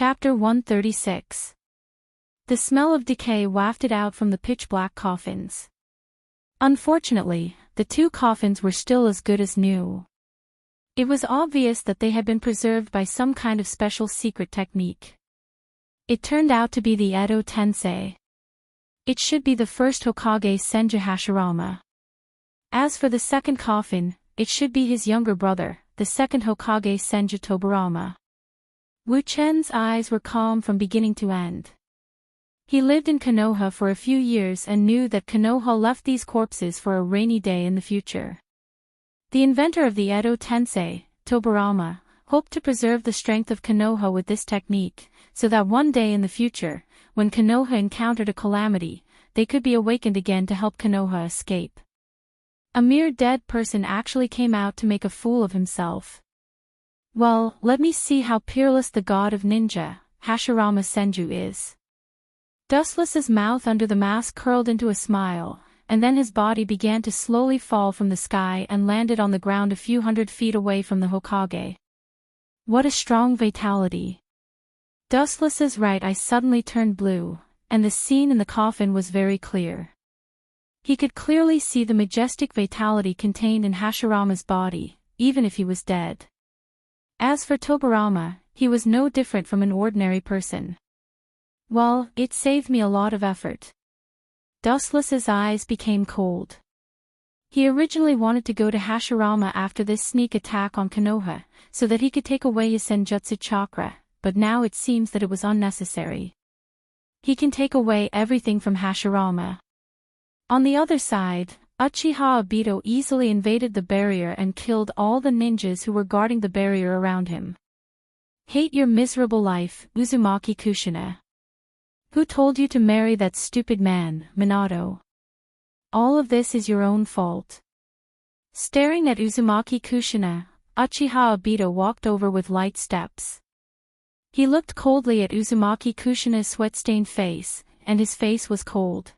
Chapter 136. The smell of decay wafted out from the pitch-black coffins. Unfortunately, the two coffins were still as good as new. It was obvious that they had been preserved by some kind of special secret technique. It turned out to be the Edo Tensei. It should be the first Hokage Senju Hashirama. As for the second coffin, it should be his younger brother, the second Hokage Senju Tobarama. Wu Chen's eyes were calm from beginning to end. He lived in Konoha for a few years and knew that Konoha left these corpses for a rainy day in the future. The inventor of the Edo Tensei, Tobarama, hoped to preserve the strength of Konoha with this technique, so that one day in the future, when Konoha encountered a calamity, they could be awakened again to help Konoha escape. A mere dead person actually came out to make a fool of himself. Well, let me see how peerless the god of ninja, Hashirama Senju is. Dustless's mouth under the mask curled into a smile, and then his body began to slowly fall from the sky and landed on the ground a few hundred feet away from the Hokage. What a strong vitality. Dustless's right eye suddenly turned blue, and the scene in the coffin was very clear. He could clearly see the majestic vitality contained in Hashirama's body, even if he was dead. As for Tobarama, he was no different from an ordinary person. Well, it saved me a lot of effort. Dustless's eyes became cold. He originally wanted to go to Hashirama after this sneak attack on Konoha, so that he could take away his Senjutsu chakra, but now it seems that it was unnecessary. He can take away everything from Hashirama. On the other side, Uchiha Obito easily invaded the barrier and killed all the ninjas who were guarding the barrier around him. Hate your miserable life, Uzumaki Kushina. Who told you to marry that stupid man, Minato? All of this is your own fault. Staring at Uzumaki Kushina, Uchiha Obito walked over with light steps. He looked coldly at Uzumaki Kushina's sweat-stained face, and his face was cold.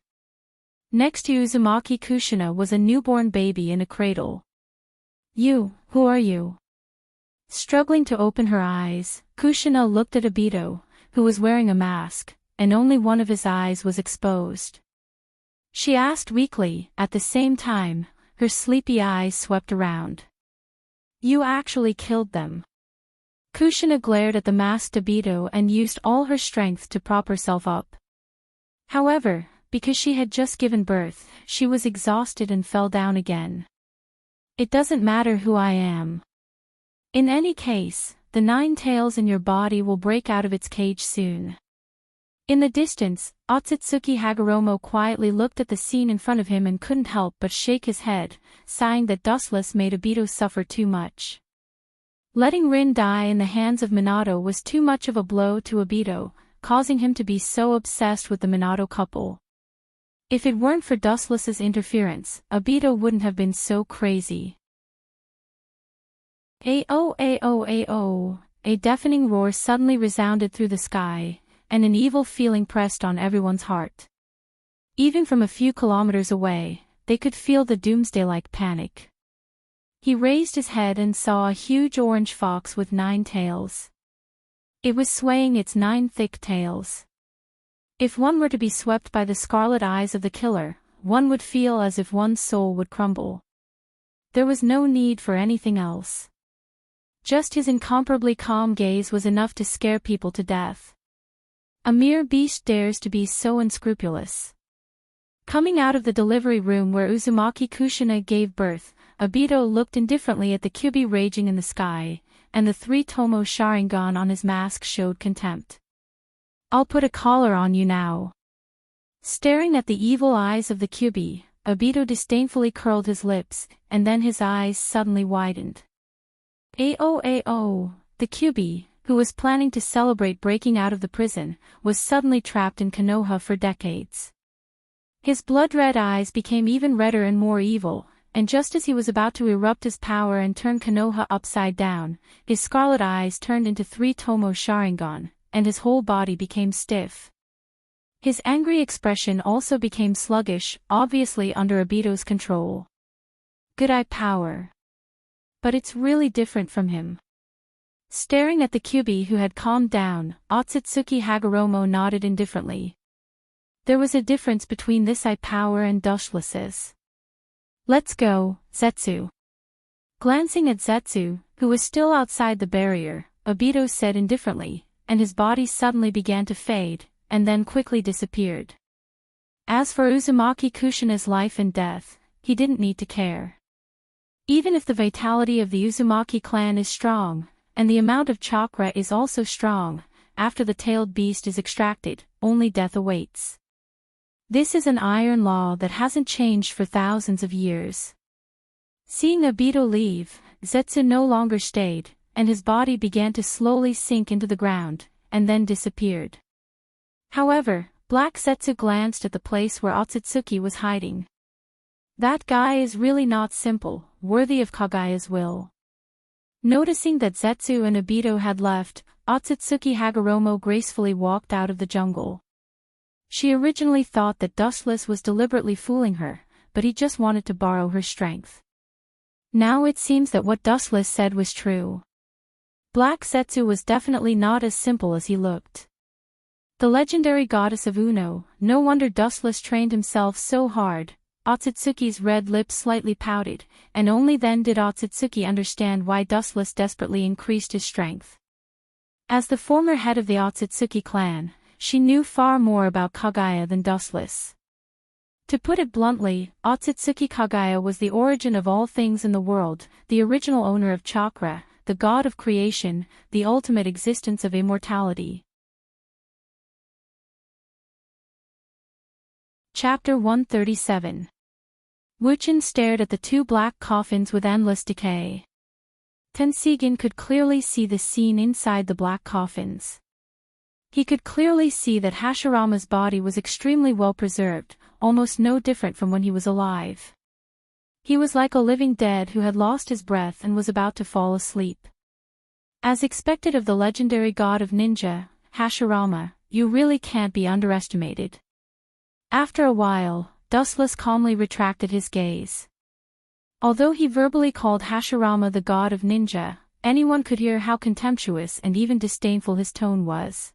Next to Uzumaki Kushina was a newborn baby in a cradle. You, who are you? Struggling to open her eyes, Kushina looked at Obito, who was wearing a mask, and only one of his eyes was exposed. She asked weakly, at the same time, her sleepy eyes swept around. You actually killed them. Kushina glared at the masked Obito and used all her strength to prop herself up. However, because she had just given birth, she was exhausted and fell down again. It doesn't matter who I am. In any case, the 9 tails in your body will break out of its cage soon. In the distance, Otsutsuki Hagoromo quietly looked at the scene in front of him and couldn't help but shake his head, sighing that Dustless made Obito suffer too much. Letting Rin die in the hands of Minato was too much of a blow to Obito, causing him to be so obsessed with the Minato couple. If it weren't for Dustless's interference, Obito wouldn't have been so crazy. Ayo ayo ayo, a deafening roar suddenly resounded through the sky, and an evil feeling pressed on everyone's heart. Even from a few kilometers away, they could feel the doomsday-like panic. He raised his head and saw a huge orange fox with 9 tails. It was swaying its 9 thick tails. If one were to be swept by the scarlet eyes of the killer, one would feel as if one's soul would crumble. There was no need for anything else. Just his incomparably calm gaze was enough to scare people to death. A mere beast dares to be so unscrupulous. Coming out of the delivery room where Uzumaki Kushina gave birth, Obito looked indifferently at the Kyuubi raging in the sky, and the 3 Tomo Sharingan on his mask showed contempt. I'll put a collar on you now. Staring at the evil eyes of the Kyuubi, Obito disdainfully curled his lips, and then his eyes suddenly widened. Ayo, the Kyuubi, who was planning to celebrate breaking out of the prison, was suddenly trapped in Konoha for decades. His blood-red eyes became even redder and more evil, and just as he was about to erupt his power and turn Konoha upside down, his scarlet eyes turned into 3 Tomo Sharingan, and his whole body became stiff. His angry expression also became sluggish, obviously under Obito's control. Good eye power. But it's really different from him. Staring at the Kyuubi who had calmed down, Otsutsuki Hagoromo nodded indifferently. There was a difference between this eye power and Dushless's. Let's go, Zetsu. Glancing at Zetsu, who was still outside the barrier, Obito said indifferently, and his body suddenly began to fade, and then quickly disappeared. As for Uzumaki Kushina's life and death, he didn't need to care. Even if the vitality of the Uzumaki clan is strong, and the amount of chakra is also strong, after the tailed beast is extracted, only death awaits. This is an iron law that hasn't changed for thousands of years. Seeing Obito leave, Zetsu no longer stayed, and his body began to slowly sink into the ground, and then disappeared. However, Black Zetsu glanced at the place where Otsutsuki was hiding. That guy is really not simple, worthy of Kagaya's will. Noticing that Zetsu and Obito had left, Otsutsuki Hagoromo gracefully walked out of the jungle. She originally thought that Dustless was deliberately fooling her, but he just wanted to borrow her strength. Now it seems that what Dustless said was true. Black Zetsu was definitely not as simple as he looked. The legendary goddess of Uno, no wonder Dustless trained himself so hard. Otsutsuki's red lips slightly pouted, and only then did Otsutsuki understand why Dustless desperately increased his strength. As the former head of the Otsutsuki clan, she knew far more about Kagaya than Dustless. To put it bluntly, Otsutsuki Kagaya was the origin of all things in the world, the original owner of chakra, the god of creation, the ultimate existence of immortality. Chapter 137. Wuchen stared at the two black coffins with endless decay. Tensigin could clearly see the scene inside the black coffins. He could clearly see that Hashirama's body was extremely well preserved, almost no different from when he was alive. He was like a living dead who had lost his breath and was about to fall asleep. As expected of the legendary god of ninja, Hashirama, you really can't be underestimated. After a while, Dustless calmly retracted his gaze. Although he verbally called Hashirama the god of ninja, anyone could hear how contemptuous and even disdainful his tone was.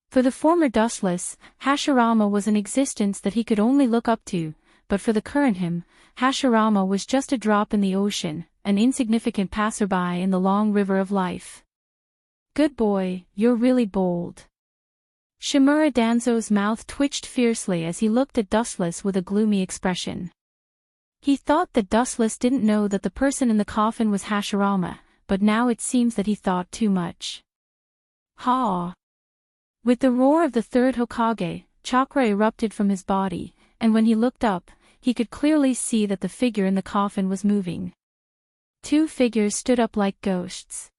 For the former Dustless, Hashirama was an existence that he could only look up to, but for the current him, Hashirama was just a drop in the ocean, an insignificant passerby in the long river of life. Good boy, you're really bold. Shimura Danzo's mouth twitched fiercely as he looked at Dustless with a gloomy expression. He thought that Dustless didn't know that the person in the coffin was Hashirama, but now it seems that he thought too much. Ha! With the roar of the third Hokage, chakra erupted from his body, and when he looked up, he could clearly see that the figure in the coffin was moving. Two figures stood up like ghosts.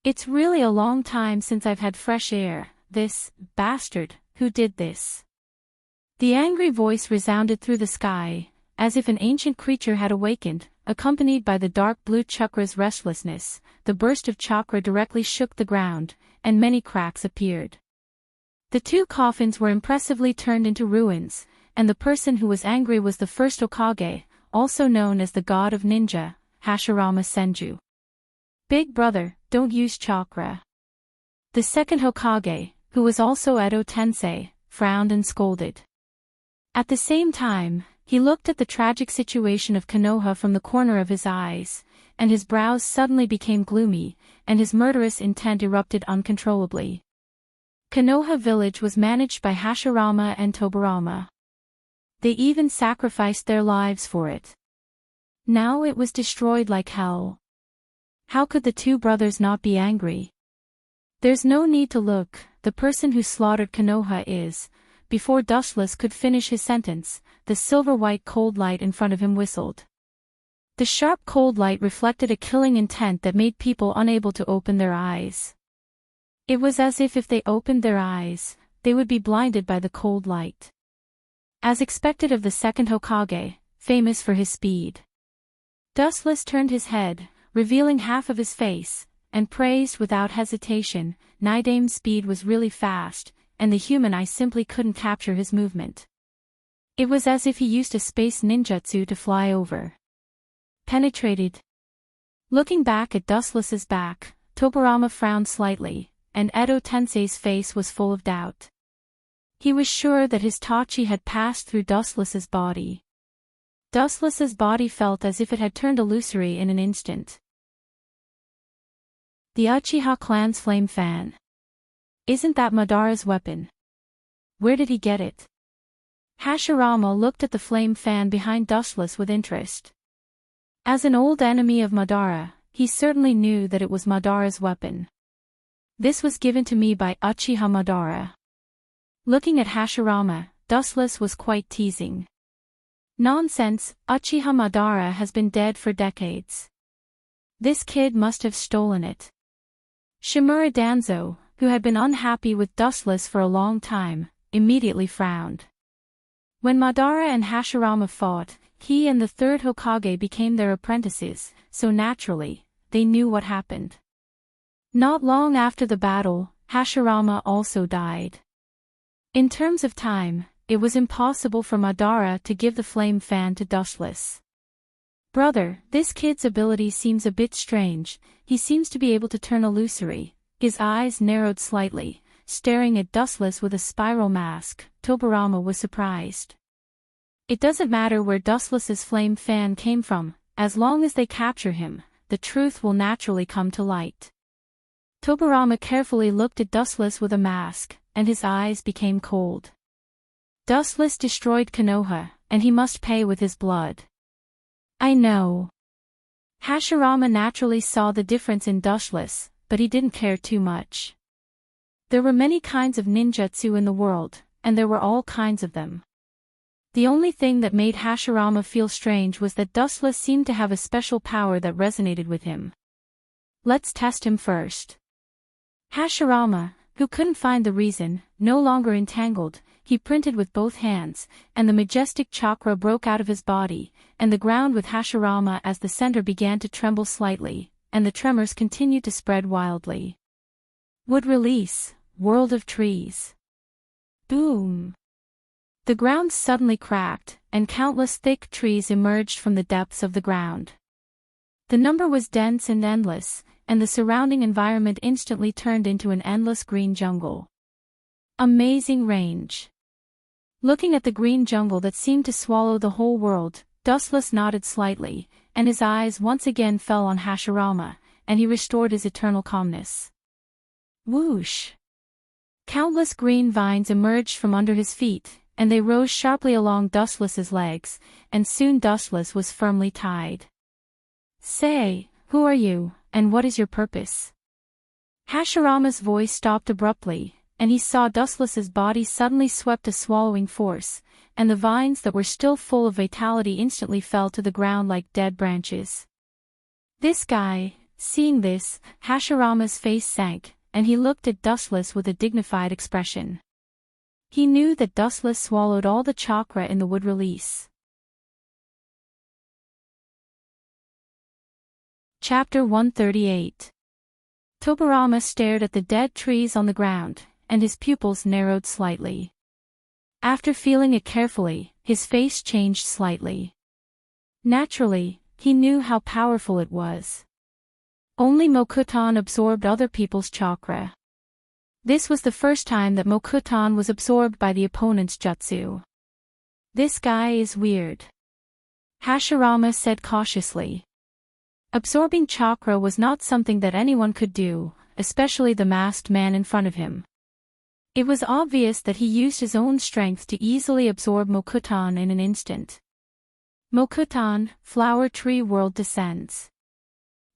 It's really a long time since I've had fresh air. This bastard, who did this? The angry voice resounded through the sky, as if an ancient creature had awakened, accompanied by the dark blue chakra's restlessness. The burst of chakra directly shook the ground, and many cracks appeared. The two coffins were impressively turned into ruins, and the person who was angry was the first Hokage, also known as the god of ninja, Hashirama Senju. Big brother, don't use chakra. The second Hokage, who was also Edo Tensei, frowned and scolded. At the same time, he looked at the tragic situation of Konoha from the corner of his eyes, and his brows suddenly became gloomy, and his murderous intent erupted uncontrollably. Konoha village was managed by Hashirama and Tobirama. They even sacrificed their lives for it. Now it was destroyed like hell. How could the two brothers not be angry? There's no need to look, the person who slaughtered Konoha is. Before Dustless could finish his sentence, the silver-white cold light in front of him whistled. The sharp cold light reflected a killing intent that made people unable to open their eyes. It was as if they opened their eyes, they would be blinded by the cold light. As expected of the second Hokage, famous for his speed. Dustless turned his head, revealing half of his face, and praised without hesitation. Nidame's speed was really fast, and the human eye simply couldn't capture his movement. It was as if he used a space ninjutsu to fly over. Penetrated. Looking back at Dustless's back, Tobirama frowned slightly, and Edo Tensei's face was full of doubt. He was sure that his Tachi had passed through Dustless's body. Dustless's body felt as if it had turned illusory in an instant. The Uchiha clan's flame fan. Isn't that Madara's weapon? Where did he get it? Hashirama looked at the flame fan behind Dustless with interest. As an old enemy of Madara, he certainly knew that it was Madara's weapon. This was given to me by Uchiha Madara. Looking at Hashirama, Dustless was quite teasing. Nonsense, Uchiha Madara has been dead for decades. This kid must have stolen it. Shimura Danzo, who had been unhappy with Dustless for a long time, immediately frowned. When Madara and Hashirama fought, he and the third Hokage became their apprentices, so naturally, they knew what happened. Not long after the battle, Hashirama also died. In terms of time, it was impossible for Madara to give the flame fan to Dustless. Brother, this kid's ability seems a bit strange. He seems to be able to turn illusory. His eyes narrowed slightly, staring at Dustless with a spiral mask. Tobirama was surprised. It doesn't matter where Dustless's flame fan came from, as long as they capture him, the truth will naturally come to light. Tobirama carefully looked at Dustless with a mask, and his eyes became cold. Dustless destroyed Konoha, and he must pay with his blood. I know. Hashirama naturally saw the difference in Dustless, but he didn't care too much. There were many kinds of ninjutsu in the world, and there were all kinds of them. The only thing that made Hashirama feel strange was that Dustless seemed to have a special power that resonated with him. Let's test him first. Hashirama, who couldn't find the reason, no longer entangled, he printed with both hands, and the majestic chakra broke out of his body, and the ground with Hashirama as the center began to tremble slightly, and the tremors continued to spread wildly. Wood release, world of trees. Boom! The ground suddenly cracked, and countless thick trees emerged from the depths of the ground. The number was dense and endless, and the surrounding environment instantly turned into an endless green jungle. Amazing range. Looking at the green jungle that seemed to swallow the whole world, Dustless nodded slightly, and his eyes once again fell on Hashirama, and he restored his eternal calmness. Whoosh! Countless green vines emerged from under his feet, and they rose sharply along Dustless's legs, and soon Dustless was firmly tied. Say, who are you, and what is your purpose? Hashirama's voice stopped abruptly, and he saw Dustless's body suddenly swept a swallowing force, and the vines that were still full of vitality instantly fell to the ground like dead branches. This guy, seeing this, Hashirama's face sank, and he looked at Dustless with a dignified expression. He knew that Dustless swallowed all the chakra in the wood release. Chapter 138. Tobirama stared at the dead trees on the ground, and his pupils narrowed slightly. After feeling it carefully, his face changed slightly. Naturally, he knew how powerful it was. Only Mokutan absorbed other people's chakra. This was the first time that Mokutan was absorbed by the opponent's jutsu. This guy is weird. Hashirama said cautiously. Absorbing chakra was not something that anyone could do, especially the masked man in front of him. It was obvious that he used his own strength to easily absorb Mokutan in an instant. Mokutan, flower tree world descends.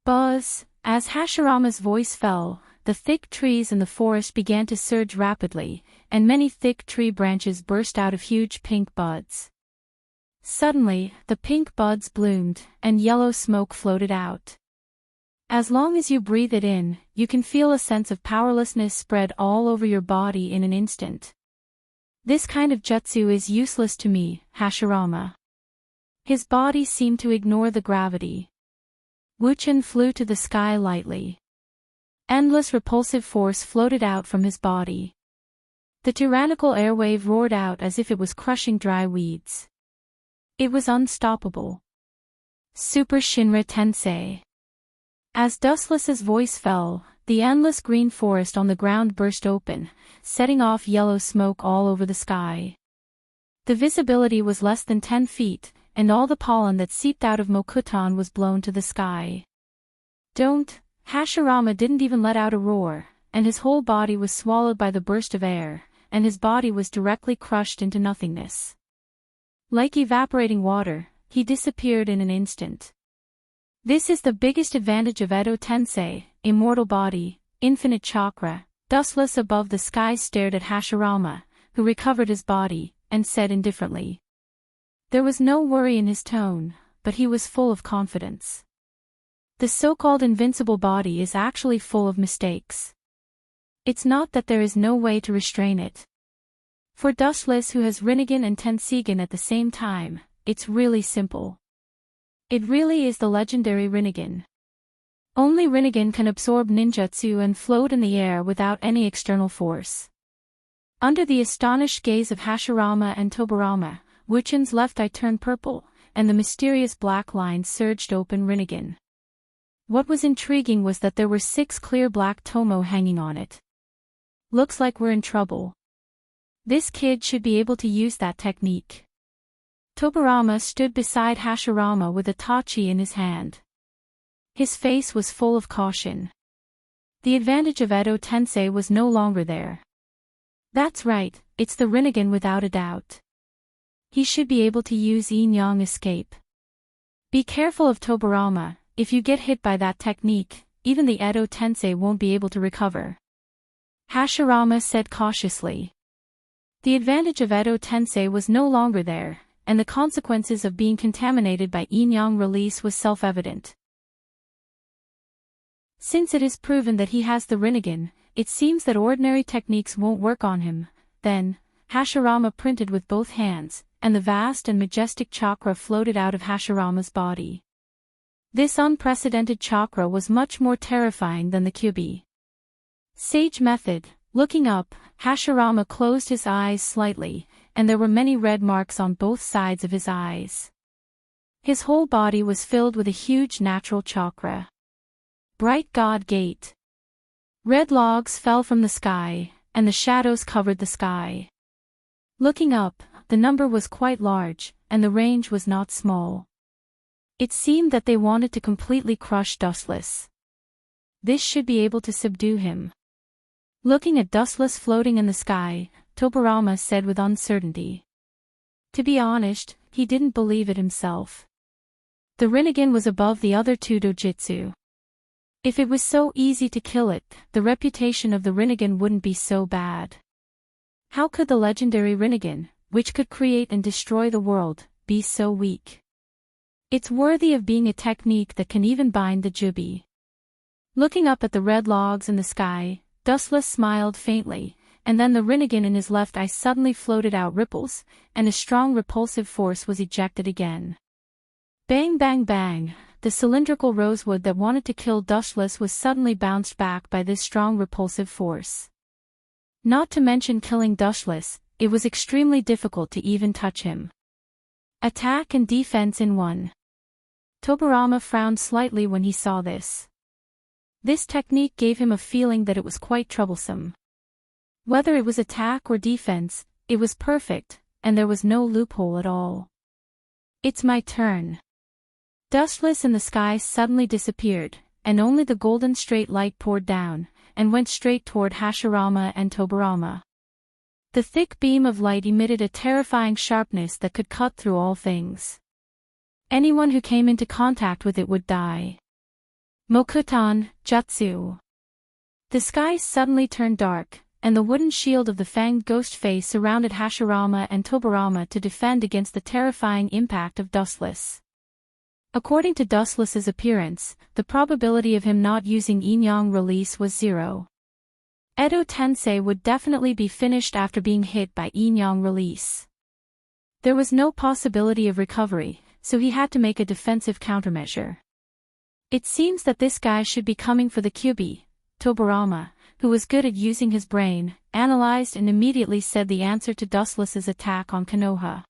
Buzz, as Hashirama's voice fell, the thick trees in the forest began to surge rapidly, and many thick tree branches burst out of huge pink buds. Suddenly, the pink buds bloomed, and yellow smoke floated out. As long as you breathe it in, you can feel a sense of powerlessness spread all over your body in an instant. This kind of jutsu is useless to me, Hashirama. His body seemed to ignore the gravity. Wuchen flew to the sky lightly. Endless repulsive force floated out from his body. The tyrannical airwave roared out as if it was crushing dry weeds. It was unstoppable. Super Shinra Tensei. As Dustless's voice fell, the endless green forest on the ground burst open, setting off yellow smoke all over the sky. The visibility was less than 10 feet, and all the pollen that seeped out of Mokutan was blown to the sky. Don't! Hashirama didn't even let out a roar, and his whole body was swallowed by the burst of air, and his body was directly crushed into nothingness. Like evaporating water, he disappeared in an instant. This is the biggest advantage of Edo Tensei, immortal body, infinite chakra. Dustless above the sky stared at Hashirama, who recovered his body, and said indifferently. There was no worry in his tone, but he was full of confidence. The so-called invincible body is actually full of mistakes. It's not that there is no way to restrain it. For Dustless, who has Rinnegan and Tensegan at the same time, it's really simple. It really is the legendary Rinnegan. Only Rinnegan can absorb ninjutsu and float in the air without any external force. Under the astonished gaze of Hashirama and Tobirama, Wuchan's left eye turned purple, and the mysterious black lines surged open Rinnegan. What was intriguing was that there were 6 clear black tomo hanging on it. Looks like we're in trouble. This kid should be able to use that technique. Tobirama stood beside Hashirama with a tachi in his hand. His face was full of caution. The advantage of Edo Tensei was no longer there. That's right, it's the Rinnegan without a doubt. He should be able to use yin-yang escape. Be careful of Tobirama, if you get hit by that technique, even the Edo Tensei won't be able to recover. Hashirama said cautiously. The advantage of Edo Tensei was no longer there, and the consequences of being contaminated by yin-yang release was self-evident. Since it is proven that he has the Rinnegan, it seems that ordinary techniques won't work on him. Then, Hashirama printed with both hands, and the vast and majestic chakra floated out of Hashirama's body. This unprecedented chakra was much more terrifying than the Kyubi. Sage method. Looking up, Hashirama closed his eyes slightly, and there were many red marks on both sides of his eyes. His whole body was filled with a huge natural chakra. Bright God Gate. Red logs fell from the sky, and the shadows covered the sky. Looking up, the number was quite large, and the range was not small. It seemed that they wanted to completely crush Dustless. This should be able to subdue him. Looking at Dustless floating in the sky, Tobirama said with uncertainty. To be honest, he didn't believe it himself. The Rinnegan was above the other 2 dojutsu. If it was so easy to kill it, the reputation of the Rinnegan wouldn't be so bad. How could the legendary Rinnegan, which could create and destroy the world, be so weak? It's worthy of being a technique that can even bind the Jubi. Looking up at the red logs in the sky, Dustless smiled faintly, and then the Rinnegan in his left eye suddenly floated out ripples, and a strong repulsive force was ejected again. Bang bang bang, the cylindrical rosewood that wanted to kill Dustless was suddenly bounced back by this strong repulsive force. Not to mention killing Dustless, it was extremely difficult to even touch him. Attack and defense in one. Tobirama frowned slightly when he saw this. This technique gave him a feeling that it was quite troublesome. Whether it was attack or defense, it was perfect, and there was no loophole at all. It's my turn. Dustless in the sky suddenly disappeared, and only the golden straight light poured down, and went straight toward Hashirama and Tobirama. The thick beam of light emitted a terrifying sharpness that could cut through all things. Anyone who came into contact with it would die. Mokutan, Jutsu. The sky suddenly turned dark, and the wooden shield of the fanged ghost face surrounded Hashirama and Tobirama to defend against the terrifying impact of Dustless. According to Dustless's appearance, the probability of him not using yin-yang release was 0. Edo Tensei would definitely be finished after being hit by yin-yang release. There was no possibility of recovery, so he had to make a defensive countermeasure. It seems that this guy should be coming for the Kyubi. Tobirama, who was good at using his brain, analyzed and immediately said the answer to Dustless's attack on Konoha.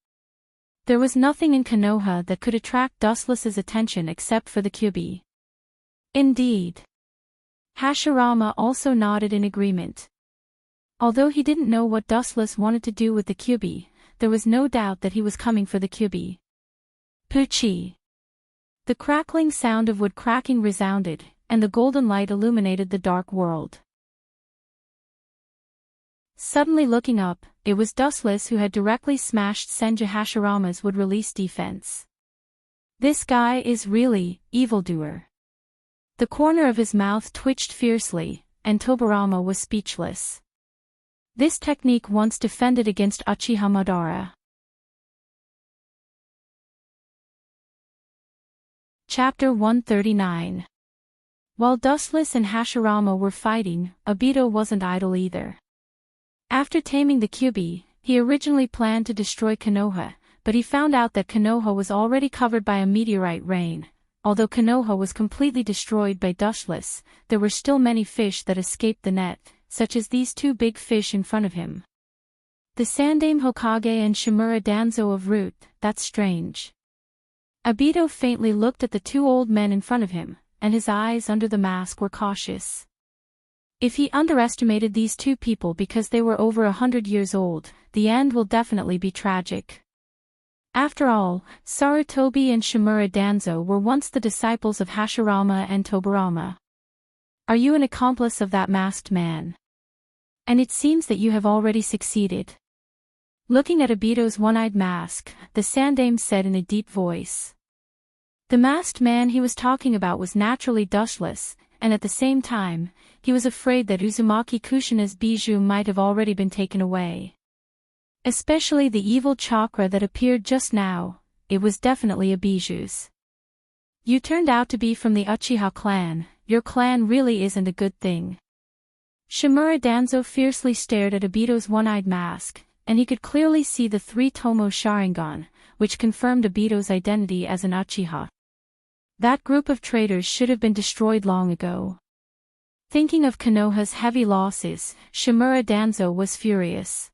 There was nothing in Konoha that could attract Dustless's attention except for the Kyubi. Indeed. Hashirama also nodded in agreement. Although he didn't know what Dustless wanted to do with the Kyubi, there was no doubt that he was coming for the Kyubi. Puchi! The crackling sound of wood cracking resounded, and the golden light illuminated the dark world. Suddenly looking up, it was Dustless who had directly smashed Senju Hashirama's wood-release defense. This guy is really evildoer. The corner of his mouth twitched fiercely, and Tobarama was speechless. This technique once defended against Uchiha Madara. Chapter 139. While Dustless and Hashirama were fighting, Obito wasn't idle either. After taming the Kyubi, he originally planned to destroy Konoha, but he found out that Konoha was already covered by a meteorite rain. Although Konoha was completely destroyed by Dustless, there were still many fish that escaped the net, such as these two big fish in front of him. The Sandaime Hokage and Shimura Danzo of Root, that's strange. Obito faintly looked at the two old men in front of him, and his eyes under the mask were cautious. If he underestimated these two people because they were over 100 years old, the end will definitely be tragic. After all, Sarutobi and Shimura Danzo were once the disciples of Hashirama and Tobarama. Are you an accomplice of that masked man? And it seems that you have already succeeded. Looking at Obito's one-eyed mask, the Sandaime said in a deep voice. The masked man he was talking about was naturally Dustless, and at the same time, he was afraid that Uzumaki Kushina's bijou might have already been taken away. Especially the evil chakra that appeared just now, it was definitely a bijou's. You turned out to be from the Uchiha clan, your clan really isn't a good thing. Shimura Danzo fiercely stared at Obito's one-eyed mask, and he could clearly see the three-tomo Sharingan, which confirmed Obito's identity as an Uchiha. That group of traitors should have been destroyed long ago. Thinking of Konoha's heavy losses, Shimura Danzo was furious.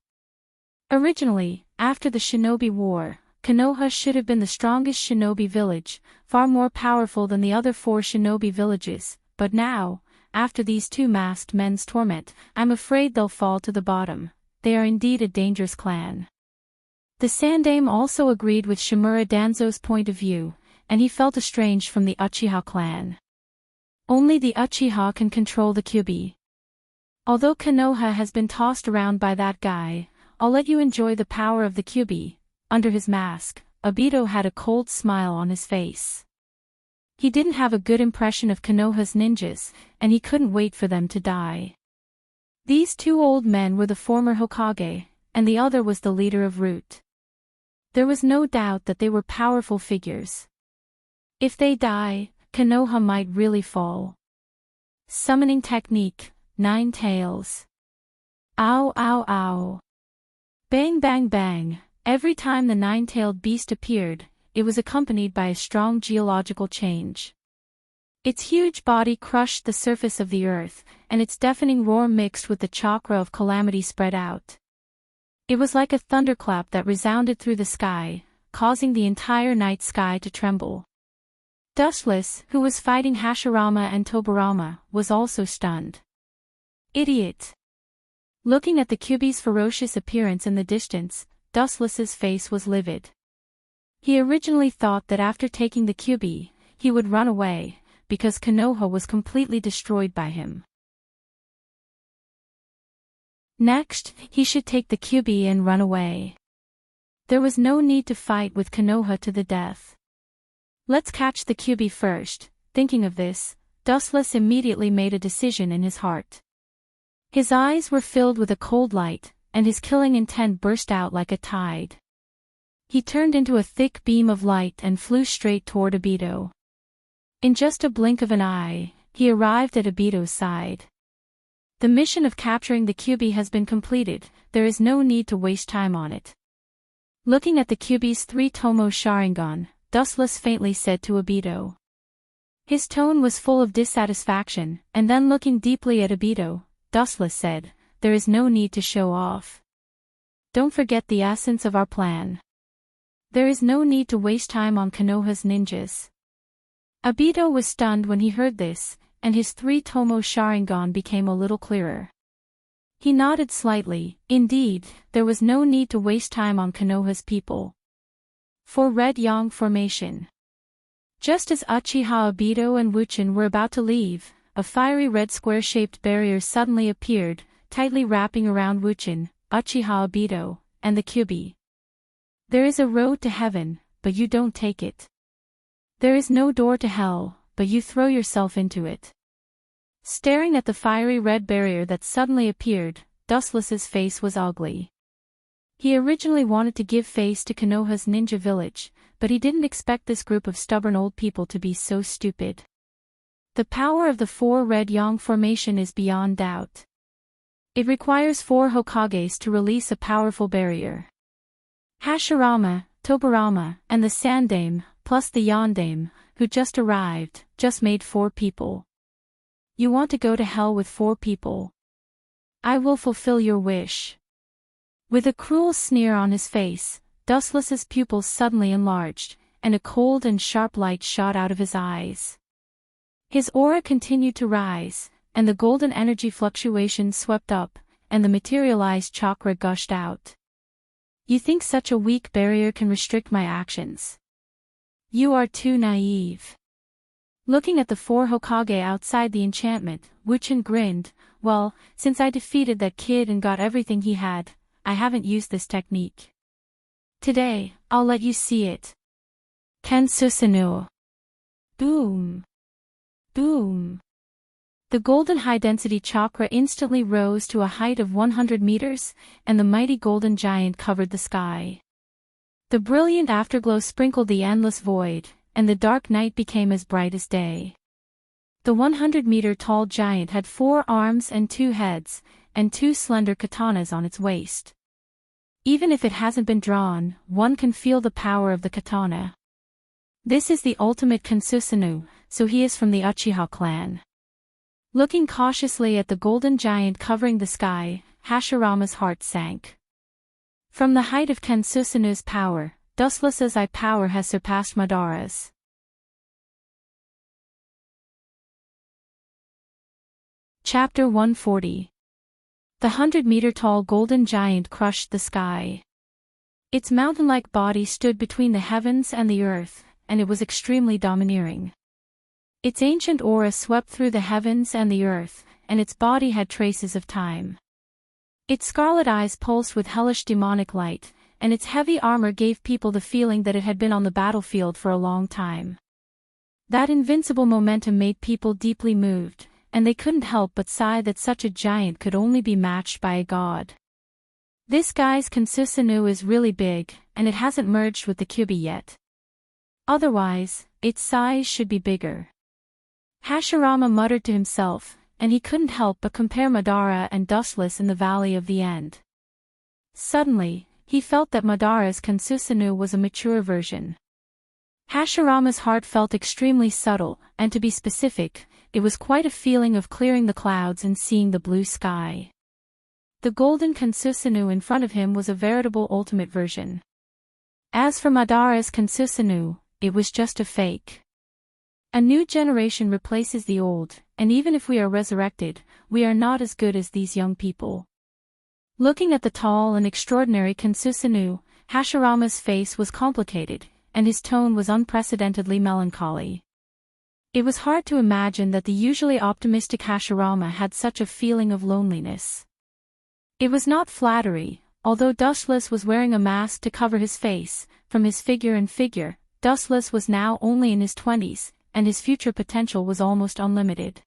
Originally, after the Shinobi War, Konoha should have been the strongest shinobi village, far more powerful than the other 4 shinobi villages, but now, after these two masked men's torment, I'm afraid they'll fall to the bottom. They are indeed a dangerous clan. The Sandaime also agreed with Shimura Danzo's point of view, and he felt estranged from the Uchiha clan. Only the Uchiha can control the Kyubi. Although Konoha has been tossed around by that guy, I'll let you enjoy the power of the Kyubi. Under his mask, Obito had a cold smile on his face. He didn't have a good impression of Konoha's ninjas, and he couldn't wait for them to die. These two old men were the former Hokage, and the other was the leader of Root. There was no doubt that they were powerful figures. If they die, Konoha might really fall. Summoning technique, 9 tails. Ow ow ow. Bang bang bang. Every time the 9-tailed beast appeared, it was accompanied by a strong geological change. Its huge body crushed the surface of the earth, and its deafening roar mixed with the chakra of calamity spread out. It was like a thunderclap that resounded through the sky, causing the entire night sky to tremble. Dustless, who was fighting Hashirama and Tobarama, was also stunned. Idiot! Looking at the Kyubi's ferocious appearance in the distance, Dustless's face was livid. He originally thought that after taking the Kyubi, he would run away, because Konoha was completely destroyed by him. Next, he should take the Kyubi and run away. There was no need to fight with Konoha to the death. Let's catch the Kyubi first. Thinking of this, Dustless immediately made a decision in his heart. His eyes were filled with a cold light, and his killing intent burst out like a tide. He turned into a thick beam of light and flew straight toward Obito. In just a blink of an eye, he arrived at Obito's side. The mission of capturing the Kyubi has been completed, there is no need to waste time on it. Looking at the Kyubi's 3-tomo Sharingan, Dustless faintly said to Obito. His tone was full of dissatisfaction, and then looking deeply at Obito, Dustless said, "There is no need to show off. Don't forget the essence of our plan. There is no need to waste time on Konoha's ninjas. Abito was stunned when he heard this, and his 3-tomo Sharingan became a little clearer. He nodded slightly. Indeed, there was no need to waste time on Konoha's people. For Red Yang Formation. Just as Uchiha Obito and Wuchin were about to leave, a fiery red square-shaped barrier suddenly appeared, tightly wrapping around Wuchin, Uchiha Obito, and the Kyuubi. There is a road to heaven, but you don't take it. There is no door to hell, but you throw yourself into it. Staring at the fiery red barrier that suddenly appeared, Dustless's face was ugly. He originally wanted to give face to Konoha's ninja village, but he didn't expect this group of stubborn old people to be so stupid. The power of the 4 Red Yang Formation is beyond doubt. It requires 4 Hokages to release a powerful barrier. Hashirama, Tobirama, and the Sandame, plus the Yondame, who just arrived, just made 4 people. You want to go to hell with 4 people? I will fulfill your wish. With a cruel sneer on his face, Dustless's pupils suddenly enlarged, and a cold and sharp light shot out of his eyes. His aura continued to rise, and the golden energy fluctuations swept up, and the materialized chakra gushed out. You think such a weak barrier can restrict my actions? You are too naive. Looking at the 4 Hokage outside the enchantment, Wuchin grinned. Well, since I defeated that kid and got everything he had, I haven't used this technique. Today, I'll let you see it. Kensusanoo. Boom. Boom. The golden high-density chakra instantly rose to a height of 100 meters, and the mighty golden giant covered the sky. The brilliant afterglow sprinkled the endless void, and the dark night became as bright as day. The 100-meter-tall giant had 4 arms and 2 heads, and 2 slender katanas on its waist. Even if it hasn't been drawn, one can feel the power of the katana. This is the ultimate Kensusanoo, so he is from the Uchiha clan. Looking cautiously at the golden giant covering the sky, Hashirama's heart sank. From the height of Kensusanoo's power, Dustless's eye power has surpassed Madara's. Chapter 140. The 100-meter-tall golden giant crushed the sky. Its mountain-like body stood between the heavens and the earth, and it was extremely domineering. Its ancient aura swept through the heavens and the earth, and its body had traces of time. Its scarlet eyes pulsed with hellish demonic light, and its heavy armor gave people the feeling that it had been on the battlefield for a long time. That invincible momentum made people deeply moved, and they couldn't help but sigh that such a giant could only be matched by a god. This guy's Kensusanoo is really big, and it hasn't merged with the Kyuubi yet. Otherwise, its size should be bigger. Hashirama muttered to himself, and he couldn't help but compare Madara and Dustless in the Valley of the End. Suddenly, he felt that Madara's Kensusanoo was a mature version. Hashirama's heart felt extremely subtle, and to be specific, it was quite a feeling of clearing the clouds and seeing the blue sky. The golden Kensusanoo in front of him was a veritable ultimate version. As for Madara's Kensusanoo, it was just a fake. A new generation replaces the old, and even if we are resurrected, we are not as good as these young people. Looking at the tall and extraordinary Kensusanoo, Hashirama's face was complicated, and his tone was unprecedentedly melancholy. It was hard to imagine that the usually optimistic Hashirama had such a feeling of loneliness. It was not flattery, although Dustless was wearing a mask to cover his face. From his figure, Dustless was now only in his 20s, and his future potential was almost unlimited.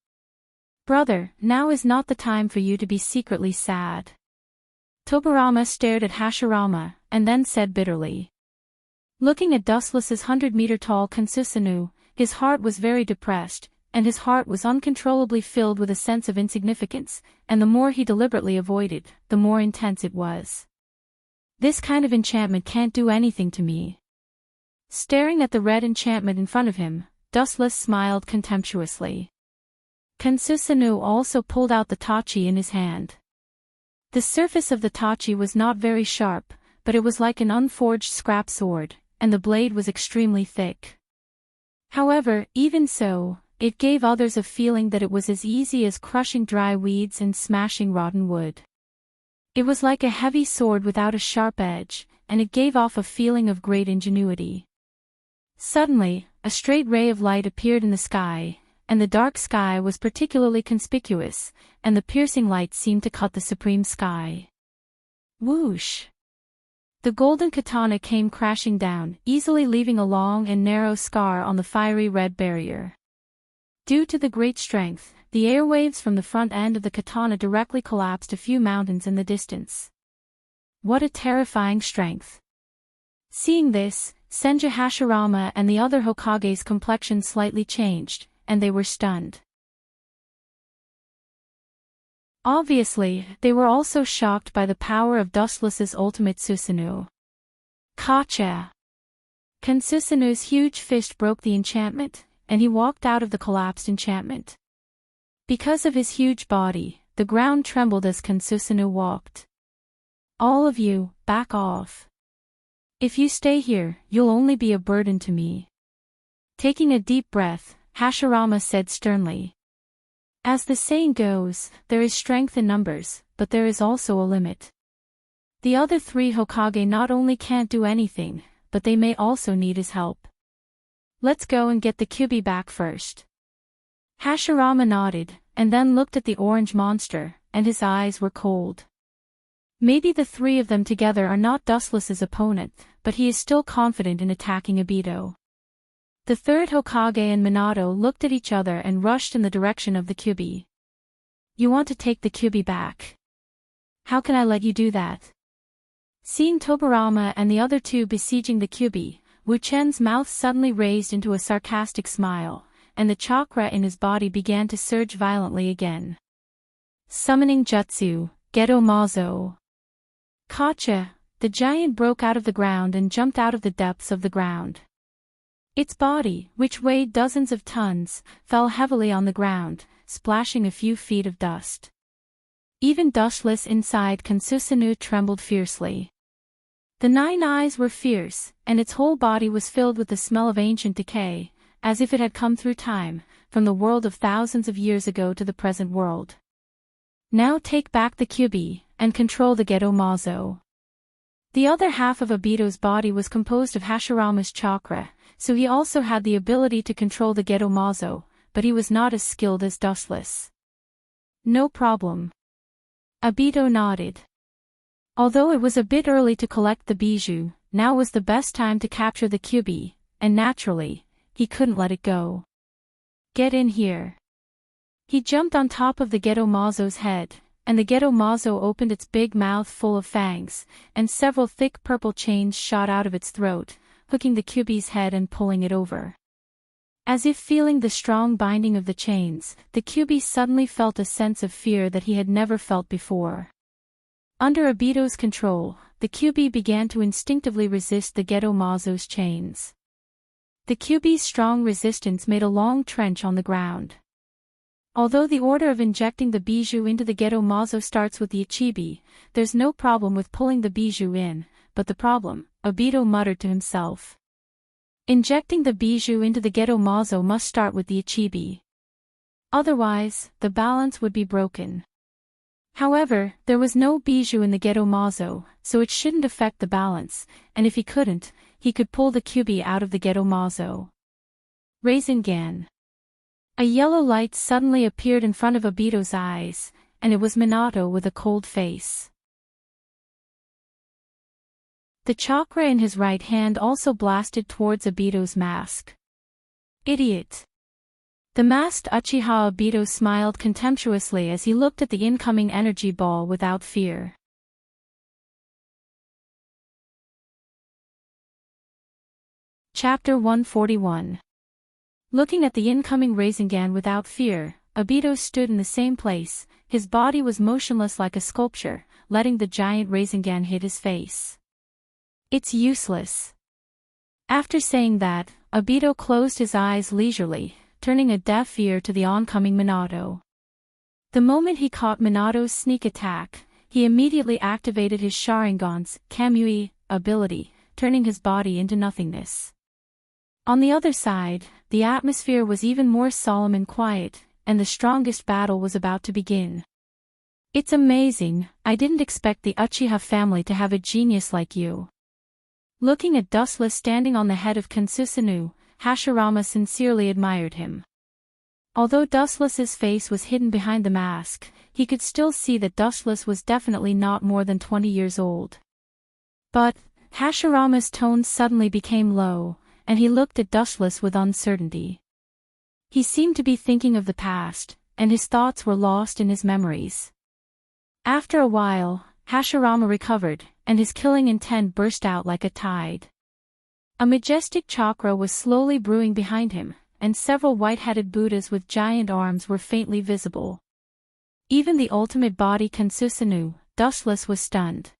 Brother, now is not the time for you to be secretly sad. Tobirama stared at Hashirama, and then said bitterly. Looking at Dustless's 100-meter-tall Kensusanoo, his heart was very depressed, and his heart was uncontrollably filled with a sense of insignificance, and the more he deliberately avoided, the more intense it was. This kind of enchantment can't do anything to me. Staring at the red enchantment in front of him, Dustless smiled contemptuously. Kensusanoo also pulled out the tachi in his hand. The surface of the tachi was not very sharp, but it was like an unforged scrap sword, and the blade was extremely thick. However, even so, it gave others a feeling that it was as easy as crushing dry weeds and smashing rotten wood. It was like a heavy sword without a sharp edge, and it gave off a feeling of great ingenuity. Suddenly, a straight ray of light appeared in the sky, and the dark sky was particularly conspicuous, and the piercing light seemed to cut the supreme sky. Whoosh! The golden katana came crashing down, easily leaving a long and narrow scar on the fiery red barrier. Due to the great strength, the airwaves from the front end of the katana directly collapsed a few mountains in the distance. What a terrifying strength! Seeing this, Senju Hashirama and the other Hokage's complexion slightly changed, and they were stunned. Obviously, they were also shocked by the power of Dustless's ultimate Susanoo. Kacha! Kansusanu's huge fist broke the enchantment, and he walked out of the collapsed enchantment. Because of his huge body, the ground trembled as Kansusanu walked. All of you, back off. If you stay here, you'll only be a burden to me. Taking a deep breath, Hashirama said sternly. As the saying goes, there is strength in numbers, but there is also a limit. The other three Hokage not only can't do anything, but they may also need his help. Let's go and get the Kyuubi back first. Hashirama nodded, and then looked at the orange monster, and his eyes were cold. Maybe the three of them together are not Dustless's opponent, but he is still confident in attacking Obito. The third Hokage and Minato looked at each other and rushed in the direction of the Kyuubi. You want to take the Kyuubi back? How can I let you do that? Seeing Tobirama and the other two besieging the Kyuubi, Wu Chen's mouth suddenly raised into a sarcastic smile, and the chakra in his body began to surge violently again. Summoning Jutsu, Geto Mazo. Kacha! The giant broke out of the ground and jumped out of the depths of the ground. Its body, which weighed dozens of tons, fell heavily on the ground, splashing a few feet of dust. Even dustless inside Kansusanu trembled fiercely. The nine eyes were fierce, and its whole body was filled with the smell of ancient decay, as if it had come through time, from the world of thousands of years ago to the present world. Now take back the Kyuubi, and control the Geto Mazo. The other half of Obito's body was composed of Hashirama's chakra, so he also had the ability to control the Geto Mazo, but he was not as skilled as Dustless. No problem. Obito nodded. Although it was a bit early to collect the bijou, now was the best time to capture the Kyuubi, and naturally, he couldn't let it go. Get in here. He jumped on top of the Geto Mazo's head, and the Geto Mazo opened its big mouth full of fangs, and several thick purple chains shot out of its throat, hooking the Kyuubi's head and pulling it over. As if feeling the strong binding of the chains, the Kyuubi suddenly felt a sense of fear that he had never felt before. Under Obito's control, the Kyuubi began to instinctively resist the Geto Mazo's chains. The Kyuubi's strong resistance made a long trench on the ground. Although the order of injecting the bijou into the Geto Mazo starts with the Ichibi, there's no problem with pulling the bijou in, but the problem, Obito muttered to himself. Injecting the bijou into the Geto Mazo must start with the Ichibi. Otherwise, the balance would be broken. However, there was no bijou in the Geto Mazo, so it shouldn't affect the balance, and if he couldn't, he could pull the Kyuubi out of the Geto Mazo. Rasengan. A yellow light suddenly appeared in front of Obito's eyes, and it was Minato with a cold face. The chakra in his right hand also blasted towards Obito's mask. Idiot! The masked Uchiha Obito smiled contemptuously as he looked at the incoming energy ball without fear. Chapter 141. Looking at the incoming Rasengan without fear, Obito stood in the same place, his body was motionless like a sculpture, letting the giant Rasengan hit his face. It's useless. After saying that, Obito closed his eyes leisurely, turning a deaf ear to the oncoming Minato. The moment he caught Minato's sneak attack, he immediately activated his Sharingan's Kamui ability, turning his body into nothingness. On the other side, the atmosphere was even more solemn and quiet, and the strongest battle was about to begin. It's amazing, I didn't expect the Uchiha family to have a genius like you. Looking at Dustless standing on the head of Kansusanoo, Hashirama sincerely admired him. Although Dustless's face was hidden behind the mask, he could still see that Dustless was definitely not more than 20 years old. But, Hashirama's tone suddenly became low, and he looked at Dustless with uncertainty. He seemed to be thinking of the past, and his thoughts were lost in his memories. After a while, Hashirama recovered, and his killing intent burst out like a tide. A majestic chakra was slowly brewing behind him, and several white-headed Buddhas with giant arms were faintly visible. Even the ultimate body Kansusanoo, Dustless, was stunned.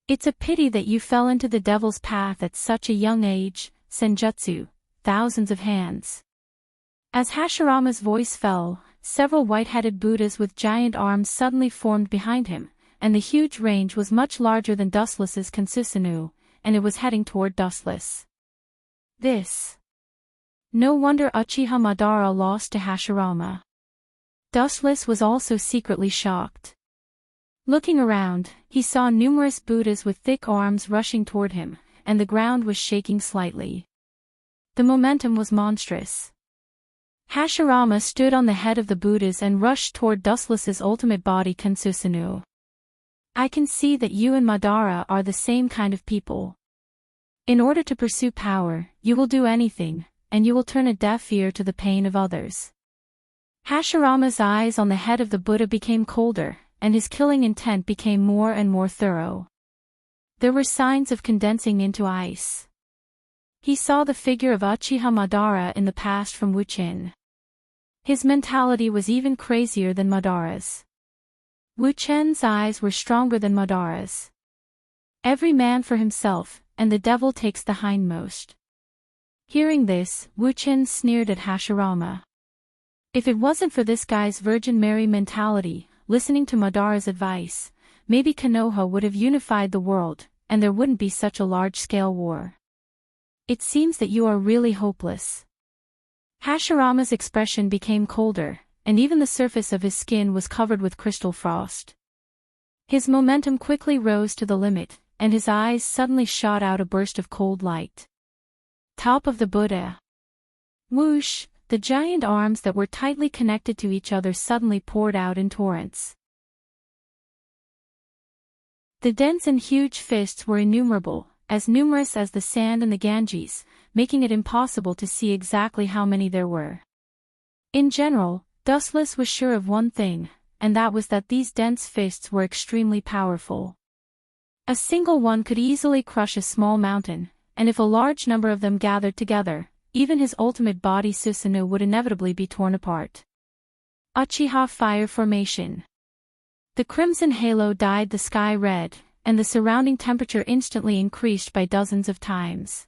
It's a pity that you fell into the devil's path at such a young age, Senjutsu, thousands of hands. As Hashirama's voice fell, several white-headed Buddhas with giant arms suddenly formed behind him, and the huge range was much larger than Dustless's Kansusanoo, and it was heading toward Dustless. No wonder Uchiha Madara lost to Hashirama. Dustless was also secretly shocked. Looking around, he saw numerous Buddhas with thick arms rushing toward him, and the ground was shaking slightly. The momentum was monstrous. Hashirama stood on the head of the Buddhas and rushed toward Dustless's ultimate body Kansusanoo. I can see that you and Madara are the same kind of people. In order to pursue power, you will do anything, and you will turn a deaf ear to the pain of others. Hashirama's eyes on the head of the Buddha became colder, and his killing intent became more and more thorough. There were signs of condensing into ice. He saw the figure of Uchiha Madara in the past from Wuchen. His mentality was even crazier than Madara's. Wuchen's eyes were stronger than Madara's. Every man for himself, and the devil takes the hindmost. Hearing this, Wuchen sneered at Hashirama. If it wasn't for this guy's Virgin Mary mentality, listening to Madara's advice, maybe Konoha would have unified the world, and there wouldn't be such a large-scale war. It seems that you are really hopeless. Hashirama's expression became colder, and even the surface of his skin was covered with crystal frost. His momentum quickly rose to the limit, and his eyes suddenly shot out a burst of cold light. Top of the Buddha. Whoosh, the giant arms that were tightly connected to each other suddenly poured out in torrents. The dense and huge fists were innumerable, as numerous as the sand in the Ganges, making it impossible to see exactly how many there were. In general, Dustless was sure of one thing, and that was that these dense fists were extremely powerful. A single one could easily crush a small mountain, and if a large number of them gathered together, even his ultimate body Susanoo would inevitably be torn apart. Uchiha Fire Formation. The crimson halo dyed the sky red, and the surrounding temperature instantly increased by dozens of times.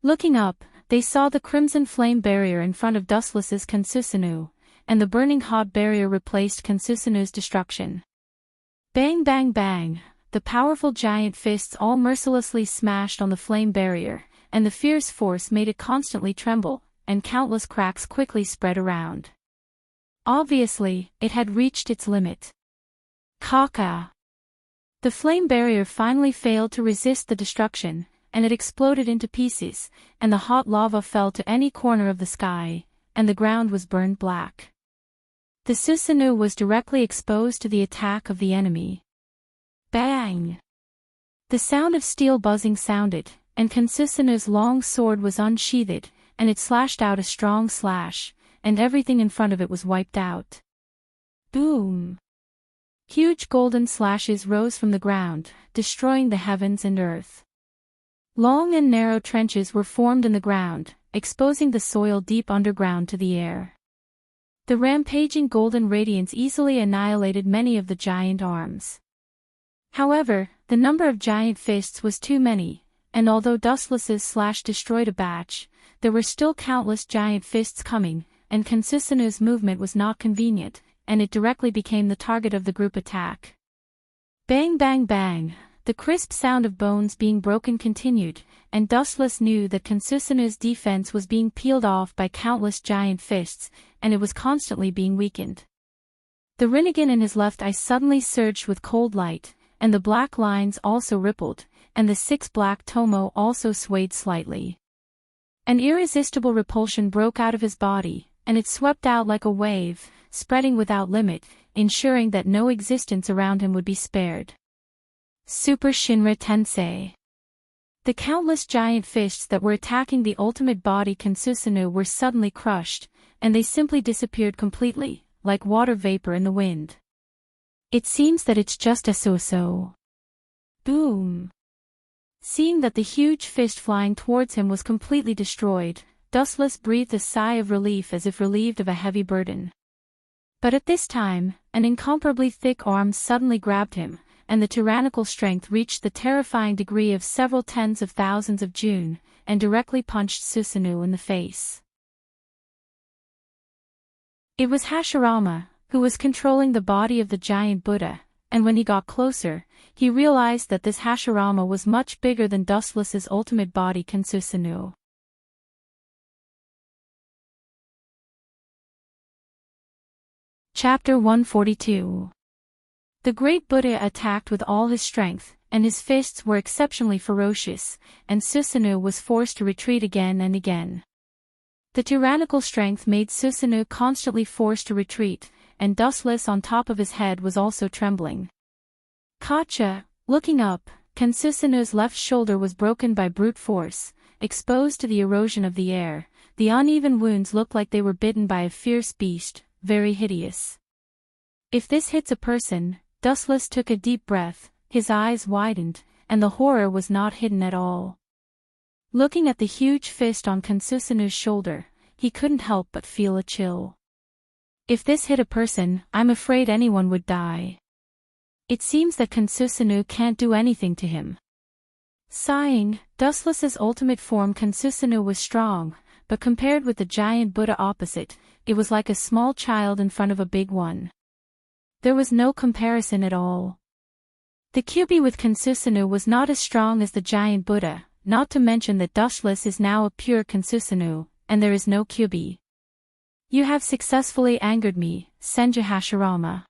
Looking up, they saw the crimson flame barrier in front of Dustless's Kansusanoo, and the burning hot barrier replaced Kansusanoo's destruction. Bang bang bang, the powerful giant fists all mercilessly smashed on the flame barrier, and the fierce force made it constantly tremble, and countless cracks quickly spread around. Obviously, it had reached its limit. Kaka! The flame barrier finally failed to resist the destruction, and it exploded into pieces, and the hot lava fell to any corner of the sky, and the ground was burned black. The Susanoo was directly exposed to the attack of the enemy. Bang! The sound of steel buzzing sounded, and Kansusanoo's long sword was unsheathed, and it slashed out a strong slash, and everything in front of it was wiped out. Boom! Huge golden slashes rose from the ground, destroying the heavens and earth. Long and narrow trenches were formed in the ground, exposing the soil deep underground to the air. The rampaging golden radiance easily annihilated many of the giant arms. However, the number of giant fists was too many, and although Dustless's slash destroyed a batch, there were still countless giant fists coming, and Kansusanoo's movement was not convenient, and it directly became the target of the group attack. Bang bang bang, The crisp sound of bones being broken continued, and Dustless knew that Kansusanu's defense was being peeled off by countless giant fists, and it was constantly being weakened. The Rinnegan in his left eye suddenly surged with cold light, and the black lines also rippled, and the 6 black tomo also swayed slightly. An irresistible repulsion broke out of his body, and it swept out like a wave, spreading without limit, ensuring that no existence around him would be spared. Super Shinra Tensei. The countless giant fists that were attacking the ultimate body Kansusanu were suddenly crushed, and they simply disappeared completely, like water vapor in the wind. It seems that it's just a so-so. Boom. Seeing that the huge fist flying towards him was completely destroyed, Dustless breathed a sigh of relief as if relieved of a heavy burden. But at this time, an incomparably thick arm suddenly grabbed him, and the tyrannical strength reached the terrifying degree of several tens of thousands of June, and directly punched Susanoo in the face. It was Hashirama, who was controlling the body of the giant Buddha, and when he got closer, he realized that this Hashirama was much bigger than Dustless's ultimate body Kansusanoo. Chapter 142. The great Buddha attacked with all his strength, and his fists were exceptionally ferocious, and Susanoo was forced to retreat again and again. The tyrannical strength made Susanoo constantly forced to retreat, and Dustless on top of his head was also trembling. Kacha, looking up, Kansusanoo's left shoulder was broken by brute force, exposed to the erosion of the air. The uneven wounds looked like they were bitten by a fierce beast, very hideous. If this hits a person, Dustless took a deep breath, his eyes widened, and the horror was not hidden at all. Looking at the huge fist on Kansusanoo's shoulder, he couldn't help but feel a chill. If this hit a person, I'm afraid anyone would die. It seems that Kansusanoo can't do anything to him. Sighing, Dustless's ultimate form Kansusanoo was strong, but compared with the giant Buddha opposite, it was like a small child in front of a big one. There was no comparison at all. The Kyubi with Kansusanoo was not as strong as the giant Buddha, not to mention that Dustless is now a pure Kansusanoo, and there is no Kyubi. You have successfully angered me, Senju Hashirama.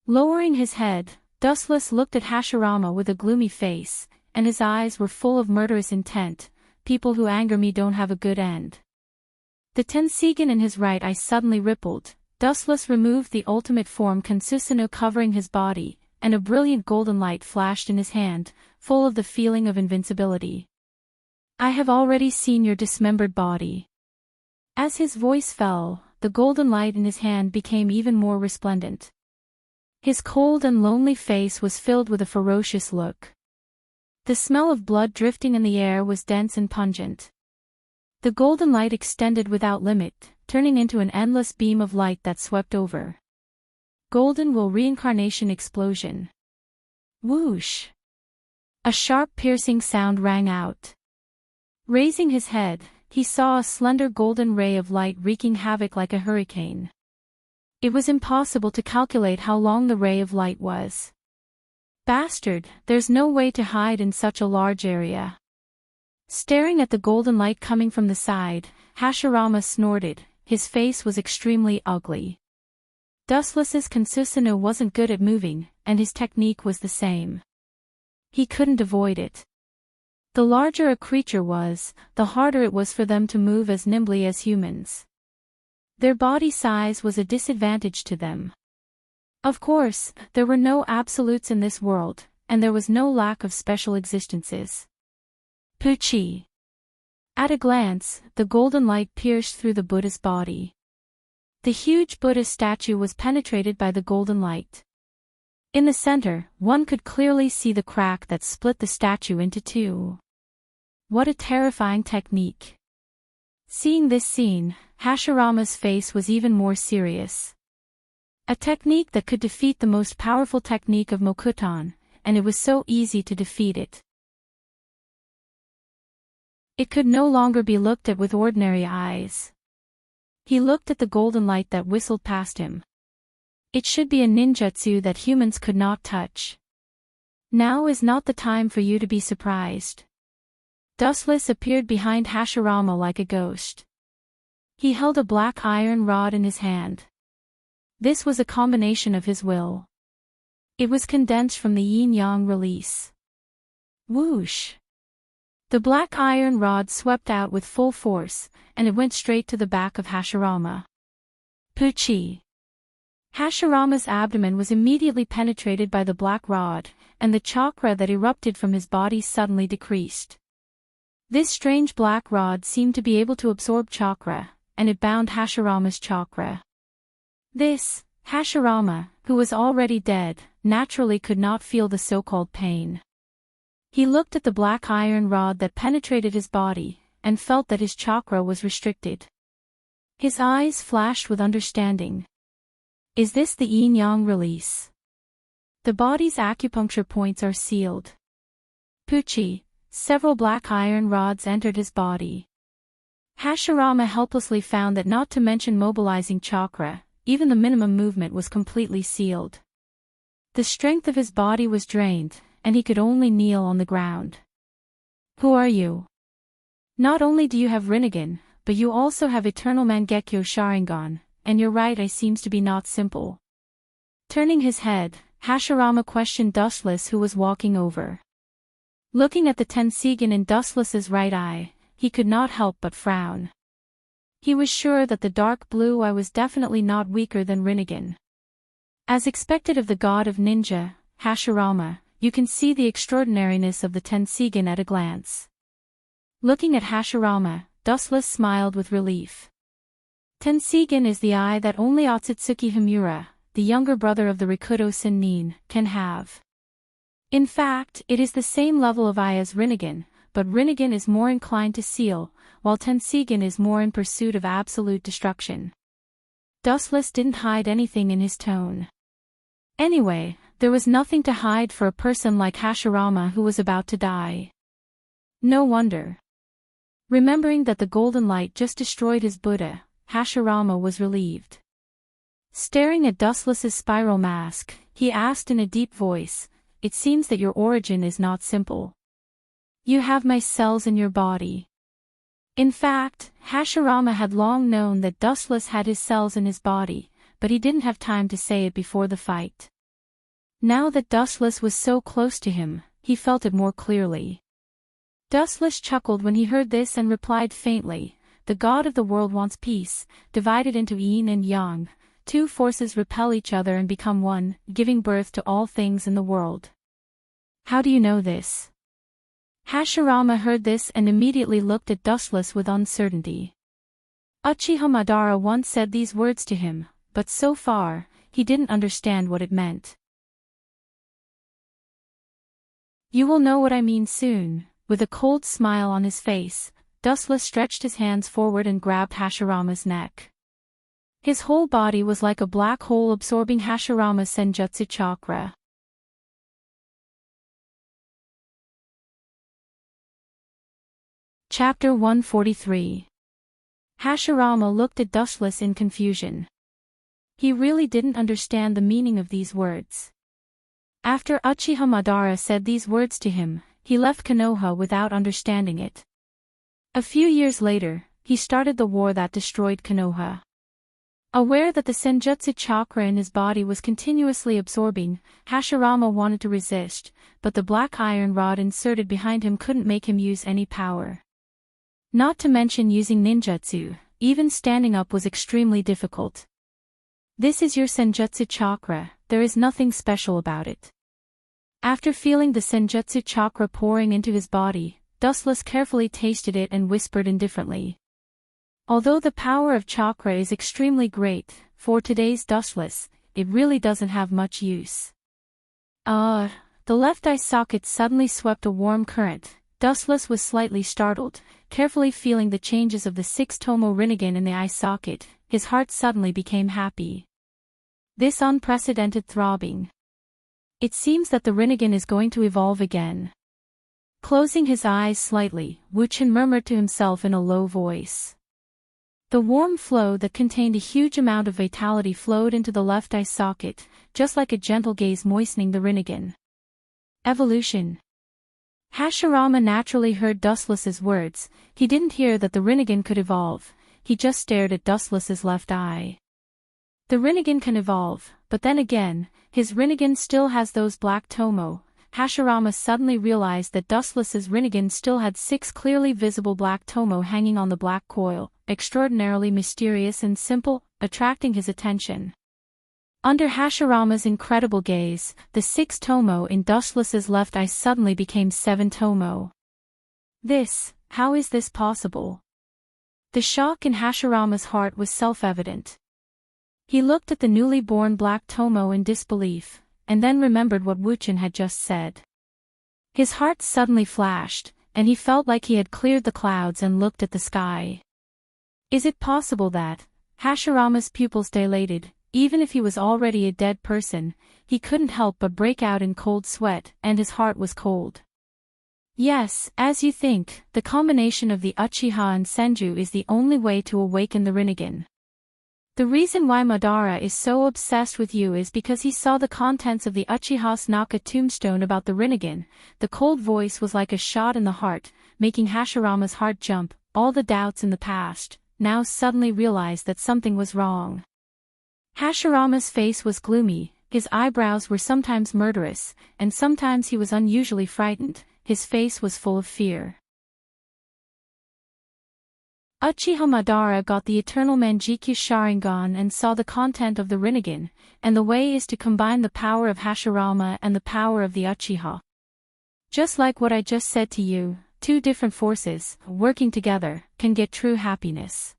Lowering his head, Dustless looked at Hashirama with a gloomy face, and his eyes were full of murderous intent. People who anger me don't have a good end. The Tensigen in his right eye suddenly rippled. Dustless removed the ultimate form Kansusanoo covering his body, and a brilliant golden light flashed in his hand, full of the feeling of invincibility. I have already seen your dismembered body. As his voice fell, the golden light in his hand became even more resplendent. His cold and lonely face was filled with a ferocious look. The smell of blood drifting in the air was dense and pungent. The golden light extended without limit, turning into an endless beam of light that swept over. Golden Will Reincarnation Explosion. Whoosh! A sharp piercing sound rang out. Raising his head, he saw a slender golden ray of light wreaking havoc like a hurricane. It was impossible to calculate how long the ray of light was. Bastard, there's no way to hide in such a large area. Staring at the golden light coming from the side, Hashirama snorted. His face was extremely ugly. Dustless's Kansusanoo wasn't good at moving, and his technique was the same. He couldn't avoid it. The larger a creature was, the harder it was for them to move as nimbly as humans. Their body size was a disadvantage to them. Of course, there were no absolutes in this world, and there was no lack of special existences. Puchi. At a glance, the golden light pierced through the Buddha's body. The huge Buddha statue was penetrated by the golden light. In the center, one could clearly see the crack that split the statue into two. What a terrifying technique. Seeing this scene, Hashirama's face was even more serious. A technique that could defeat the most powerful technique of Mokuton, and it was so easy to defeat it. It could no longer be looked at with ordinary eyes. He looked at the golden light that whistled past him. It should be a ninjutsu that humans could not touch. Now is not the time for you to be surprised. Dustless appeared behind Hashirama like a ghost. He held a black iron rod in his hand. This was a combination of his will. It was condensed from the yin-yang release. Whoosh! The black iron rod swept out with full force, and it went straight to the back of Hashirama. Puchi! Hashirama's abdomen was immediately penetrated by the black rod, and the chakra that erupted from his body suddenly decreased. This strange black rod seemed to be able to absorb chakra, and it bound Hashirama's chakra. This, Hashirama, who was already dead, naturally could not feel the so-called pain. He looked at the black iron rod that penetrated his body, and felt that his chakra was restricted. His eyes flashed with understanding. Is this the yin-yang release? The body's acupuncture points are sealed. Puchi, several black iron rods entered his body. Hashirama helplessly found that not to mention mobilizing chakra, even the minimum movement was completely sealed. The strength of his body was drained, and he could only kneel on the ground. Who are you? Not only do you have Rinnegan, but you also have Eternal Mangekyo Sharingan, and your right eye seems to be not simple. Turning his head, Hashirama questioned Dustless who was walking over. Looking at the Tensigen in Dustless's right eye, he could not help but frown. He was sure that the dark blue eye was definitely not weaker than Rinnegan. As expected of the god of ninja, Hashirama, you can see the extraordinariness of the Tensigen at a glance. Looking at Hashirama, Dustless smiled with relief. Tensigen is the eye that only Otsutsuki Himura, the younger brother of the Rikudo Sennin, can have. In fact, it is the same level of eye as Rinnegan, but Rinnegan is more inclined to seal, while Tensigen is more in pursuit of absolute destruction. Dustless didn't hide anything in his tone. Anyway, there was nothing to hide for a person like Hashirama who was about to die. No wonder. Remembering that the golden light just destroyed his Buddha, Hashirama was relieved. Staring at Dustless's spiral mask, he asked in a deep voice, "It seems that your origin is not simple. You have my cells in your body." In fact, Hashirama had long known that Dustless had his cells in his body, but he didn't have time to say it before the fight. Now that Dustless was so close to him, he felt it more clearly. Dustless chuckled when he heard this and replied faintly, "The god of the world wants peace, divided into yin and yang. Two forces repel each other and become one, giving birth to all things in the world." How do you know this? Hashirama heard this and immediately looked at Dustless with uncertainty. Uchiha Madara once said these words to him, but so far, he didn't understand what it meant. You will know what I mean soon. With a cold smile on his face, Dustless stretched his hands forward and grabbed Hashirama's neck. His whole body was like a black hole absorbing Hashirama's Senjutsu chakra. Chapter 143. Hashirama looked at Dustless in confusion. He really didn't understand the meaning of these words. After Uchiha Madara said these words to him, he left Konoha without understanding it. A few years later, he started the war that destroyed Konoha. Aware that the Senjutsu chakra in his body was continuously absorbing, Hashirama wanted to resist, but the black iron rod inserted behind him couldn't make him use any power. Not to mention using ninjutsu, even standing up was extremely difficult. This is your Senjutsu chakra, there is nothing special about it. After feeling the Senjutsu chakra pouring into his body, Dustless carefully tasted it and whispered indifferently. Although the power of chakra is extremely great, for today's Dustless, it really doesn't have much use. The left eye socket suddenly swept a warm current. Dustless was slightly startled, carefully feeling the changes of the 6-tomo Rinnegan in the eye socket. His heart suddenly became happy. This unprecedented throbbing. It seems that the Rinnegan is going to evolve again. Closing his eyes slightly, Wuchen murmured to himself in a low voice. The warm flow that contained a huge amount of vitality flowed into the left eye socket, just like a gentle gaze moistening the Rinnegan. Evolution. Hashirama naturally heard Dustless's words. He didn't hear that the Rinnegan could evolve. He just stared at Dustless's left eye. The Rinnegan can evolve, but then again, his Rinnegan still has those black tomo. Hashirama suddenly realized that Dustless's Rinnegan still had 6 clearly visible black tomo hanging on the black coil, extraordinarily mysterious and simple, attracting his attention. Under Hashirama's incredible gaze, the 6 tomo in Dustless's left eye suddenly became 7 tomo. How is this possible? The shock in Hashirama's heart was self-evident. He looked at the newly born black tomo in disbelief, and then remembered what Wuchen had just said. His heart suddenly flashed, and he felt like he had cleared the clouds and looked at the sky. Is it possible that, Hashirama's pupils dilated, even if he was already a dead person, he couldn't help but break out in cold sweat, and his heart was cold. Yes, as you think, the combination of the Uchiha and Senju is the only way to awaken the Rinnegan. The reason why Madara is so obsessed with you is because he saw the contents of the Uchiha's Naka tombstone about the Rinnegan. The cold voice was like a shot in the heart, making Hashirama's heart jump. All the doubts in the past now suddenly realized that something was wrong. Hashirama's face was gloomy, his eyebrows were sometimes murderous, and sometimes he was unusually frightened. His face was full of fear. Uchiha Madara got the eternal Manjikyu Sharingan and saw the content of the Rinnegan, and the way is to combine the power of Hashirama and the power of the Uchiha. Just like what I just said to you, 2 different forces, working together, can get true happiness.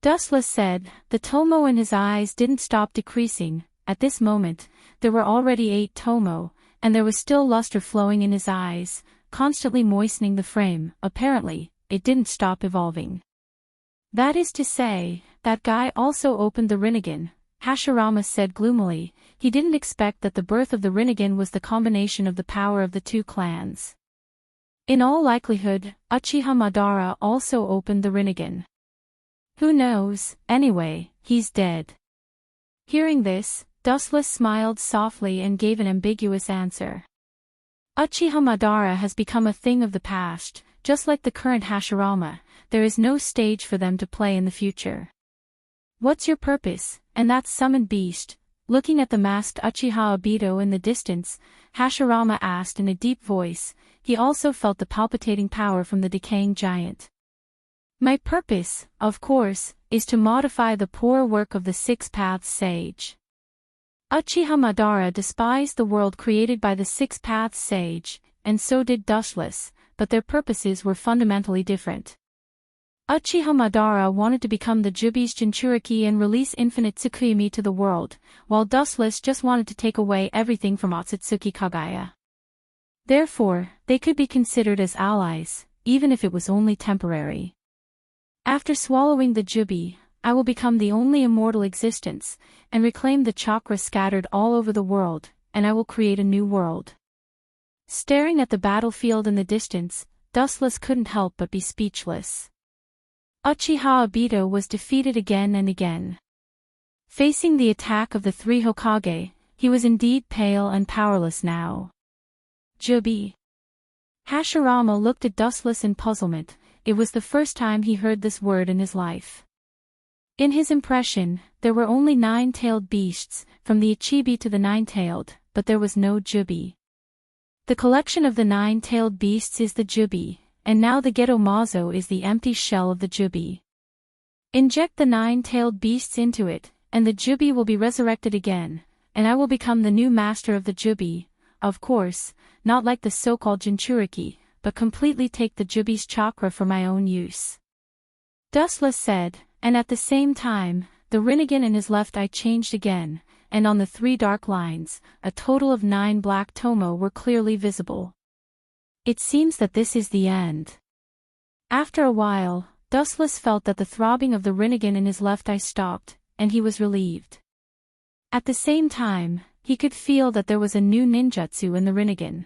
Dustless said. The tomo in his eyes didn't stop decreasing. At this moment, there were already 8 tomo, and there was still luster flowing in his eyes, constantly moistening the frame. Apparently, it didn't stop evolving. That is to say, that guy also opened the Rinnegan, Hashirama said gloomily. He didn't expect that the birth of the Rinnegan was the combination of the power of the 2 clans. In all likelihood, Uchiha Madara also opened the Rinnegan. Who knows, anyway, he's dead. Hearing this, Dustless smiled softly and gave an ambiguous answer. Uchiha Madara has become a thing of the past. Just like the current Hashirama, there is no stage for them to play in the future. What's your purpose? And that summoned beast? Looking at the masked Uchiha Obito in the distance, Hashirama asked in a deep voice. He also felt the palpitating power from the decaying giant. My purpose, of course, is to modify the poor work of the 6 Paths Sage. Uchiha Madara despised the world created by the 6 Paths Sage, and so did Dustless, but their purposes were fundamentally different. Uchiha Madara wanted to become the Jubi's Jinchuriki and release infinite Tsukuyami to the world, while Dustless just wanted to take away everything from Otsutsuki Kagaya. Therefore, they could be considered as allies, even if it was only temporary. After swallowing the Jubi, I will become the only immortal existence, and reclaim the chakra scattered all over the world, and I will create a new world. Staring at the battlefield in the distance, Dustless couldn't help but be speechless. Uchiha Obito was defeated again and again. Facing the attack of the 3 Hokage, he was indeed pale and powerless now. Jubi. Hashirama looked at Dustless in puzzlement. It was the first time he heard this word in his life. In his impression, there were only 9-tailed beasts, from the Ichibi to the 9-tailed, but there was no Jubi. The collection of the 9-tailed beasts is the Jubi, and now the Geto Mazo is the empty shell of the Jubi. Inject the 9-tailed beasts into it, and the Jubi will be resurrected again, and I will become the new master of the Jubi, of course, not like the so-called Jinchuriki, but completely take the Jubi's chakra for my own use. Dustless said, and at the same time, the Rinnegan in his left eye changed again, and on the 3 dark lines, a total of 9 black tomo were clearly visible. It seems that this is the end. After a while, Dustless felt that the throbbing of the Rinnegan in his left eye stopped, and he was relieved. At the same time, he could feel that there was a new ninjutsu in the Rinnegan.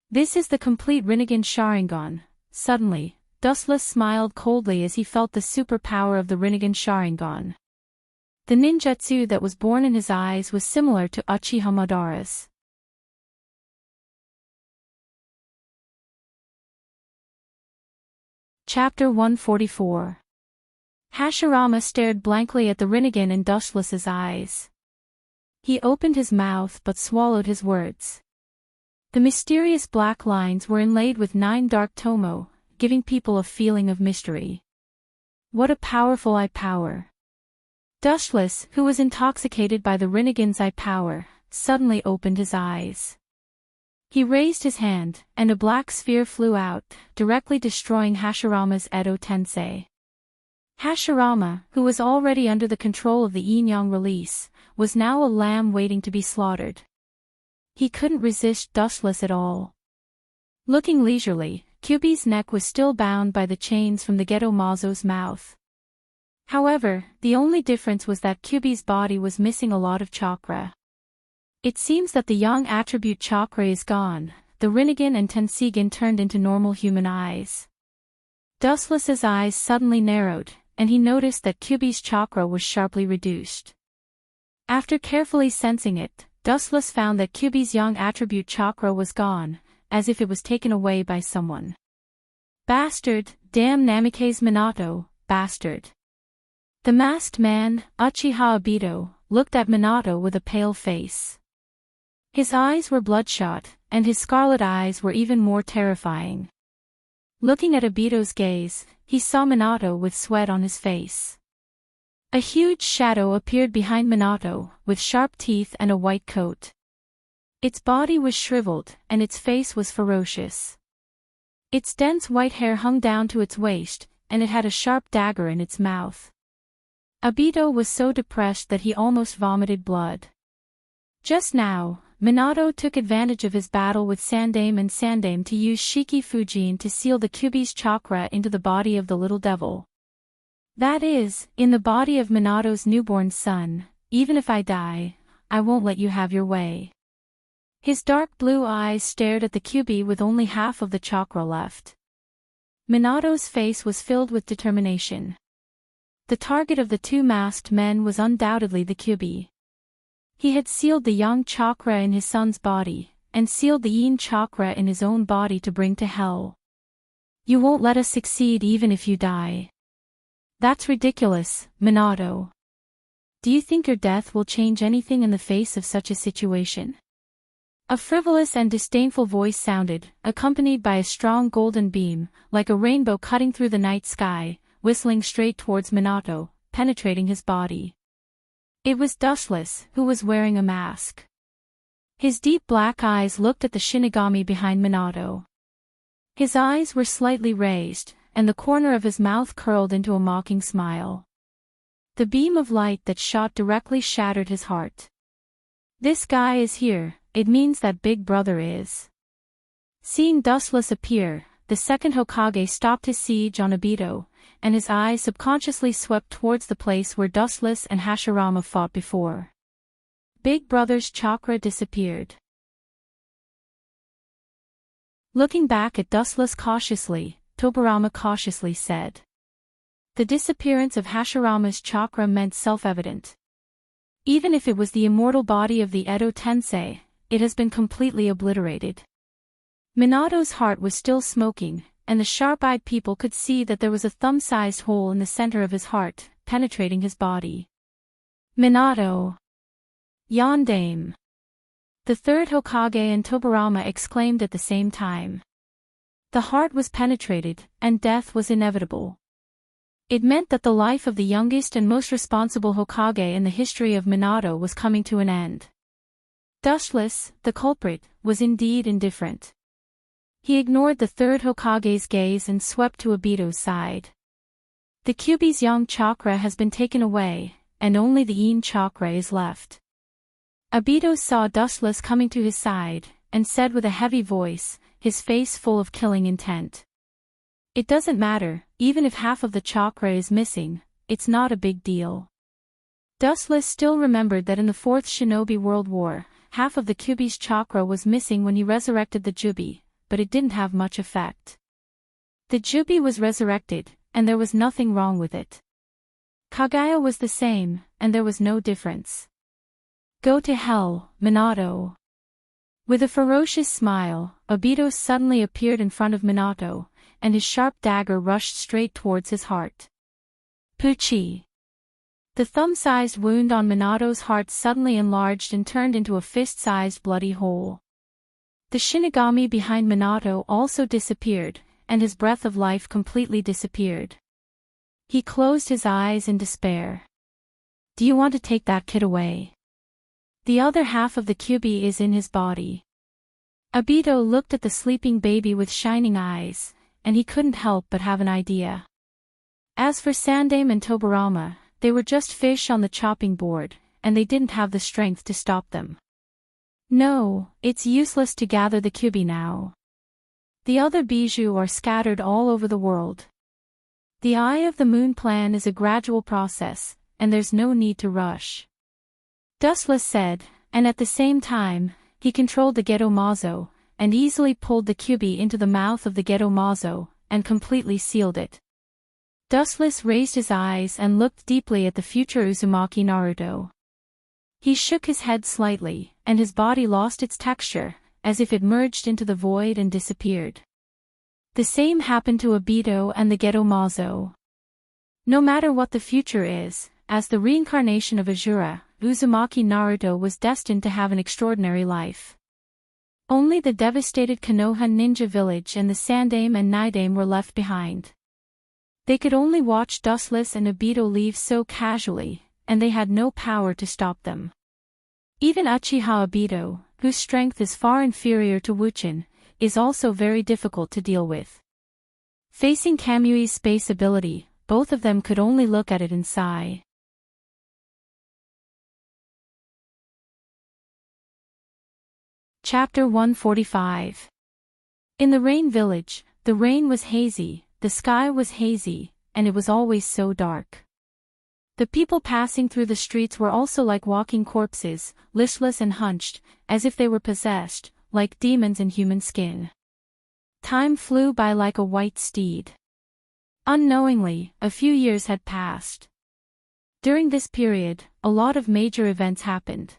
This is the complete Rinnegan Sharingan. Suddenly, Dustless smiled coldly as he felt the superpower of the Rinnegan Sharingan. The ninjutsu that was born in his eyes was similar to Uchiha Madara's. Chapter 144. Hashirama stared blankly at the Rinnegan in Dustless's eyes. He opened his mouth but swallowed his words. The mysterious black lines were inlaid with 9 dark tomo, giving people a feeling of mystery. What a powerful eye power! Dustless, who was intoxicated by the Rinnegan's eye power, suddenly opened his eyes. He raised his hand, and a black sphere flew out, directly destroying Hashirama's Edo Tensei. Hashirama, who was already under the control of the yin-yang release, was now a lamb waiting to be slaughtered. He couldn't resist Dustless at all. Looking leisurely, Kyubi's neck was still bound by the chains from the Geto Mazo's mouth. However, the only difference was that Kyubi's body was missing a lot of chakra. It seems that the yang attribute chakra is gone. The Rinnegan and Tensegan turned into normal human eyes. Dustless's eyes suddenly narrowed, and he noticed that Kyubi's chakra was sharply reduced. After carefully sensing it, Dustless found that Kyubi's yang attribute chakra was gone, as if it was taken away by someone. Bastard, damn Namikaze Minato, bastard. The masked man, Uchiha Obito, looked at Minato with a pale face. His eyes were bloodshot, and his scarlet eyes were even more terrifying. Looking at Obito's gaze, he saw Minato with sweat on his face. A huge shadow appeared behind Minato, with sharp teeth and a white coat. Its body was shriveled, and its face was ferocious. Its dense white hair hung down to its waist, and it had a sharp dagger in its mouth. Obito was so depressed that he almost vomited blood. Just now, Minato took advantage of his battle with Sandaime and Sandaime to use Shiki Fujin to seal the Kyubi's chakra into the body of the little devil. That is, in the body of Minato's newborn son. Even if I die, I won't let you have your way. His dark blue eyes stared at the Kyubi with only half of the chakra left. Minato's face was filled with determination. The target of the 2 masked men was undoubtedly the Kyubi. He had sealed the yang chakra in his son's body, and sealed the yin chakra in his own body to bring to hell. You won't let us succeed even if you die. That's ridiculous, Minato. Do you think your death will change anything in the face of such a situation? A frivolous and disdainful voice sounded, accompanied by a strong golden beam, like a rainbow cutting through the night sky, whistling straight towards Minato, penetrating his body. It was Dustless, who was wearing a mask. His deep black eyes looked at the Shinigami behind Minato. His eyes were slightly raised, and the corner of his mouth curled into a mocking smile. The beam of light that shot directly shattered his heart. This guy is here, it means that Big Brother is. Seeing Dustless appear, the second Hokage stopped his siege on Obito, and his eyes subconsciously swept towards the place where Dustless and Hashirama fought before. Big Brother's chakra disappeared. Looking back at Dustless cautiously, Tobirama cautiously said. The disappearance of Hashirama's chakra meant self-evident. Even if it was the immortal body of the Edo Tensei, it has been completely obliterated. Minato's heart was still smoking, and the sharp-eyed people could see that there was a thumb-sized hole in the center of his heart, penetrating his body. Minato! Yondaime! The third Hokage and Tobirama exclaimed at the same time. The heart was penetrated, and death was inevitable. It meant that the life of the youngest and most responsible Hokage in the history of Minato was coming to an end. Dustless, the culprit, was indeed indifferent. He ignored the third Hokage's gaze and swept to Obito's side. The Kyubi's yang chakra has been taken away, and only the yin chakra is left. Obito saw Dustless coming to his side, and said with a heavy voice, his face full of killing intent. It doesn't matter, even if half of the chakra is missing, it's not a big deal. Dustless still remembered that in the Fourth Shinobi World War, half of the Kyubi's chakra was missing when he resurrected the Jubi, but it didn't have much effect. The Jubi was resurrected, and there was nothing wrong with it. Kaguya was the same, and there was no difference. Go to hell, Minato. With a ferocious smile, Obito suddenly appeared in front of Minato, and his sharp dagger rushed straight towards his heart. Pucci. The thumb-sized wound on Minato's heart suddenly enlarged and turned into a fist-sized bloody hole. The Shinigami behind Minato also disappeared, and his breath of life completely disappeared. He closed his eyes in despair. Do you want to take that kid away? The other half of the Kyuubi is in his body. Obito looked at the sleeping baby with shining eyes, and he couldn't help but have an idea. As for Sandaime and Tobirama, they were just fish on the chopping board, and they didn't have the strength to stop them. No, it's useless to gather the Kyuubi now. The other bijou are scattered all over the world. The Eye of the Moon plan is a gradual process, and there's no need to rush. Dustless said, and at the same time, he controlled the Geto Mazo, and easily pulled the Kyuubi into the mouth of the Geto Mazo, and completely sealed it. Dustless raised his eyes and looked deeply at the future Uzumaki Naruto. He shook his head slightly, and his body lost its texture, as if it merged into the void and disappeared. The same happened to Obito and the Geto Mazo. No matter what the future is, as the reincarnation of Azura, Uzumaki Naruto was destined to have an extraordinary life. Only the devastated Konoha ninja village and the Sandaime and Nidaime were left behind. They could only watch Dustless and Obito leave so casually, and they had no power to stop them. Even Uchiha Obito, whose strength is far inferior to Wuchin, is also very difficult to deal with. Facing Kamui's space ability, both of them could only look at it and sigh. Chapter 145. In the Rain Village, the rain was hazy, the sky was hazy, and it was always so dark. The people passing through the streets were also like walking corpses, listless and hunched, as if they were possessed, like demons in human skin. Time flew by like a white steed. Unknowingly, a few years had passed. During this period, a lot of major events happened.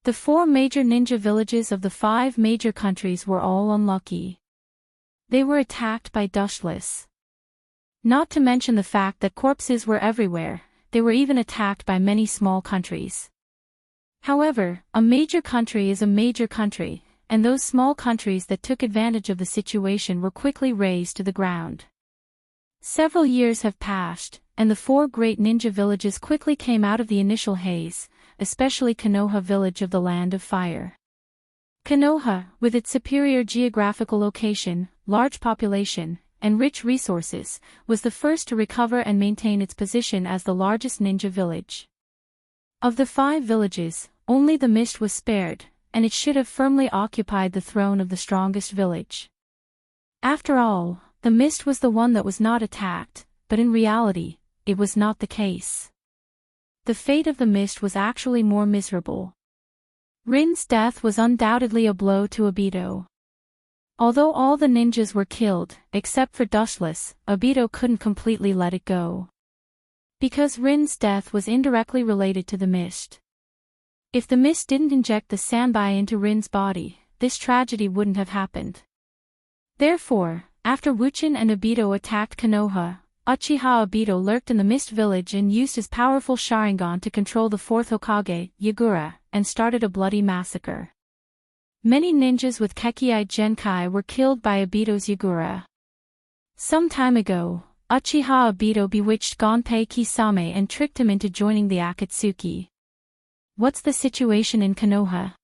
The 4 major ninja villages of the 5 major countries were all unlucky. They were attacked by Dustless. Not to mention the fact that corpses were everywhere, they were even attacked by many small countries. However, a major country is a major country, and those small countries that took advantage of the situation were quickly razed to the ground. Several years have passed, and the 4 great ninja villages quickly came out of the initial haze, especially Konoha village of the Land of Fire. Konoha, with its superior geographical location, large population, and rich resources, was the first to recover and maintain its position as the largest ninja village. Of the 5 villages, only the Mist was spared, and it should have firmly occupied the throne of the strongest village. After all, the Mist was the one that was not attacked, but in reality, it was not the case. The fate of the Mist was actually more miserable. Rin's death was undoubtedly a blow to Obito. Although all the ninjas were killed, except for Dustless, Obito couldn't completely let it go. Because Rin's death was indirectly related to the Mist. If the Mist didn't inject the Sanbai into Rin's body, this tragedy wouldn't have happened. Therefore, after Wuchin and Obito attacked Konoha, Uchiha Obito lurked in the Mist Village and used his powerful Sharingan to control the 4th Hokage, Yagura, and started a bloody massacre. Many ninjas with Kekkai Genkai were killed by Obito's Yagura. Some time ago, Uchiha Obito bewitched Gonpei Kisame and tricked him into joining the Akatsuki. What's the situation in Konoha?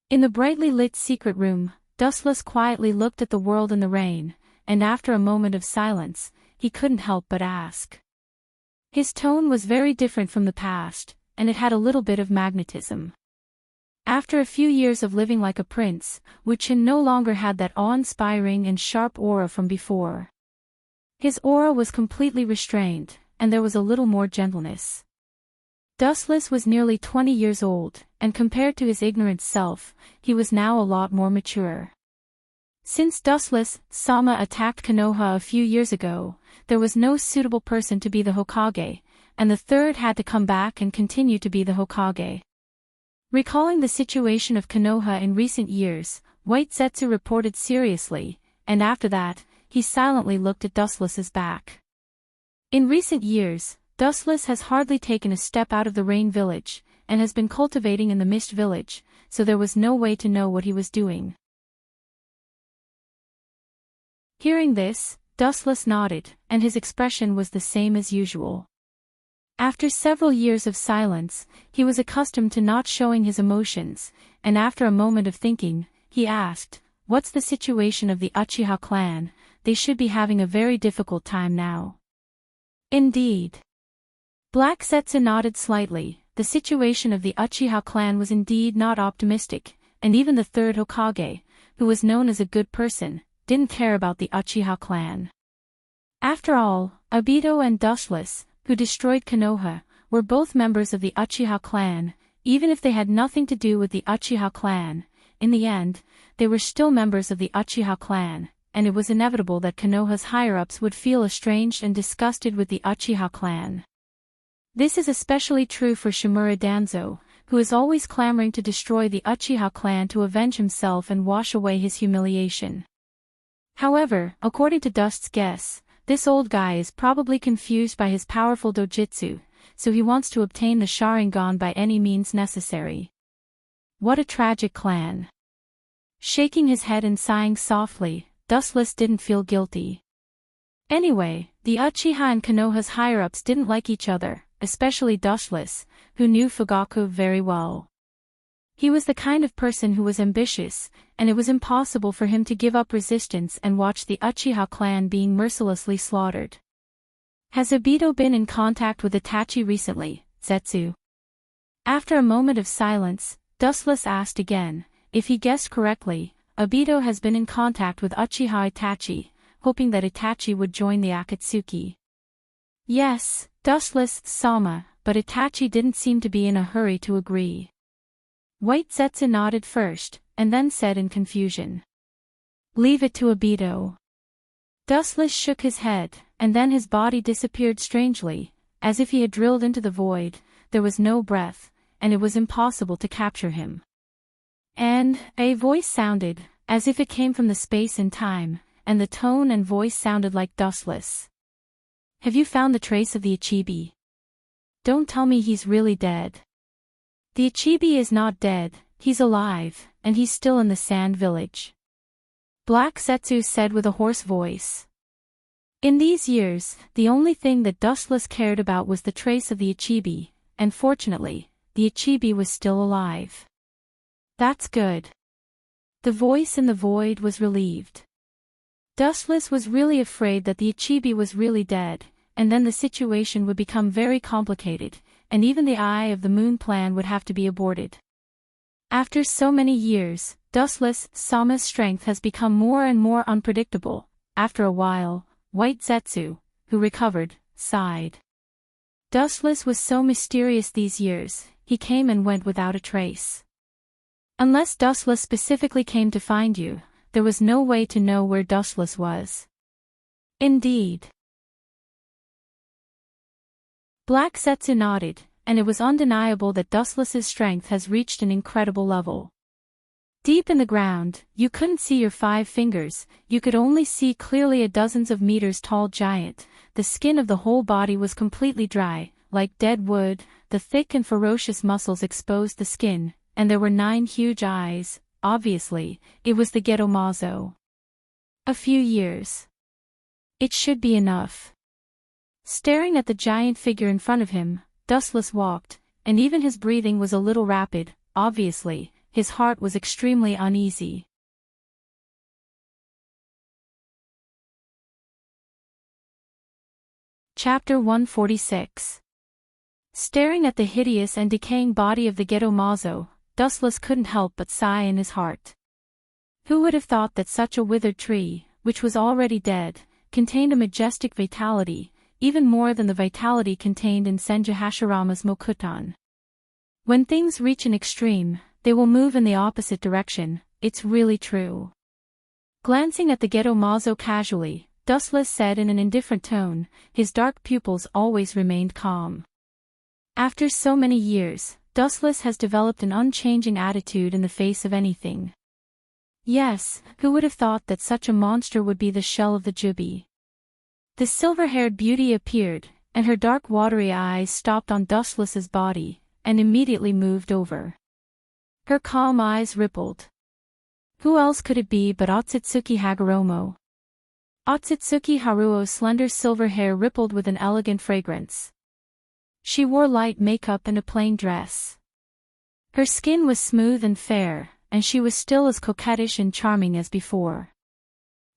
In the brightly lit secret room, Dustless quietly looked at the world in the rain, and after a moment of silence, he couldn't help but ask. His tone was very different from the past, and it had a little bit of magnetism. After a few years of living like a prince, Wuchin no longer had that awe-inspiring and sharp aura from before. His aura was completely restrained, and there was a little more gentleness. Dustless was nearly 20 years old, and compared to his ignorant self, he was now a lot more mature. Since Dustless Sama attacked Konoha a few years ago, there was no suitable person to be the Hokage, and the third had to come back and continue to be the Hokage. Recalling the situation of Konoha in recent years, White Zetsu reported seriously, and after that, he silently looked at Dustless's back. In recent years, Dustless has hardly taken a step out of the Rain Village, and has been cultivating in the Mist Village, so there was no way to know what he was doing. Hearing this, Dustless nodded, and his expression was the same as usual. After several years of silence, he was accustomed to not showing his emotions, and after a moment of thinking, he asked, "What's the situation of the Uchiha clan? They should be having a very difficult time now." "Indeed." Black Zetsu nodded slightly. The situation of the Uchiha clan was indeed not optimistic, and even the third Hokage, who was known as a good person, didn't care about the Uchiha clan. After all, Obito and Dustless, who destroyed Konoha, were both members of the Uchiha clan. Even if they had nothing to do with the Uchiha clan, in the end, they were still members of the Uchiha clan, and it was inevitable that Konoha's higher-ups would feel estranged and disgusted with the Uchiha clan. This is especially true for Shimura Danzo, who is always clamoring to destroy the Uchiha clan to avenge himself and wash away his humiliation. However, according to Dust's guess, this old guy is probably confused by his powerful dojutsu, so he wants to obtain the Sharingan by any means necessary. What a tragic clan. Shaking his head and sighing softly, Dustless didn't feel guilty. Anyway, the Uchiha and Konoha's higher-ups didn't like each other, especially Dustless, who knew Fugaku very well. He was the kind of person who was ambitious, and it was impossible for him to give up resistance and watch the Uchiha clan being mercilessly slaughtered. "Has Obito been in contact with Itachi recently, Zetsu?" After a moment of silence, Dustless asked again. If he guessed correctly, Obito has been in contact with Uchiha Itachi, hoping that Itachi would join the Akatsuki. "Yes, Dustless-sama, but Itachi didn't seem to be in a hurry to agree." White Zetsu nodded first, and then said in confusion, "Leave it to Obito." Dustless shook his head, and then his body disappeared strangely, as if he had drilled into the void. There was no breath, and it was impossible to capture him. And a voice sounded, as if it came from the space and time, and the tone and voice sounded like Dustless. "Have you found the trace of the Ichibi? Don't tell me he's really dead." "The Ichibi is not dead, he's alive, and he's still in the Sand Village," Black Zetsu said with a hoarse voice. In these years, the only thing that Dustless cared about was the trace of the Ichibi, and fortunately, the Ichibi was still alive. "That's good." The voice in the void was relieved. Dustless was really afraid that the Ichibi was really dead, and then the situation would become very complicated, and even the Eye of the Moon plan would have to be aborted. After so many years, Dustless-sama's strength has become more and more unpredictable. After a while, White Zetsu, who recovered, sighed. Dustless was so mysterious these years, he came and went without a trace. Unless Dustless specifically came to find you, there was no way to know where Dustless was. Indeed. Black Zetsu nodded, and it was undeniable that Dustless's strength has reached an incredible level. Deep in the ground, you couldn't see your 5 fingers, you could only see clearly a dozens of meters tall giant. The skin of the whole body was completely dry, like dead wood, the thick and ferocious muscles exposed the skin, and there were 9 huge eyes. Obviously, it was the Gedomazo. A few years. It should be enough. Staring at the giant figure in front of him, Dustless walked, and even his breathing was a little rapid. Obviously, his heart was extremely uneasy. Chapter 146. Staring at the hideous and decaying body of the Gedomazo, Dustless couldn't help but sigh in his heart. Who would have thought that such a withered tree, which was already dead, contained a majestic vitality, even more than the vitality contained in Senju Hashirama's Mokutan. When things reach an extreme, they will move in the opposite direction. It's really true. Glancing at the Gedomazo casually, Dustless said in an indifferent tone, his dark pupils always remained calm. After so many years, Dustless has developed an unchanging attitude in the face of anything. Yes, who would have thought that such a monster would be the shell of the Juby? The silver-haired beauty appeared, and her dark watery eyes stopped on Dustless's body, and immediately moved over. Her calm eyes rippled. Who else could it be but Otsutsuki Hagoromo? Otsutsuki Haruo's slender silver hair rippled with an elegant fragrance. She wore light makeup and a plain dress. Her skin was smooth and fair, and she was still as coquettish and charming as before.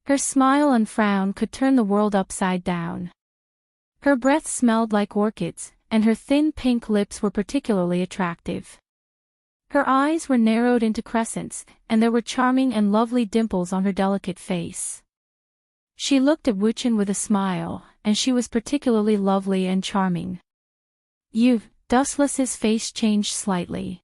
Her smile and frown could turn the world upside down. Her breath smelled like orchids, and her thin pink lips were particularly attractive. Her eyes were narrowed into crescents, and there were charming and lovely dimples on her delicate face. She looked at Wuchen with a smile, and she was particularly lovely and charming. Dustless's face changed slightly.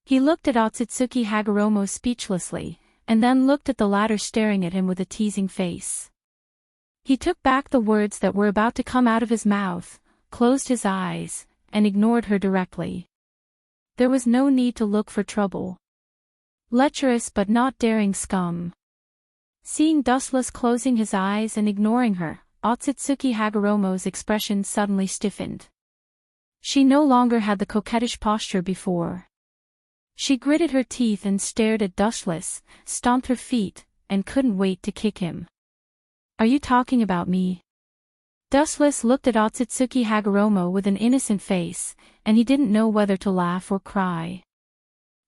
He looked at Otsutsuki Hagoromo speechlessly, and then looked at the latter staring at him with a teasing face. He took back the words that were about to come out of his mouth, closed his eyes, and ignored her directly. There was no need to look for trouble. Lecherous but not daring scum. Seeing Dustless closing his eyes and ignoring her, Otsutsuki Hagoromo's expression suddenly stiffened. She no longer had the coquettish posture before. She gritted her teeth and stared at Dustless, stomped her feet, and couldn't wait to kick him. Are you talking about me? Dustless looked at Otsutsuki Hagoromo with an innocent face, and he didn't know whether to laugh or cry.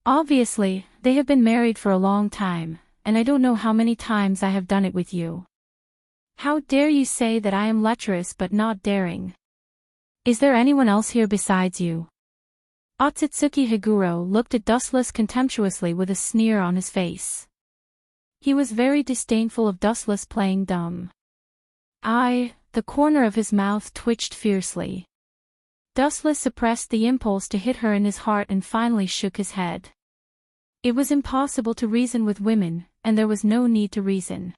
Obviously, they have been married for a long time, and I don't know how many times I have done it with you. How dare you say that I am lecherous but not daring? Is there anyone else here besides you? Otsutsuki Haguro looked at Dustless contemptuously with a sneer on his face. He was very disdainful of Dustless playing dumb. The corner of his mouth twitched fiercely. Dustless suppressed the impulse to hit her in his heart and finally shook his head. It was impossible to reason with women, and there was no need to reason.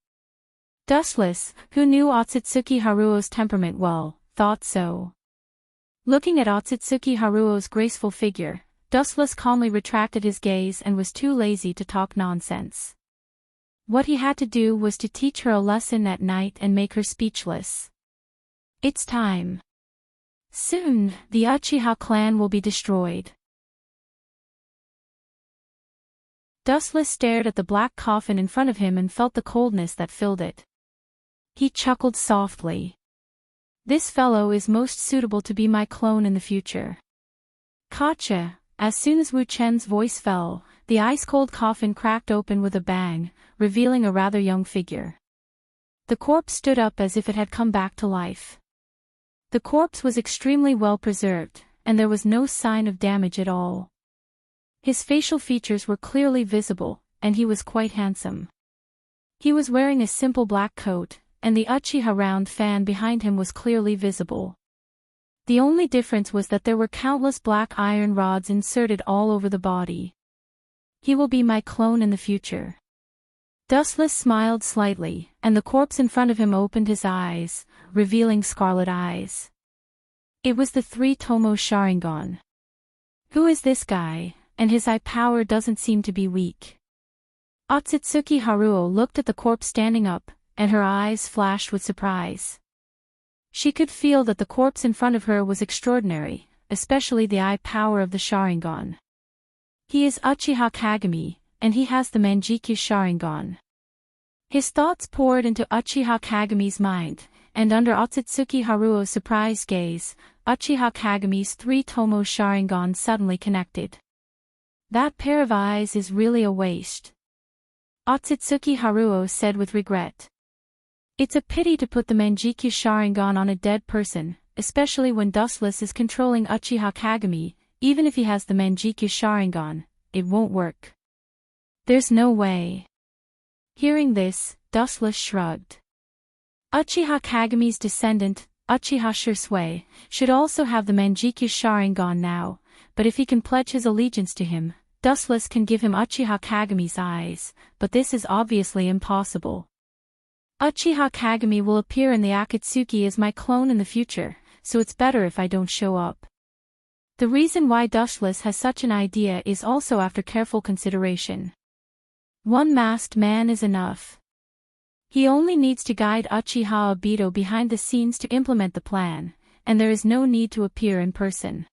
Dustless, who knew Otsutsuki Haruo's temperament well, thought so. Looking at Otsutsuki Haruo's graceful figure, Dustless calmly retracted his gaze and was too lazy to talk nonsense. What he had to do was to teach her a lesson at night and make her speechless. It's time. Soon, the Uchiha clan will be destroyed. Dustless stared at the black coffin in front of him and felt the coldness that filled it. He chuckled softly. This fellow is most suitable to be my clone in the future. Gotcha. As soon as Wu Chen's voice fell, the ice-cold coffin cracked open with a bang, revealing a rather young figure. The corpse stood up as if it had come back to life. The corpse was extremely well preserved, and there was no sign of damage at all. His facial features were clearly visible, and he was quite handsome. He was wearing a simple black coat, and the Uchiha round fan behind him was clearly visible. The only difference was that there were countless black iron rods inserted all over the body. He will be my clone in the future. Dustless smiled slightly, and the corpse in front of him opened his eyes, revealing scarlet eyes. It was the 3-Tomo Sharingan. Who is this guy, and his eye power doesn't seem to be weak. Otsutsuki Haruo looked at the corpse standing up, and her eyes flashed with surprise. She could feel that the corpse in front of her was extraordinary, especially the eye power of the Sharingan. He is Uchiha Kagami, and he has the Manjikyu Sharingan. His thoughts poured into Uchiha Kagami's mind, and under Otsutsuki Haruo's surprised gaze, Uchiha Kagami's 3-Tomo Sharingan suddenly connected. That pair of eyes is really a waste. Otsutsuki Haruo said with regret. It's a pity to put the Manjikyu Sharingan on a dead person, especially when Dustless is controlling Uchiha Kagami. Even if he has the Manjikyu Sharingan, it won't work. There's no way. Hearing this, Dustless shrugged. Uchiha Kagami's descendant, Uchiha Shisui, should also have the Manjikyu Sharingan now, but if he can pledge his allegiance to him, Dustless can give him Uchiha Kagami's eyes, but this is obviously impossible. Uchiha Kagami will appear in the Akatsuki as my clone in the future, so it's better if I don't show up. The reason why Dushless has such an idea is also after careful consideration. One masked man is enough. He only needs to guide Uchiha Obito behind the scenes to implement the plan, and there is no need to appear in person.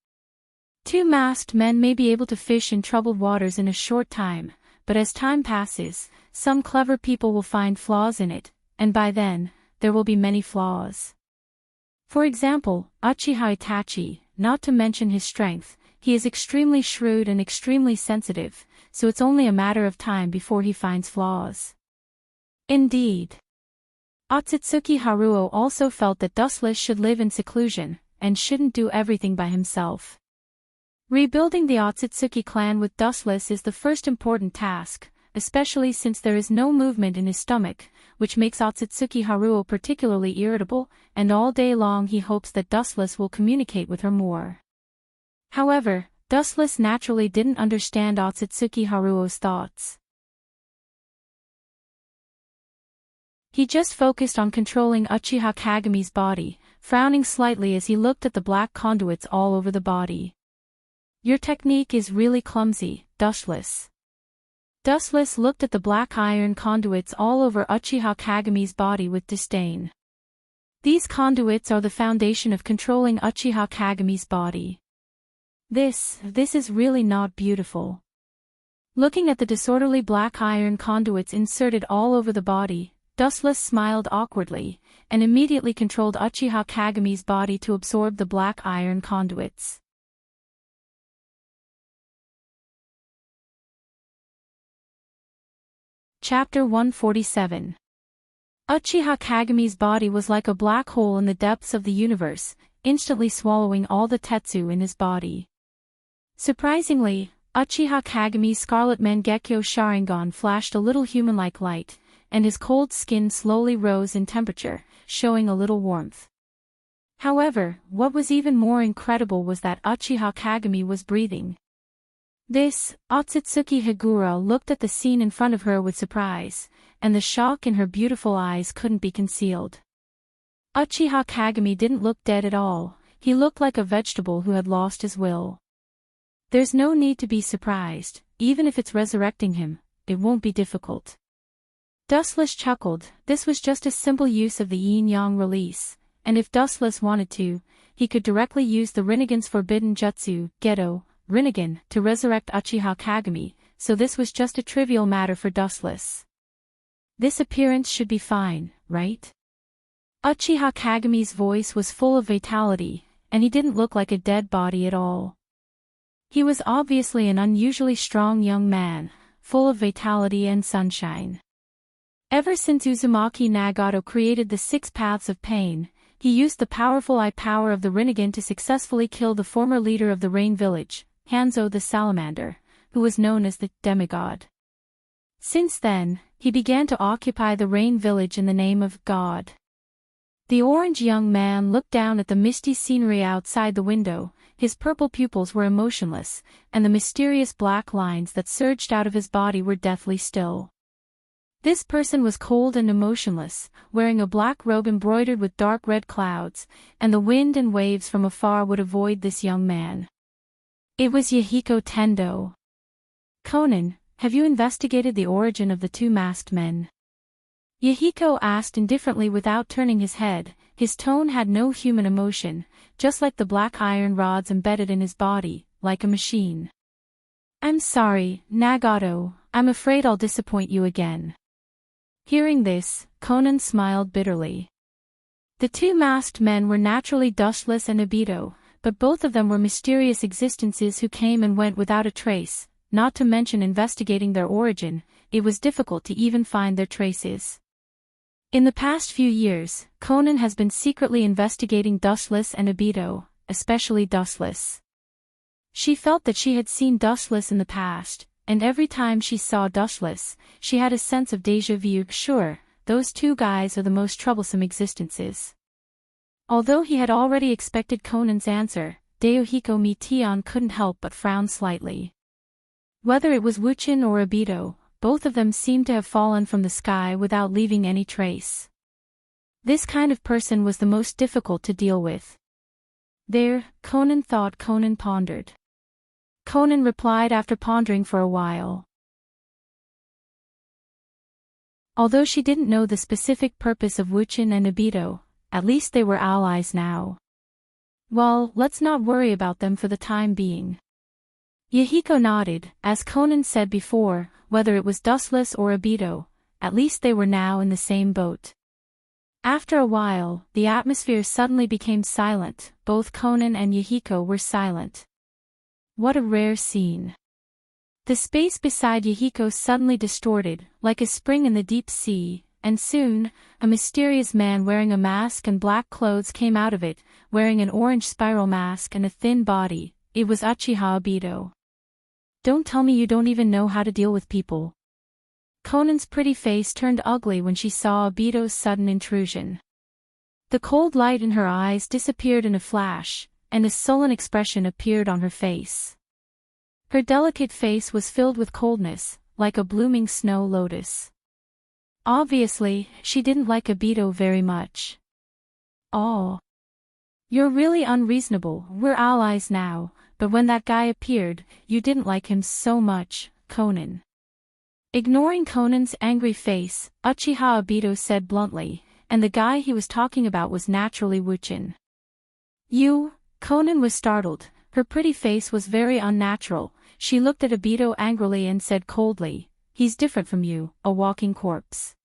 Two masked men may be able to fish in troubled waters in a short time, but as time passes, some clever people will find flaws in it, and by then, there will be many flaws. For example, Uchiha Itachi, not to mention his strength, he is extremely shrewd and extremely sensitive, so it's only a matter of time before he finds flaws. Indeed. Otsutsuki Haruo also felt that Dustless should live in seclusion, and shouldn't do everything by himself. Rebuilding the Otsutsuki clan with Dustless is the first important task, especially since there is no movement in his stomach, which makes Otsutsuki Haruo particularly irritable, and all day long he hopes that Dustless will communicate with her more. However, Dustless naturally didn't understand Otsutsuki Haruo's thoughts. He just focused on controlling Uchiha Kagami's body, frowning slightly as he looked at the black conduits all over the body. Your technique is really clumsy, Dustless. Dustless looked at the black iron conduits all over Uchiha Kagami's body with disdain. These conduits are the foundation of controlling Uchiha Kagami's body. This is really not beautiful. Looking at the disorderly black iron conduits inserted all over the body, Dustless smiled awkwardly, and immediately controlled Uchiha Kagami's body to absorb the black iron conduits. Chapter 147. Uchiha Kagami's body was like a black hole in the depths of the universe, instantly swallowing all the Tetsu in his body. Surprisingly, Uchiha Kagami's Scarlet Mangekyo Sharingan flashed a little human-like light, and his cold skin slowly rose in temperature, showing a little warmth. However, what was even more incredible was that Uchiha Kagami was breathing. Otsutsuki Higura looked at the scene in front of her with surprise, and the shock in her beautiful eyes couldn't be concealed. Uchiha Kagami didn't look dead at all, he looked like a vegetable who had lost his will. There's no need to be surprised, even if it's resurrecting him, it won't be difficult. Dustless chuckled, this was just a simple use of the yin-yang release, and if Dustless wanted to, he could directly use the Rinnegan's forbidden jutsu, Geto, Rinnegan, to resurrect Uchiha Kagami, so this was just a trivial matter for Dustless. This appearance should be fine, right? Uchiha Kagami's voice was full of vitality, and he didn't look like a dead body at all. He was obviously an unusually strong young man, full of vitality and sunshine. Ever since Uzumaki Nagato created the 6 Paths of Pain, he used the powerful eye power of the Rinnegan to successfully kill the former leader of the Rain Village, Hanzo the Salamander, who was known as the demigod. Since then, he began to occupy the Rain Village in the name of God. The orange young man looked down at the misty scenery outside the window, his purple pupils were emotionless, and the mysterious black lines that surged out of his body were deathly still. This person was cold and emotionless, wearing a black robe embroidered with dark red clouds, and the wind and waves from afar would avoid this young man. It was Yahiko Tendo. Conan, have you investigated the origin of the 2 masked men? Yahiko asked indifferently without turning his head, his tone had no human emotion, just like the black iron rods embedded in his body, like a machine. I'm sorry, Nagato, I'm afraid I'll disappoint you again. Hearing this, Conan smiled bitterly. The 2 masked men were naturally Dustless and Obito, but both of them were mysterious existences who came and went without a trace, not to mention investigating their origin, it was difficult to even find their traces. In the past few years, Conan has been secretly investigating Dustless and Obito, especially Dustless. She felt that she had seen Dustless in the past, and every time she saw Dustless, she had a sense of déjà vu. Sure, those 2 guys are the most troublesome existences. Although he had already expected Conan's answer, Daiohiko Mition couldn't help but frown slightly. Whether it was Wuchin or Obito, both of them seemed to have fallen from the sky without leaving any trace. This kind of person was the most difficult to deal with. There, Conan thought. Conan pondered. Conan replied after pondering for a while. Although she didn't know the specific purpose of Wuchin and Obito, at least they were allies now. Well, let's not worry about them for the time being. Yahiko nodded. As Conan said before, whether it was Dustless or Obito, at least they were now in the same boat. After a while, the atmosphere suddenly became silent. Both Conan and Yahiko were silent. What a rare scene. The space beside Yahiko suddenly distorted, like a spring in the deep sea, and soon, a mysterious man wearing a mask and black clothes came out of it, wearing an orange spiral mask and a thin body. It was Uchiha Obito. Don't tell me you don't even know how to deal with people. Conan's pretty face turned ugly when she saw Obito's sudden intrusion. The cold light in her eyes disappeared in a flash, and a sullen expression appeared on her face. Her delicate face was filled with coldness, like a blooming snow lotus. Obviously, she didn't like Obito very much. Oh. You're really unreasonable. We're allies now, but when that guy appeared, you didn't like him so much, Conan. Ignoring Conan's angry face, Uchiha Obito said bluntly, and the guy he was talking about was naturally Wuchin. You? Conan was startled. Her pretty face was very unnatural. She looked at Obito angrily and said coldly, "He's different from you, a walking corpse."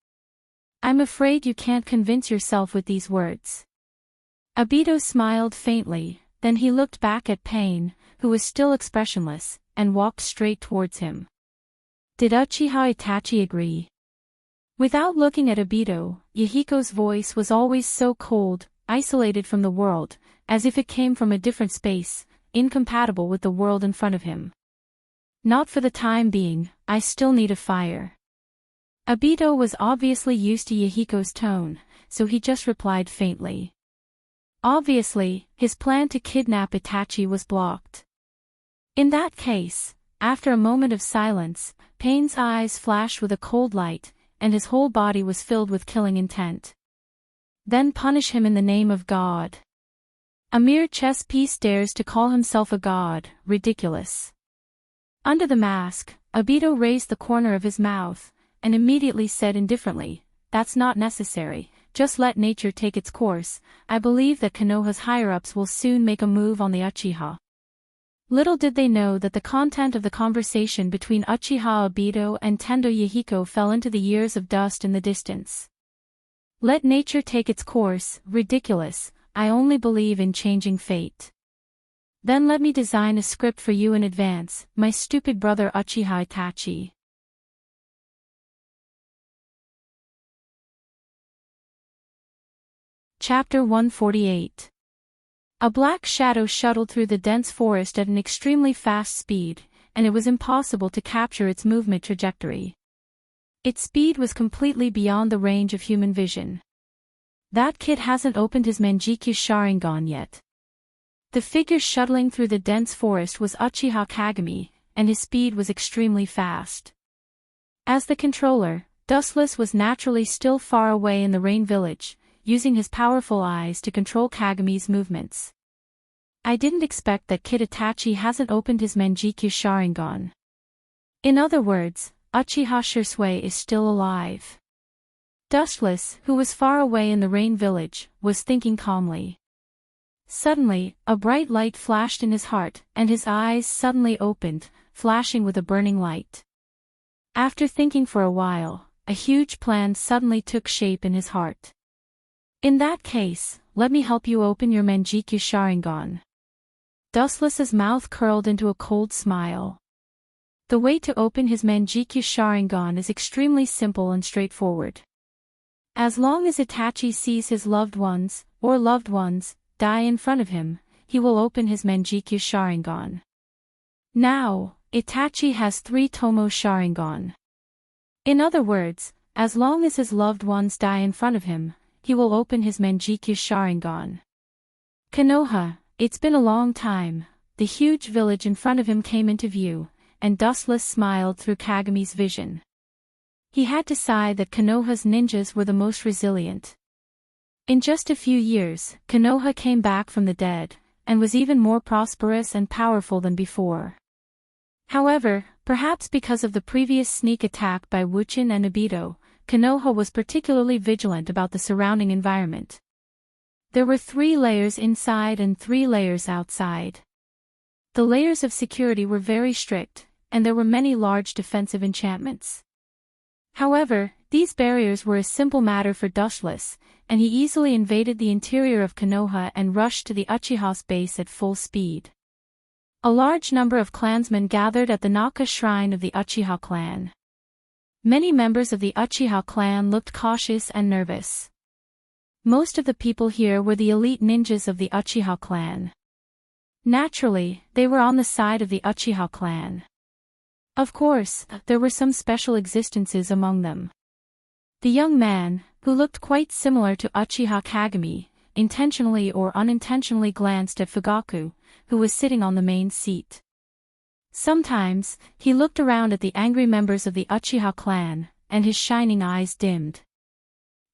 I'm afraid you can't convince yourself with these words. Obito smiled faintly, then he looked back at Pain, who was still expressionless, and walked straight towards him. Did Uchiha Itachi agree? Without looking at Obito, Yahiko's voice was always so cold, isolated from the world, as if it came from a different space, incompatible with the world in front of him. Not for the time being, I still need a fire. Obito was obviously used to Yahiko's tone, so he just replied faintly. Obviously, his plan to kidnap Itachi was blocked. In that case, after a moment of silence, Pain's eyes flashed with a cold light, and his whole body was filled with killing intent. Then punish him in the name of God. A mere chess piece dares to call himself a god, ridiculous. Under the mask, Obito raised the corner of his mouth, and immediately said indifferently, "That's not necessary, just let nature take its course. I believe that Konoha's higher-ups will soon make a move on the Uchiha." Little did they know that the content of the conversation between Uchiha Obito and Tendo Yahiko fell into the years of dust in the distance. Let nature take its course, ridiculous, I only believe in changing fate. Then let me design a script for you in advance, my stupid brother Uchiha Itachi. Chapter 148. A black shadow shuttled through the dense forest at an extremely fast speed, and it was impossible to capture its movement trajectory. Its speed was completely beyond the range of human vision. That kid hasn't opened his Manjikyu Sharingan yet. The figure shuttling through the dense forest was Uchiha Kagami, and his speed was extremely fast. As the controller, Dustless was naturally still far away in the Rain Village, using his powerful eyes to control Kagami's movements. I didn't expect that Kid Itachi hasn't opened his Manjikyu Sharingan. In other words, Uchiha Shisui is still alive. Dustless, who was far away in the Rain Village, was thinking calmly. Suddenly, a bright light flashed in his heart, and his eyes suddenly opened, flashing with a burning light. After thinking for a while, a huge plan suddenly took shape in his heart. In that case, let me help you open your Manjikyu Sharingan. Dustless's mouth curled into a cold smile. The way to open his Manjikyu Sharingan is extremely simple and straightforward. As long as Itachi sees his loved ones die in front of him, he will open his Manjikyu Sharingan. Now, Itachi has 3 Tomo Sharingan. In other words, as long as his loved ones die in front of him, he will open his Manjikyu Sharingan. Konoha, it's been a long time. The huge village in front of him came into view, and Dustless smiled through Kagami's vision. He had to sigh that Konoha's ninjas were the most resilient. In just a few years, Konoha came back from the dead, and was even more prosperous and powerful than before. However, perhaps because of the previous sneak attack by Wuchin and Obito, Konoha was particularly vigilant about the surrounding environment. There were 3 layers inside and 3 layers outside. The layers of security were very strict, and there were many large defensive enchantments. However, these barriers were a simple matter for Dustless, and he easily invaded the interior of Konoha and rushed to the Uchiha's base at full speed. A large number of clansmen gathered at the Naka shrine of the Uchiha clan. Many members of the Uchiha clan looked cautious and nervous. Most of the people here were the elite ninjas of the Uchiha clan. Naturally, they were on the side of the Uchiha clan. Of course, there were some special existences among them. The young man, who looked quite similar to Uchiha Kagami, intentionally or unintentionally glanced at Fugaku, who was sitting on the main seat. Sometimes, he looked around at the angry members of the Uchiha clan, and his shining eyes dimmed.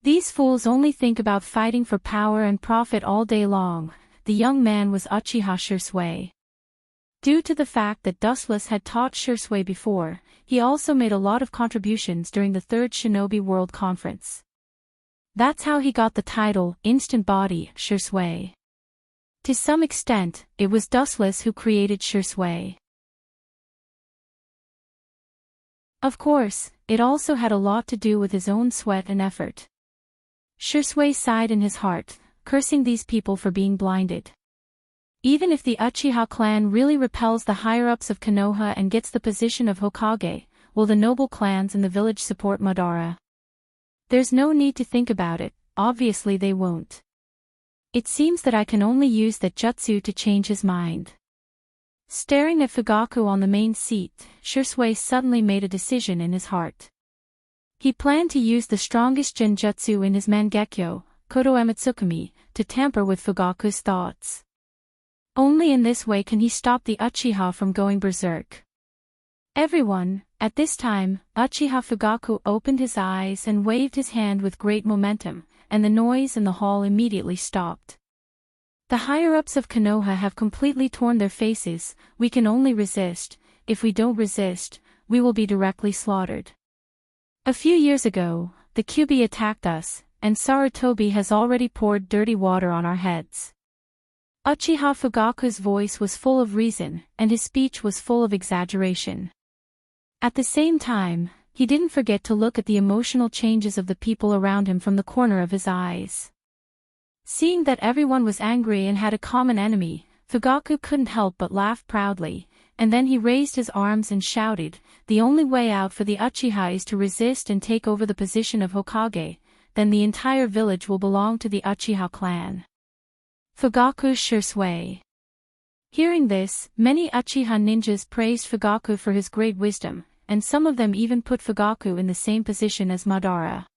These fools only think about fighting for power and profit all day long. The young man was Uchiha Shisui. Due to the fact that Dustless had taught Shisui before, he also made a lot of contributions during the 3rd Shinobi World Conference. That's how he got the title, Instant Body, Shisui. To some extent, it was Dustless who created Shisui. Of course, it also had a lot to do with his own sweat and effort. Shisui sighed in his heart, cursing these people for being blinded. Even if the Uchiha clan really repels the higher-ups of Konoha and gets the position of Hokage, will the noble clans in the village support Madara? There's no need to think about it, obviously they won't. It seems that I can only use that jutsu to change his mind. Staring at Fugaku on the main seat, Shisui suddenly made a decision in his heart. He planned to use the strongest genjutsu in his Mangekyo, Kodo Ematsukami, to tamper with Fugaku's thoughts. Only in this way can he stop the Uchiha from going berserk. Everyone, at this time, Uchiha Fugaku opened his eyes and waved his hand with great momentum, and the noise in the hall immediately stopped. The higher-ups of Konoha have completely torn their faces. We can only resist. If we don't resist, we will be directly slaughtered. A few years ago, the Kyuubi attacked us, and Sarutobi has already poured dirty water on our heads. Uchiha Fugaku's voice was full of reason, and his speech was full of exaggeration. At the same time, he didn't forget to look at the emotional changes of the people around him from the corner of his eyes. Seeing that everyone was angry and had a common enemy, Fugaku couldn't help but laugh proudly, and then he raised his arms and shouted, "The only way out for the Uchiha is to resist and take over the position of Hokage, then the entire village will belong to the Uchiha clan." Fugaku Shisui. Hearing this, many Uchiha ninjas praised Fugaku for his great wisdom, and some of them even put Fugaku in the same position as Madara.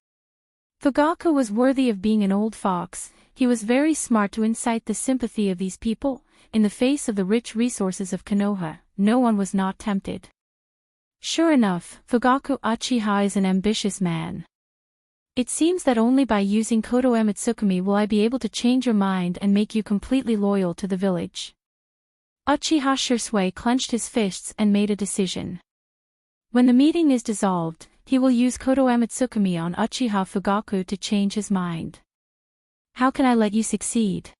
Fugaku was worthy of being an old fox. He was very smart to incite the sympathy of these people. In the face of the rich resources of Konoha, no one was not tempted. Sure enough, Fugaku Uchiha is an ambitious man. It seems that only by using Kodo Ematsukami will I be able to change your mind and make you completely loyal to the village. Uchiha Shisui clenched his fists and made a decision. When the meeting is dissolved, he will use Kodo Ematsukami on Uchiha Fugaku to change his mind. How can I let you succeed?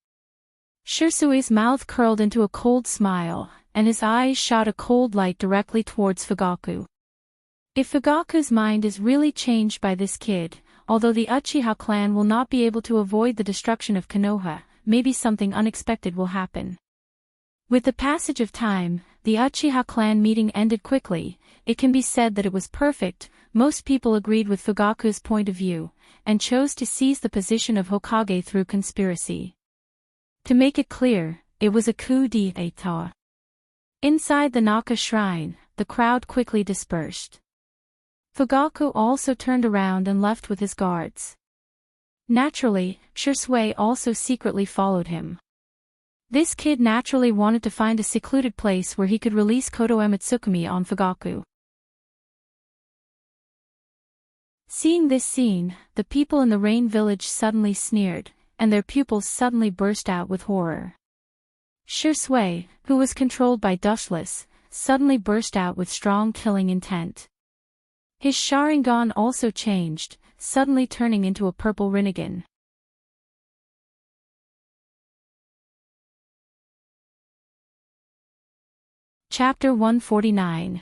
Shisui's mouth curled into a cold smile, and his eyes shot a cold light directly towards Fugaku. If Fugaku's mind is really changed by this kid, although the Uchiha clan will not be able to avoid the destruction of Konoha, maybe something unexpected will happen. With the passage of time, the Uchiha clan meeting ended quickly. It can be said that it was perfect. Most people agreed with Fugaku's point of view, and chose to seize the position of Hokage through conspiracy. To make it clear, it was a coup d'état. Inside the Naka shrine, the crowd quickly dispersed. Fugaku also turned around and left with his guards. Naturally, Shisui also secretly followed him. This kid naturally wanted to find a secluded place where he could release Kodo Ematsukami on Fugaku. Seeing this scene, the people in the Rain village suddenly sneered, and their pupils suddenly burst out with horror. Shui, who was controlled by Dustless, suddenly burst out with strong killing intent. His Sharingan also changed, suddenly turning into a purple Rinnegan. Chapter 149.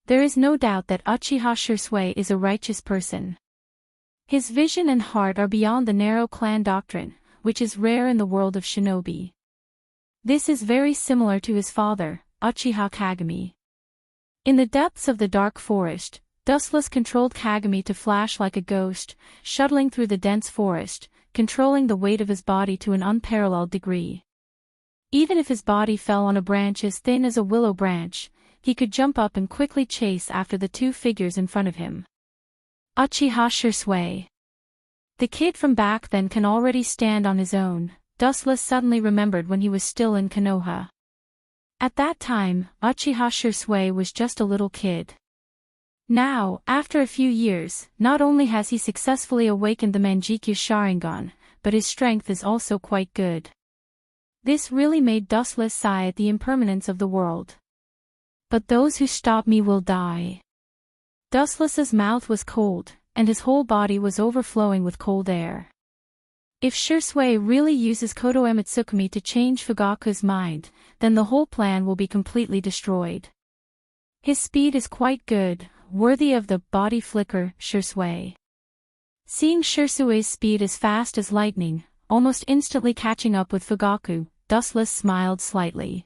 There is no doubt that Uchiha Shui is a righteous person. His vision and heart are beyond the narrow clan doctrine, which is rare in the world of shinobi. This is very similar to his father, Uchiha Kagami. In the depths of the dark forest, Dustless controlled Kagami to flash like a ghost, shuttling through the dense forest, controlling the weight of his body to an unparalleled degree. Even if his body fell on a branch as thin as a willow branch, he could jump up and quickly chase after the two figures in front of him. Uchiha Shui. The kid from back then can already stand on his own, Dustless suddenly remembered when he was still in Konoha. At that time, Uchiha Shui was just a little kid. Now, after a few years, not only has he successfully awakened the Manjikyu Sharingan, but his strength is also quite good. This really made Dustless sigh at the impermanence of the world. But those who stop me will die. Dustless's mouth was cold, and his whole body was overflowing with cold air. If Shui really uses Kodo Emitsukumi to change Fugaku's mind, then the whole plan will be completely destroyed. His speed is quite good, worthy of the body flicker Shui. Seeing Shui's speed as fast as lightning, almost instantly catching up with Fugaku, Dustless smiled slightly.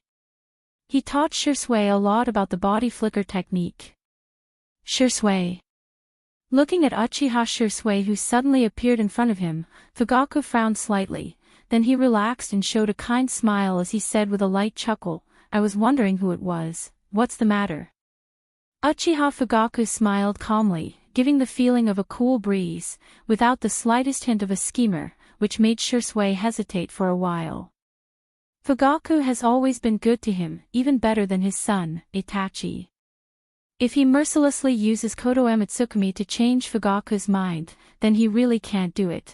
He taught Shui a lot about the body flicker technique. Shui. Looking at Uchiha Shui who suddenly appeared in front of him, Fugaku frowned slightly, then he relaxed and showed a kind smile as he said with a light chuckle, "I was wondering who it was, what's the matter?" Uchiha Fugaku smiled calmly, giving the feeling of a cool breeze, without the slightest hint of a schemer, which made Shui hesitate for a while. Fugaku has always been good to him, even better than his son, Itachi. If he mercilessly uses Kodo Emitsukumi to change Fugaku's mind, then he really can't do it.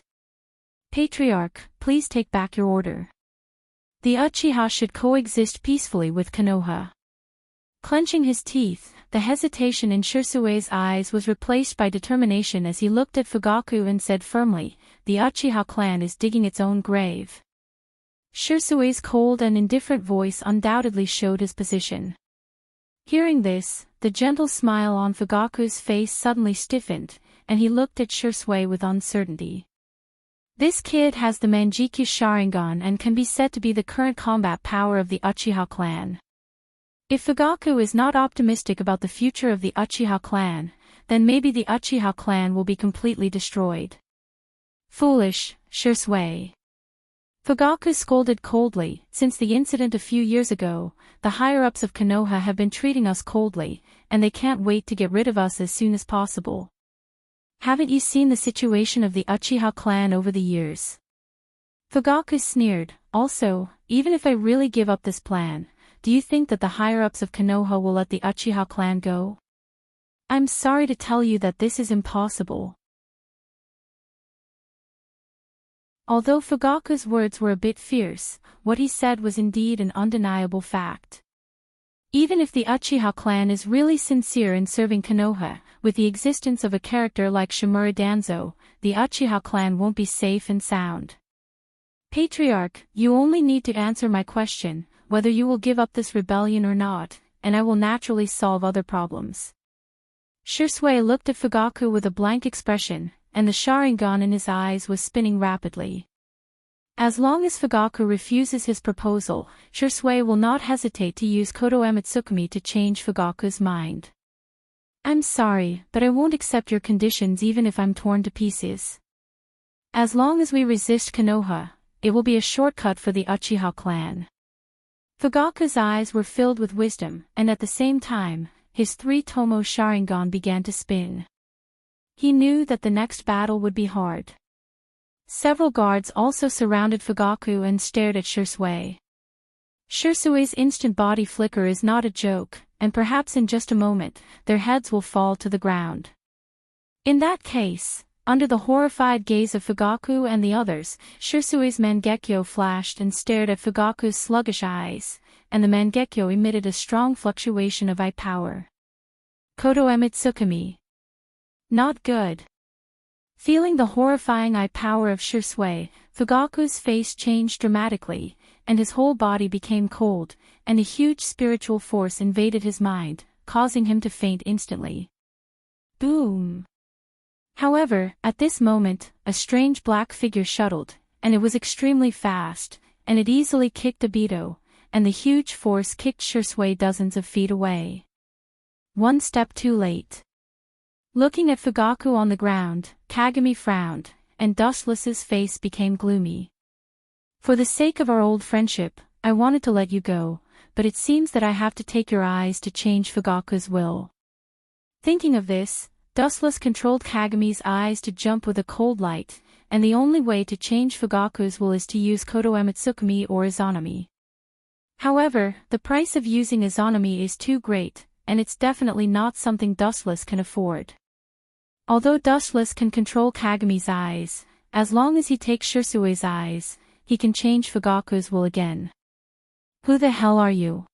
Patriarch, please take back your order. The Uchiha should coexist peacefully with Konoha. Clenching his teeth, the hesitation in Shui's eyes was replaced by determination as he looked at Fugaku and said firmly, "The Uchiha clan is digging its own grave." Shui's cold and indifferent voice undoubtedly showed his position. Hearing this, the gentle smile on Fugaku's face suddenly stiffened, and he looked at Shui with uncertainty. This kid has the Manjikyu Sharingan and can be said to be the current combat power of the Uchiha clan. If Fugaku is not optimistic about the future of the Uchiha clan, then maybe the Uchiha clan will be completely destroyed. Foolish, Shui. Fugaku scolded coldly. Since the incident a few years ago, the higher-ups of Konoha have been treating us coldly, and they can't wait to get rid of us as soon as possible. Haven't you seen the situation of the Uchiha clan over the years? Fugaku sneered. Also, even if I really give up this plan, do you think that the higher-ups of Konoha will let the Uchiha clan go? I'm sorry to tell you that this is impossible. Although Fugaku's words were a bit fierce, what he said was indeed an undeniable fact. Even if the Uchiha clan is really sincere in serving Konoha, with the existence of a character like Shimura Danzo, the Uchiha clan won't be safe and sound. Patriarch, you only need to answer my question, whether you will give up this rebellion or not, and I will naturally solve other problems. Shui looked at Fugaku with a blank expression, and the Sharingan in his eyes was spinning rapidly. As long as Fugaku refuses his proposal, Shui will not hesitate to use Kodo Emitsukumi to change Fugaku's mind. I'm sorry, but I won't accept your conditions even if I'm torn to pieces. As long as we resist Konoha, it will be a shortcut for the Uchiha clan. Fugaku's eyes were filled with wisdom, and at the same time, his three-tomo Sharingan began to spin. He knew that the next battle would be hard. Several guards also surrounded Fugaku and stared at Shui. Shui's instant body flicker is not a joke, and perhaps in just a moment, their heads will fall to the ground. In that case, Under the horrified gaze of Fugaku and the others, Shirsui's Mangekyo flashed and stared at Fugaku's sluggish eyes, and the Mangekyo emitted a strong fluctuation of eye power. Koto Emitsukami. Not good. Feeling the horrifying eye power of Shirsui, Fugaku's face changed dramatically, and his whole body became cold, and a huge spiritual force invaded his mind, causing him to faint instantly. Boom! However, at this moment, a strange black figure shuttled, and it was extremely fast, and it easily kicked Obito, and the huge force kicked Shirsui dozens of feet away. One step too late. Looking at Fugaku on the ground, Kagami frowned, and Dustless's face became gloomy. For the sake of our old friendship, I wanted to let you go, but it seems that I have to take your eyes to change Fugaku's will. Thinking of this, Dustless controlled Kagami's eyes to jump with a cold light, and the only way to change Fugaku's will is to use Koto Emitsukami or Izanami. However, the price of using Izanami is too great, and it's definitely not something Dustless can afford. Although Dustless can control Kagami's eyes, as long as he takes Shirsui's eyes, he can change Fugaku's will again. Who the hell are you?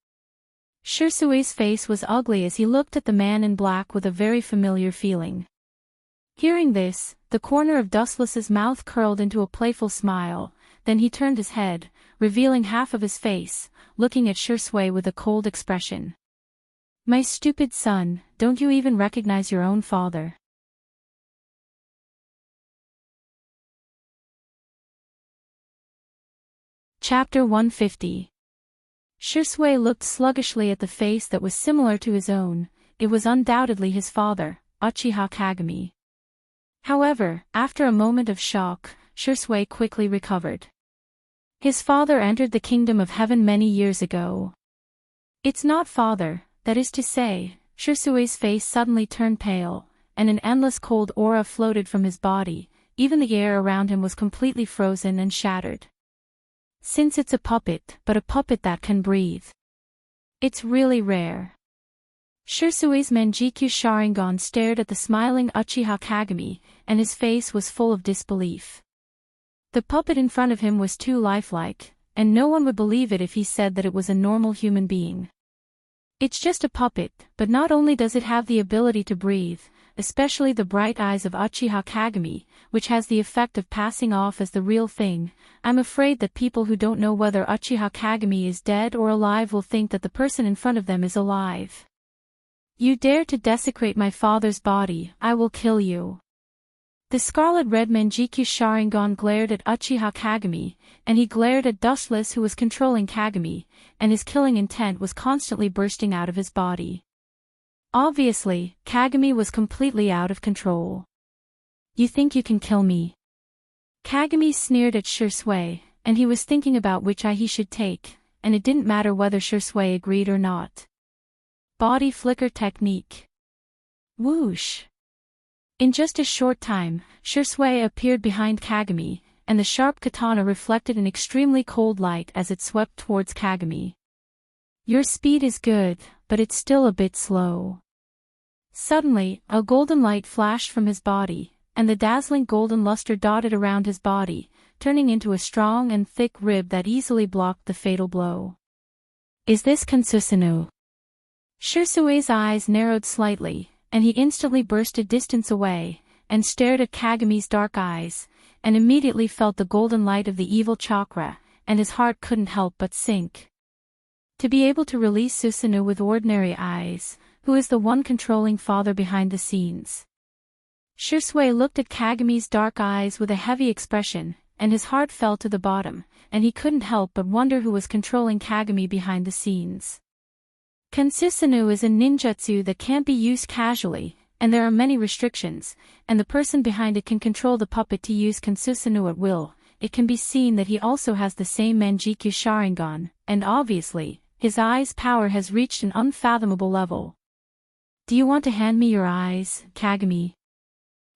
Shirsui's face was ugly as he looked at the man in black with a very familiar feeling. Hearing this, the corner of Dustless's mouth curled into a playful smile, then he turned his head, revealing half of his face, looking at Shirsui with a cold expression. My stupid son, don't you even recognize your own father? Chapter 150. Shirsui looked sluggishly at the face that was similar to his own. It was undoubtedly his father, Uchiha Kagami. However, after a moment of shock, Shirsui quickly recovered. His father entered the kingdom of heaven many years ago. It's not father, that is to say. Shirsui's face suddenly turned pale, and an endless cold aura floated from his body. Even the air around him was completely frozen and shattered. Since it's a puppet, but a puppet that can breathe. It's really rare. Shirsui's Manjikyu Sharingan stared at the smiling Uchiha Kagami, and his face was full of disbelief. The puppet in front of him was too lifelike, and no one would believe it if he said that it was a normal human being. It's just a puppet, but not only does it have the ability to breathe, especially the bright eyes of Uchiha Kagami, which has the effect of passing off as the real thing. I'm afraid that people who don't know whether Uchiha Kagami is dead or alive will think that the person in front of them is alive. You dare to desecrate my father's body, I will kill you. The scarlet-red Manjikyu Sharingan glared at Uchiha Kagami, and he glared at Dustless who was controlling Kagami, and his killing intent was constantly bursting out of his body. Obviously, Kagami was completely out of control. You think you can kill me? Kagami sneered at Shirsui, and he was thinking about which eye he should take, and it didn't matter whether Shirsui agreed or not. Body flicker technique. Whoosh! In just a short time, Shirsui appeared behind Kagami, and the sharp katana reflected an extremely cold light as it swept towards Kagami. Your speed is good, but it's still a bit slow. Suddenly, a golden light flashed from his body, and the dazzling golden luster dotted around his body, turning into a strong and thick rib that easily blocked the fatal blow. Is this Kansusunu? Shirsui's eyes narrowed slightly, and he instantly burst a distance away, and stared at Kagami's dark eyes, and immediately felt the golden light of the evil chakra, and his heart couldn't help but sink. To be able to release Susanoo with ordinary eyes, who is the one controlling father behind the scenes? Shirsui looked at Kagami's dark eyes with a heavy expression, and his heart fell to the bottom, and he couldn't help but wonder who was controlling Kagami behind the scenes. Kansusanu is a ninjutsu that can't be used casually, and there are many restrictions, and the person behind it can control the puppet to use Kansusanu at will. It can be seen that he also has the same Manjikyu Sharingan, and obviously, his eyes' power has reached an unfathomable level. Do you want to hand me your eyes, Kagami?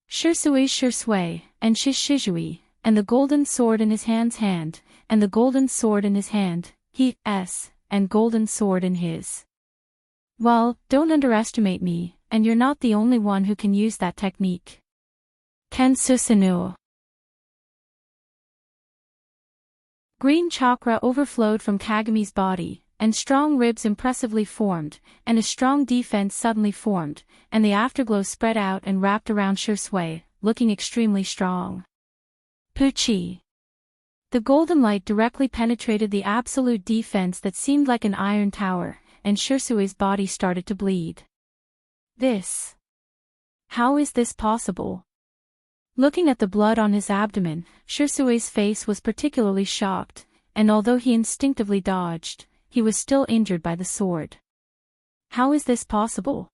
Shirsui, and Shishizui, and the golden sword in his hand, and the golden sword in his hand, and golden sword in his. Well, don't underestimate me, and you're not the only one who can use that technique. Ken Susanu. Green chakra overflowed from Kagami's body, and strong ribs impressively formed, and a strong defense suddenly formed, and the afterglow spread out and wrapped around Shursui, looking extremely strong. Puchi. The golden light directly penetrated the absolute defense that seemed like an iron tower, and Shursui's body started to bleed. How is this possible? Looking at the blood on his abdomen, Shursui's face was particularly shocked, and although he instinctively dodged, he was still injured by the sword. How is this possible?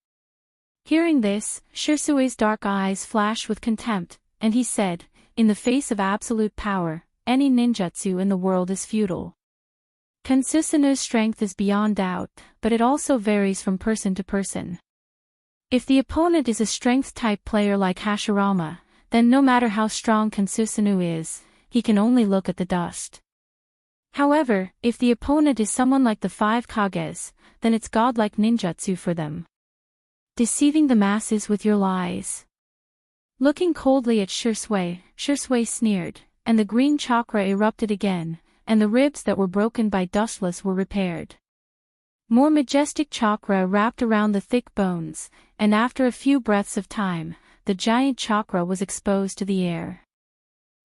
Hearing this, Shursui's dark eyes flashed with contempt, and he said, in the face of absolute power, any ninjutsu in the world is futile. Ken Susanu's strength is beyond doubt, but it also varies from person to person. If the opponent is a strength-type player like Hashirama, then no matter how strong Ken Susanu is, he can only look at the dust. However, if the opponent is someone like the 5 Kages, then it's godlike ninjutsu for them. Deceiving the masses with your lies. Looking coldly at Shursui sneered, and the green chakra erupted again, and the ribs that were broken by Dustless were repaired. More majestic chakra wrapped around the thick bones, and after a few breaths of time, the giant chakra was exposed to the air.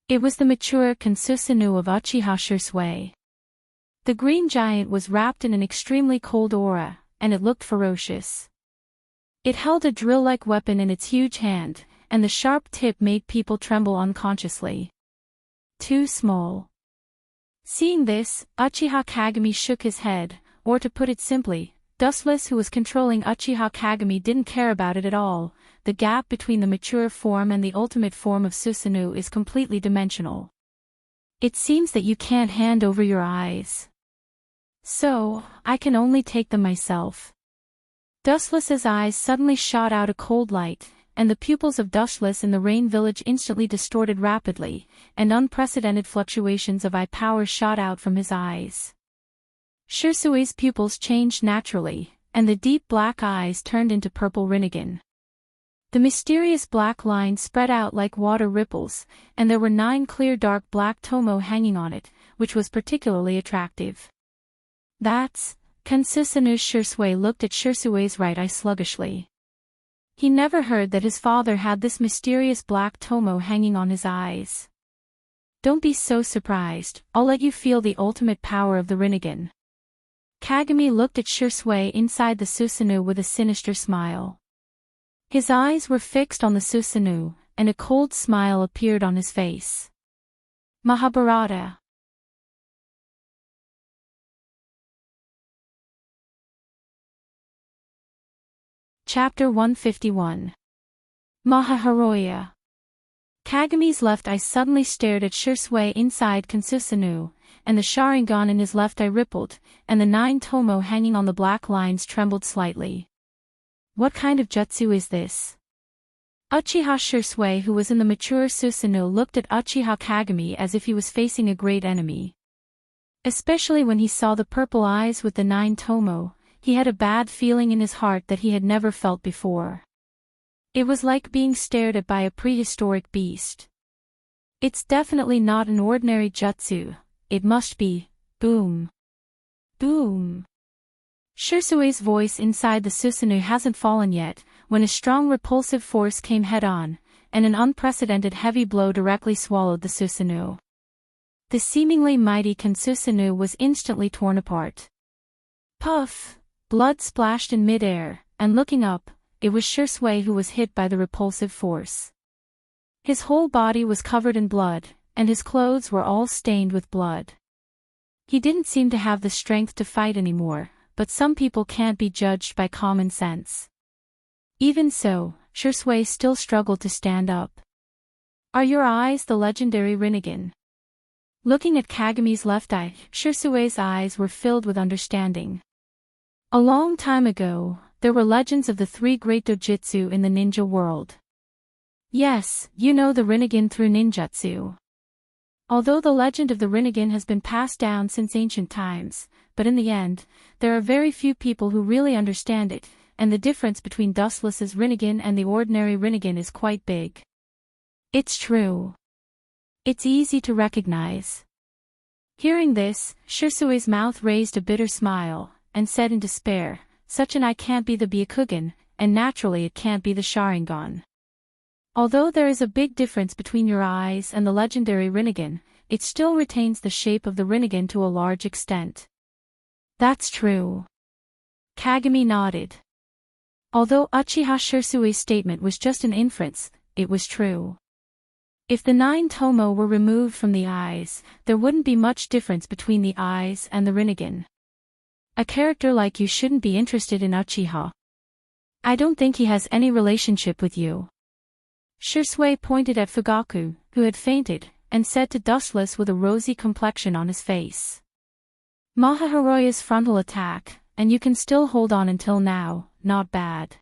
It was the mature Ken Susanu of Uchiha Shursui. The green giant was wrapped in an extremely cold aura, and it looked ferocious. It held a drill-like weapon in its huge hand, and the sharp tip made people tremble unconsciously. Too small. Seeing this, Uchiha Kagami shook his head, or to put it simply, Dustless, who was controlling Uchiha Kagami, didn't care about it at all. The gap between the mature form and the ultimate form of Susanu is completely dimensional. It seems that you can't hand over your eyes. So, I can only take them myself. Dustless's eyes suddenly shot out a cold light, and the pupils of Dustless in the Rain Village instantly distorted rapidly, and unprecedented fluctuations of eye power shot out from his eyes. Shursui's pupils changed naturally, and the deep black eyes turned into purple Rinnegan. The mysterious black line spread out like water ripples, and there were 9 clear dark black tomo hanging on it, which was particularly attractive. That's, Ken Susanu's Shursui looked at Shursui's right eye sluggishly. He never heard that his father had this mysterious black tomo hanging on his eyes. Don't be so surprised, I'll let you feel the ultimate power of the Rinnegan. Kagami looked at Shursui inside the Susanu with a sinister smile. His eyes were fixed on the Susanu, and a cold smile appeared on his face. Mahabharata. Chapter 151. Mahaharoya. Kagami's left eye suddenly stared at Shursui inside Ken Susanu, and the Sharingan in his left eye rippled, and the 9 tomo hanging on the black lines trembled slightly. What kind of jutsu is this? Uchiha Shursui, who was in the mature Susanu, looked at Uchiha Kagami as if he was facing a great enemy. Especially when he saw the purple eyes with the 9 tomo, he had a bad feeling in his heart that he had never felt before. It was like being stared at by a prehistoric beast. It's definitely not an ordinary jutsu, it must be, boom. Boom. Shursui's voice inside the Susanu hasn't fallen yet, when a strong repulsive force came head-on, and an unprecedented heavy blow directly swallowed the Susanu. The seemingly mighty Ken Susanu was instantly torn apart. Puff! Blood splashed in mid-air, and looking up, it was Shursui who was hit by the repulsive force. His whole body was covered in blood, and his clothes were all stained with blood. He didn't seem to have the strength to fight anymore, but some people can't be judged by common sense. Even so, Shursui still struggled to stand up. Are your eyes the legendary Rinnegan? Looking at Kagami's left eye, Shursui's eyes were filled with understanding. A long time ago, there were legends of the 3 great dojutsu in the ninja world. Yes, you know the Rinnegan through ninjutsu. Although the legend of the Rinnegan has been passed down since ancient times, but in the end, there are very few people who really understand it, and the difference between Dustless's Rinnegan and the ordinary Rinnegan is quite big. It's true. It's easy to recognize. Hearing this, Shirsui's mouth raised a bitter smile, and said in despair, such an eye can't be the Byakugan, and naturally it can't be the Sharingan. Although there is a big difference between your eyes and the legendary Rinnegan, it still retains the shape of the Rinnegan to a large extent. That's true. Kagami nodded. Although Uchiha Shirsui's statement was just an inference, it was true. If the 9 tomo were removed from the eyes, there wouldn't be much difference between the eyes and the Rinnegan. A character like you shouldn't be interested in Uchiha. I don't think he has any relationship with you. Shirsui pointed at Fugaku, who had fainted, and said to Dustless with a rosy complexion on his face. Mahaharoya's frontal attack, and you can still hold on until now, not bad.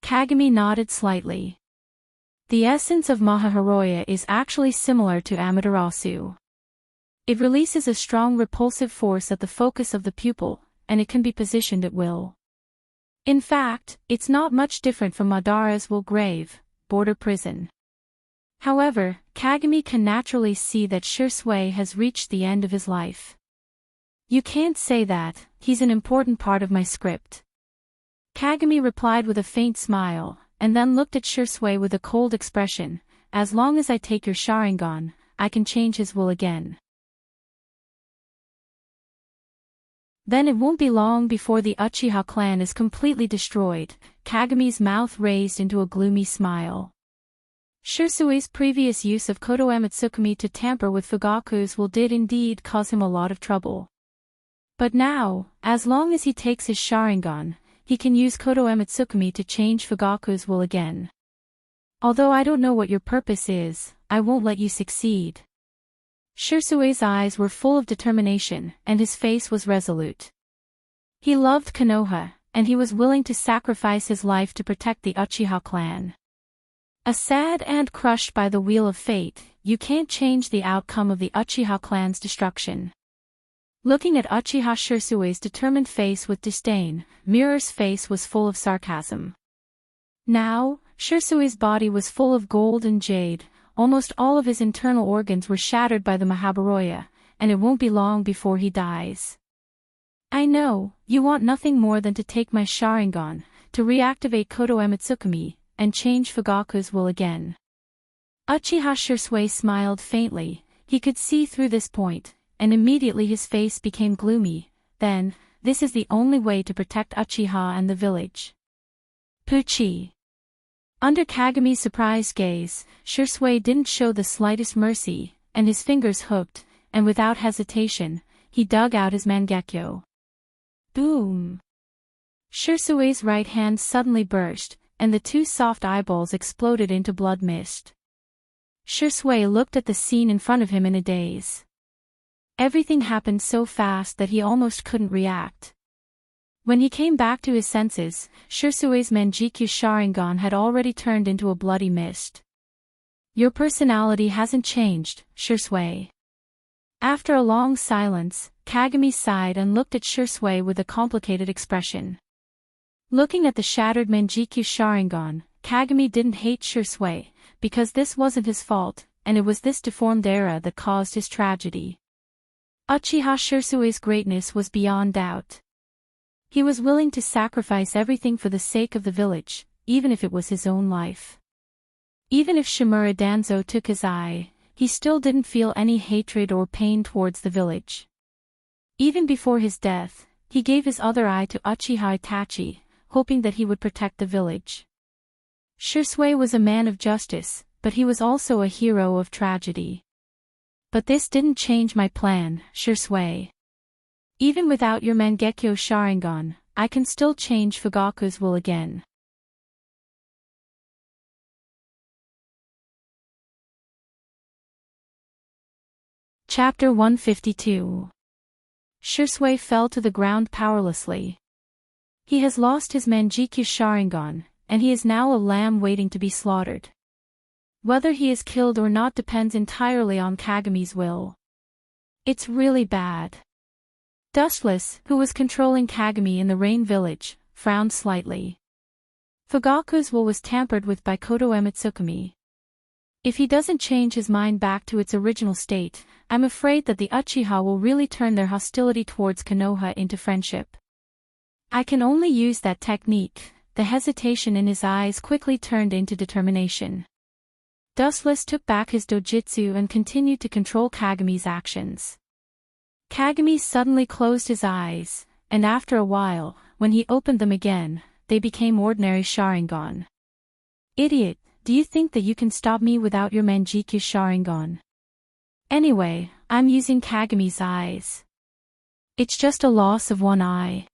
Kagami nodded slightly. The essence of Mahaharoya is actually similar to Amaterasu. It releases a strong repulsive force at the focus of the pupil, and it can be positioned at will. In fact, it's not much different from Madara's will grave, border prison. However, Kagami can naturally see that Shirsui has reached the end of his life. You can't say that, he's an important part of my script. Kagami replied with a faint smile, and then looked at Shirsui with a cold expression. As long as I take your Sharingan, I can change his will again. Then it won't be long before the Uchiha clan is completely destroyed. Kagami's mouth raised into a gloomy smile. Shirsui's previous use of Koto Amatsukami to tamper with Fugaku's will did indeed cause him a lot of trouble. But now, as long as he takes his Sharingan, he can use Koto Amatsukami to change Fugaku's will again. Although I don't know what your purpose is, I won't let you succeed. Shirsui's eyes were full of determination, and his face was resolute. He loved Konoha, and he was willing to sacrifice his life to protect the Uchiha clan. A sad and crushed by the wheel of fate, you can't change the outcome of the Uchiha clan's destruction. Looking at Uchiha Shirsui's determined face with disdain, Mirror's face was full of sarcasm. Now, Shirsui's body was full of gold and jade, almost all of his internal organs were shattered by the Mahabharata, and it won't be long before he dies. I know, you want nothing more than to take my Sharingan, to reactivate Koto Amatsukami, and change Fugaku's will again. Uchiha Shirsui smiled faintly. He could see through this point, and immediately his face became gloomy. Then, this is the only way to protect Uchiha and the village. Pucci. Under Kagami's surprised gaze, Shirsui didn't show the slightest mercy, and his fingers hooked, and without hesitation, he dug out his Mangekyo. Boom! Shirsui's right hand suddenly burst, and the 2 soft eyeballs exploded into blood mist. Shirsui looked at the scene in front of him in a daze. Everything happened so fast that he almost couldn't react. When he came back to his senses, Shirsui's Mangekyo Sharingan had already turned into a bloody mist. Your personality hasn't changed, Shirsui. After a long silence, Kagami sighed and looked at Shirsui with a complicated expression. Looking at the shattered Mangekyo Sharingan, Kagami didn't hate Shirsui, because this wasn't his fault, and it was this deformed era that caused his tragedy. Uchiha Shirsui's greatness was beyond doubt. He was willing to sacrifice everything for the sake of the village, even if it was his own life. Even if Shimura Danzo took his eye, he still didn't feel any hatred or pain towards the village. Even before his death, he gave his other eye to Uchiha Itachi, hoping that he would protect the village. Shirsui was a man of justice, but he was also a hero of tragedy. But this didn't change my plan, Shirsui. Even without your Mangekyo Sharingan, I can still change Fugaku's will again. Chapter 152. Shirsui fell to the ground powerlessly. He has lost his Mangekyo Sharingan, and he is now a lamb waiting to be slaughtered. Whether he is killed or not depends entirely on Kagami's will. It's really bad. Dustless, who was controlling Kagami in the Rain Village, frowned slightly. Fugaku's will was tampered with by Koto Amatsukami. If he doesn't change his mind back to its original state, I'm afraid that the Uchiha will really turn their hostility towards Konoha into friendship. I can only use that technique. The hesitation in his eyes quickly turned into determination. Dustless took back his dojutsu and continued to control Kagami's actions. Kagami suddenly closed his eyes, and after a while, when he opened them again, they became ordinary Sharingan. Idiot, do you think that you can stop me without your Manjikyu Sharingan? Anyway, I'm using Kagami's eyes. It's just a loss of one eye.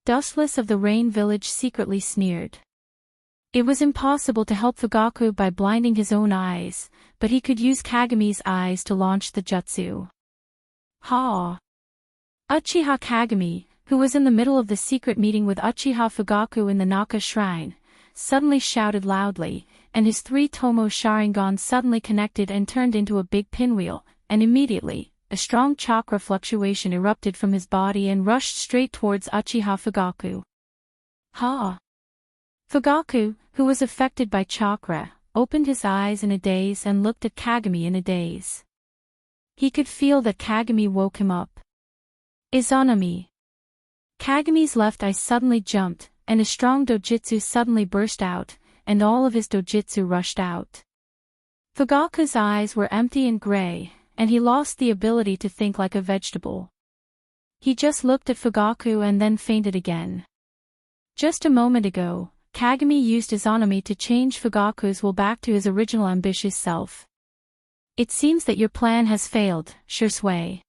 Dustless of the Rain Village secretly sneered. It was impossible to help Fugaku by blinding his own eyes, but he could use Kagami's eyes to launch the jutsu. Ha! Uchiha Kagami, who was in the middle of the secret meeting with Uchiha Fugaku in the Naka Shrine, suddenly shouted loudly, and his 3 Tomo Sharingan suddenly connected and turned into a big pinwheel, and immediately, a strong chakra fluctuation erupted from his body and rushed straight towards Uchiha Fugaku. Ha! Fugaku, who was affected by chakra, opened his eyes in a daze and looked at Kagami in a daze. He could feel that Kagami woke him up. Izanami. Kagami's left eye suddenly jumped, and a strong dojutsu suddenly burst out, and all of his dojutsu rushed out. Fugaku's eyes were empty and gray, and he lost the ability to think like a vegetable. He just looked at Fugaku and then fainted again. Just a moment ago, Kagami used Izanami to change Fugaku's will back to his original ambitious self. It seems that your plan has failed, Shursui.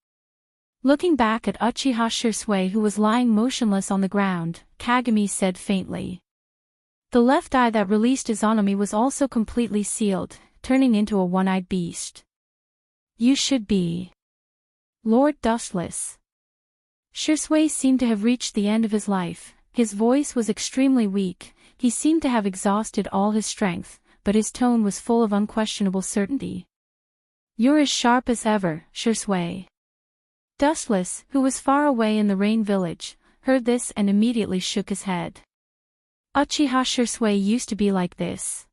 Looking back at Uchiha Shursui, who was lying motionless on the ground, Kagami said faintly. The left eye that released Izanami was also completely sealed, turning into a one-eyed beast. You should be Lord Dustless. Shursui seemed to have reached the end of his life. His voice was extremely weak, he seemed to have exhausted all his strength, but his tone was full of unquestionable certainty. You're as sharp as ever, Shursui. Dustless, who was far away in the Rain Village, heard this and immediately shook his head. Uchiha Shursui used to be like this.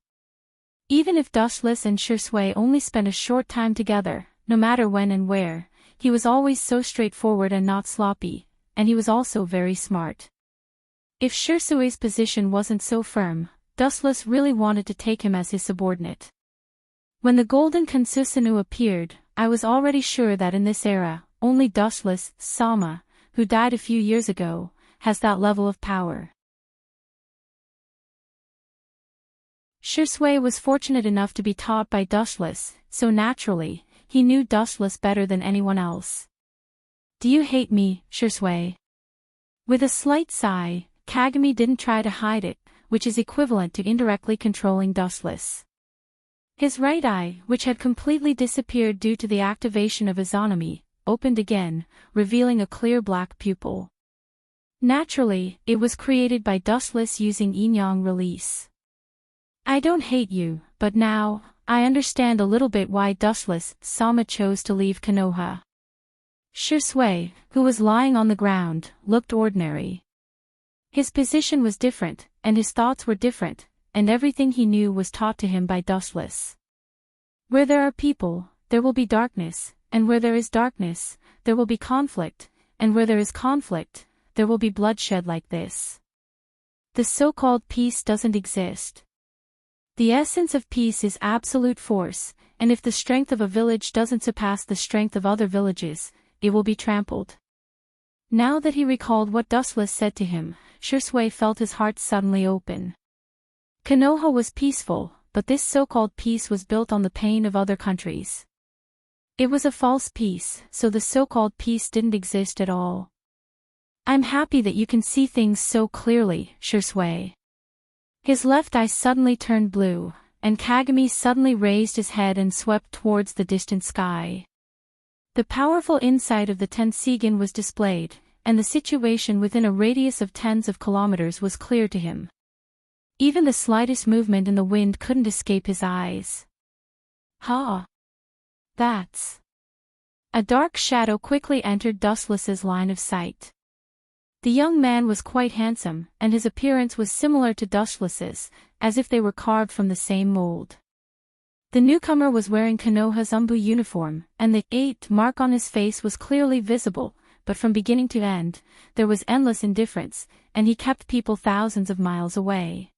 Even if Dustless and Shursui only spent a short time together, no matter when and where, he was always so straightforward and not sloppy, and he was also very smart. If Shursui's position wasn't so firm, Dustless really wanted to take him as his subordinate. When the Golden Kansusanu appeared, I was already sure that in this era, only Dustless, Sama, who died a few years ago, has that level of power. Shursui was fortunate enough to be taught by Dustless, so naturally, he knew Dustless better than anyone else. Do you hate me, Shursui? With a slight sigh, Kagami didn't try to hide it, which is equivalent to indirectly controlling Dustless. His right eye, which had completely disappeared due to the activation of Izanami, opened again, revealing a clear black pupil. Naturally, it was created by Dustless using Yin-Yang release. I don't hate you, but now, I understand a little bit why Dustless, Sama chose to leave Konoha. Shursui, who was lying on the ground, looked ordinary. His position was different, and his thoughts were different, and everything he knew was taught to him by Dustless. Where there are people, there will be darkness, and where there is darkness, there will be conflict, and where there is conflict, there will be bloodshed like this. The so-called peace doesn't exist. The essence of peace is absolute force, and if the strength of a village doesn't surpass the strength of other villages, it will be trampled. Now that he recalled what Dustless said to him, Shursui felt his heart suddenly open. Konoha was peaceful, but this so-called peace was built on the pain of other countries. It was a false peace, so the so-called peace didn't exist at all. I'm happy that you can see things so clearly, Shursui. His left eye suddenly turned blue, and Kagami suddenly raised his head and swept towards the distant sky. The powerful insight of the Tenseigin was displayed, and the situation within a radius of tens of kilometers was clear to him. Even the slightest movement in the wind couldn't escape his eyes. Ha! That's... A dark shadow quickly entered Dustless's line of sight. The young man was quite handsome, and his appearance was similar to Dustless's, as if they were carved from the same mold. The newcomer was wearing Konoha's Umbu uniform, and the 8 mark on his face was clearly visible, but from beginning to end, there was endless indifference, and he kept people thousands of miles away.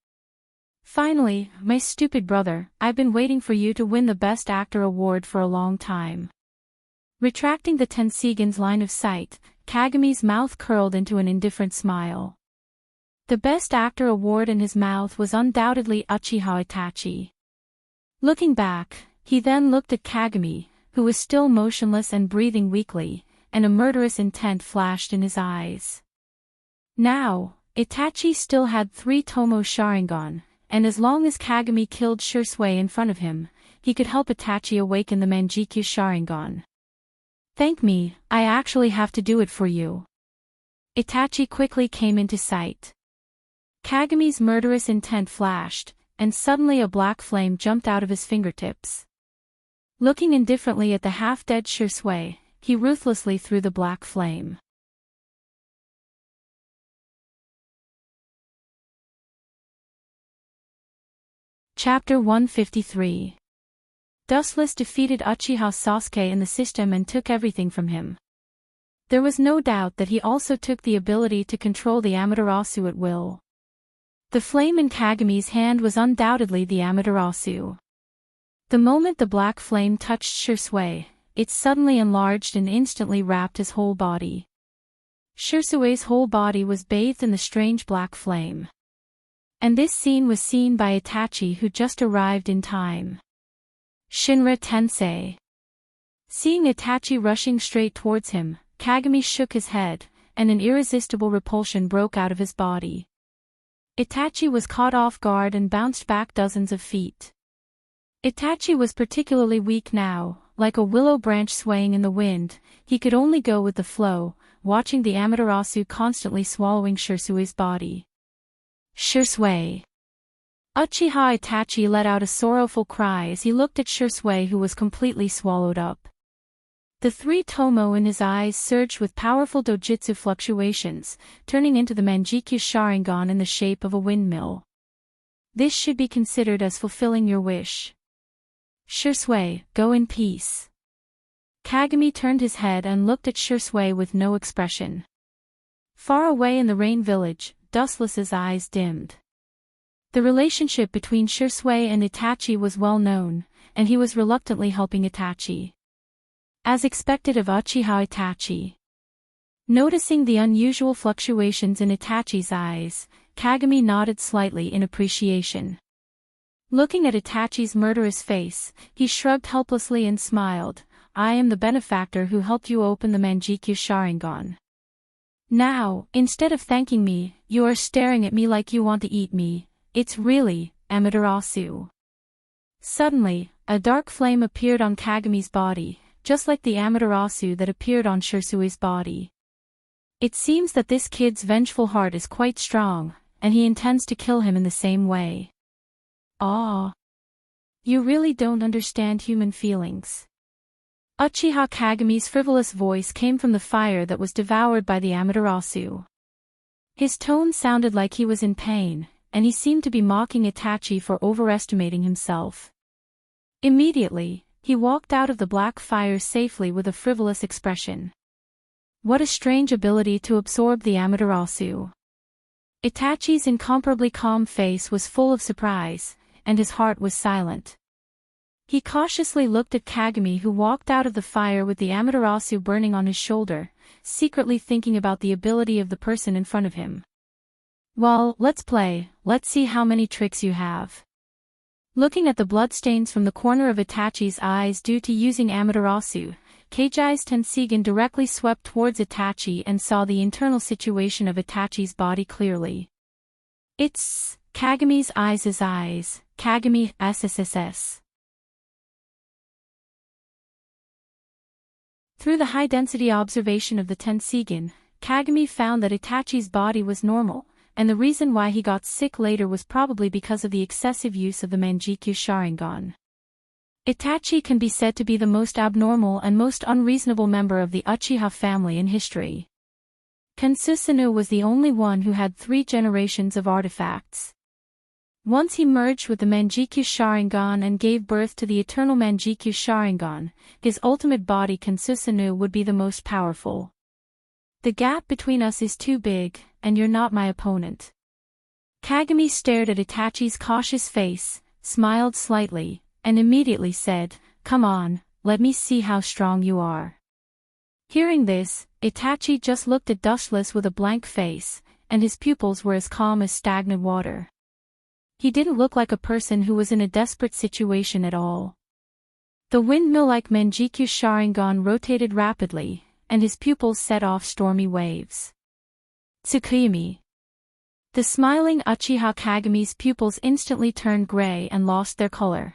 Finally, my stupid brother, I've been waiting for you to win the Best Actor award for a long time. Retracting the Tensigen's line of sight, Kagami's mouth curled into an indifferent smile. The Best Actor award in his mouth was undoubtedly Uchiha Itachi. Looking back, he then looked at Kagami, who was still motionless and breathing weakly, and a murderous intent flashed in his eyes. Now, Itachi still had 3 Tomo Sharingan, and as long as Kagami killed Shisui in front of him, he could help Itachi awaken the Manjikyu Sharingan. Thank me, I actually have to do it for you. Itachi quickly came into sight. Kagami's murderous intent flashed, and suddenly a black flame jumped out of his fingertips. Looking indifferently at the half-dead Shisui, he ruthlessly threw the black flame. Chapter 153. Dustless defeated Uchiha Sasuke in the system and took everything from him. There was no doubt that he also took the ability to control the Amaterasu at will. The flame in Kagami's hand was undoubtedly the Amaterasu. The moment the black flame touched Shisui, it suddenly enlarged and instantly wrapped his whole body. Shisui's whole body was bathed in the strange black flame. And this scene was seen by Itachi, who just arrived in time. Shinra Tensei. Seeing Itachi rushing straight towards him, Kagami shook his head, and an irresistible repulsion broke out of his body. Itachi was caught off guard and bounced back dozens of feet. Itachi was particularly weak now, like a willow branch swaying in the wind. He could only go with the flow, watching the Amaterasu constantly swallowing Shisui's body. Shisui. Uchiha Itachi let out a sorrowful cry as he looked at Shisui, who was completely swallowed up. The 3 Tomo in his eyes surged with powerful dojutsu fluctuations, turning into the Manjikyu Sharingan in the shape of a windmill. This should be considered as fulfilling your wish. Shisui, go in peace. Kagami turned his head and looked at Shisui with no expression. Far away in the rain village, Dustless's eyes dimmed. The relationship between Shisui and Itachi was well known, and he was reluctantly helping Itachi. As expected of Uchiha Itachi. Noticing the unusual fluctuations in Itachi's eyes, Kagami nodded slightly in appreciation. Looking at Itachi's murderous face, he shrugged helplessly and smiled. I am the benefactor who helped you open the Manjikyu Sharingan. Now, instead of thanking me, you are staring at me like you want to eat me. It's really, Amaterasu. Suddenly, a dark flame appeared on Kagami's body, just like the Amaterasu that appeared on Shisui's body. It seems that this kid's vengeful heart is quite strong, and he intends to kill him in the same way. Ah. You really don't understand human feelings. Uchiha Kagami's frivolous voice came from the fire that was devoured by the Amaterasu. His tone sounded like he was in pain, and he seemed to be mocking Itachi for overestimating himself. Immediately, he walked out of the black fire safely with a frivolous expression. What a strange ability to absorb the Amaterasu. Itachi's incomparably calm face was full of surprise, and his heart was silent. He cautiously looked at Kagami, who walked out of the fire with the Amaterasu burning on his shoulder, secretly thinking about the ability of the person in front of him. Well, let's play, let's see how many tricks you have. Looking at the bloodstains from the corner of Itachi's eyes due to using Amaterasu, Keiji's Tensigen directly swept towards Itachi and saw the internal situation of Itachi's body clearly. It's Kagami's eyes, Kagami SSSS. Through the high-density observation of the Tensigen, Kagami found that Itachi's body was normal, and the reason why he got sick later was probably because of the excessive use of the Manjikyu Sharingan. Itachi can be said to be the most abnormal and most unreasonable member of the Uchiha family in history. Kansusunu was the only one who had 3 generations of artifacts. Once he merged with the Mangekyo Sharingan and gave birth to the eternal Mangekyo Sharingan, his ultimate body Susanoo would be the most powerful. The gap between us is too big, and you're not my opponent. Kagami stared at Itachi's cautious face, smiled slightly, and immediately said, "Come on, let me see how strong you are." Hearing this, Itachi just looked at Dustless with a blank face, and his pupils were as calm as stagnant water. He didn't look like a person who was in a desperate situation at all. The windmill-like Mangekyo Sharingan rotated rapidly, and his pupils set off stormy waves. Tsukimi. The smiling Uchiha Kagami's pupils instantly turned gray and lost their color.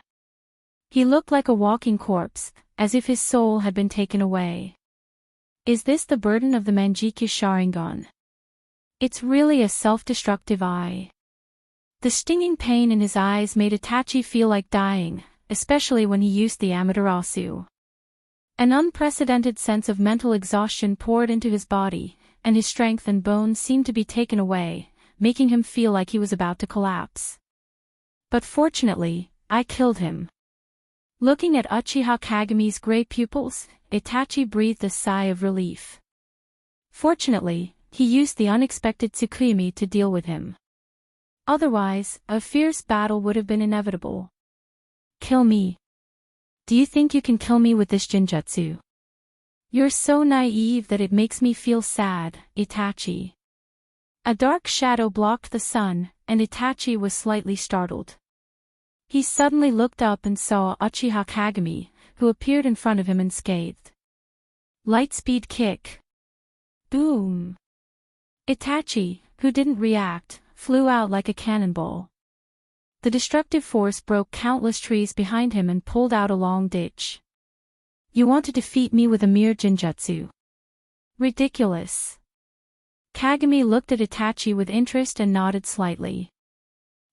He looked like a walking corpse, as if his soul had been taken away. Is this the burden of the Mangekyo Sharingan? It's really a self-destructive eye. The stinging pain in his eyes made Itachi feel like dying, especially when he used the Amaterasu. An unprecedented sense of mental exhaustion poured into his body, and his strength and bones seemed to be taken away, making him feel like he was about to collapse. But fortunately, I killed him. Looking at Uchiha Kagami's gray pupils, Itachi breathed a sigh of relief. Fortunately, he used the unexpected Tsukimi to deal with him. Otherwise, a fierce battle would have been inevitable. Kill me. Do you think you can kill me with this Jinjutsu? You're so naive that it makes me feel sad, Itachi. A dark shadow blocked the sun, and Itachi was slightly startled. He suddenly looked up and saw Uchiha Kagami, who appeared in front of him unscathed. Lightspeed kick. Boom. Itachi, who didn't react, flew out like a cannonball. The destructive force broke countless trees behind him and pulled out a long ditch. You want to defeat me with a mere Jinjutsu? Ridiculous. Kagami looked at Itachi with interest and nodded slightly.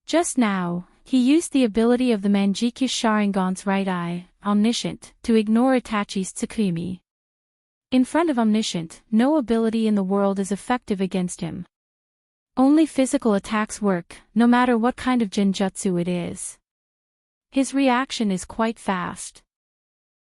Just now, he used the ability of the Mangekyo Sharingan's right eye, Omniscient, to ignore Itachi's Tsukimi. In front of Omniscient, no ability in the world is effective against him. Only physical attacks work, no matter what kind of Jinjutsu it is. His reaction is quite fast.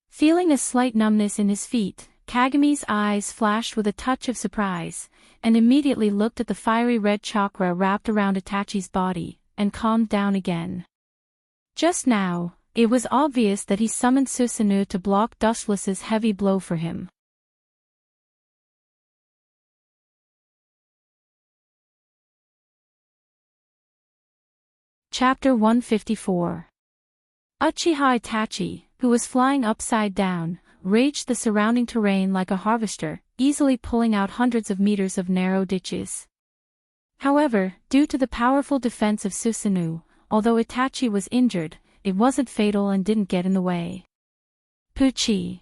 Feeling a slight numbness in his feet, Kagami's eyes flashed with a touch of surprise, and immediately looked at the fiery red chakra wrapped around Itachi's body, and calmed down again. Just now, it was obvious that he summoned Susanoo to block Dustless's heavy blow for him. Chapter 154. Uchiha Itachi, who was flying upside down, raged the surrounding terrain like a harvester, easily pulling out hundreds of meters of narrow ditches. However, due to the powerful defense of Susanoo, although Itachi was injured, it wasn't fatal and didn't get in the way. Puchi.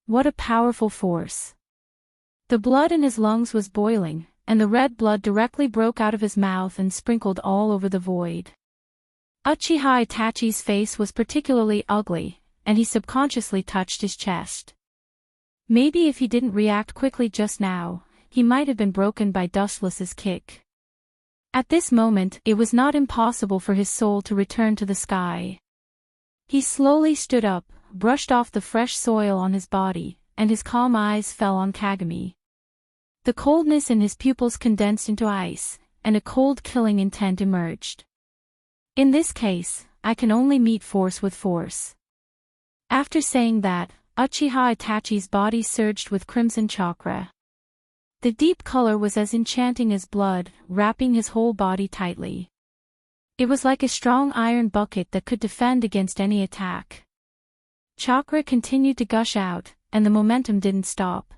What a powerful force. The blood in his lungs was boiling, and the red blood directly broke out of his mouth and sprinkled all over the void. Uchiha Itachi's face was particularly ugly, and he subconsciously touched his chest. Maybe if he didn't react quickly just now, he might have been broken by Dustless's kick. At this moment, it was not impossible for his soul to return to the sky. He slowly stood up, brushed off the fresh soil on his body, and his calm eyes fell on Kagami. The coldness in his pupils condensed into ice, and a cold killing intent emerged. In this case, I can only meet force with force. After saying that, Uchiha Itachi's body surged with crimson chakra. The deep color was as enchanting as blood, wrapping his whole body tightly. It was like a strong iron bucket that could defend against any attack. Chakra continued to gush out, and the momentum didn't stop.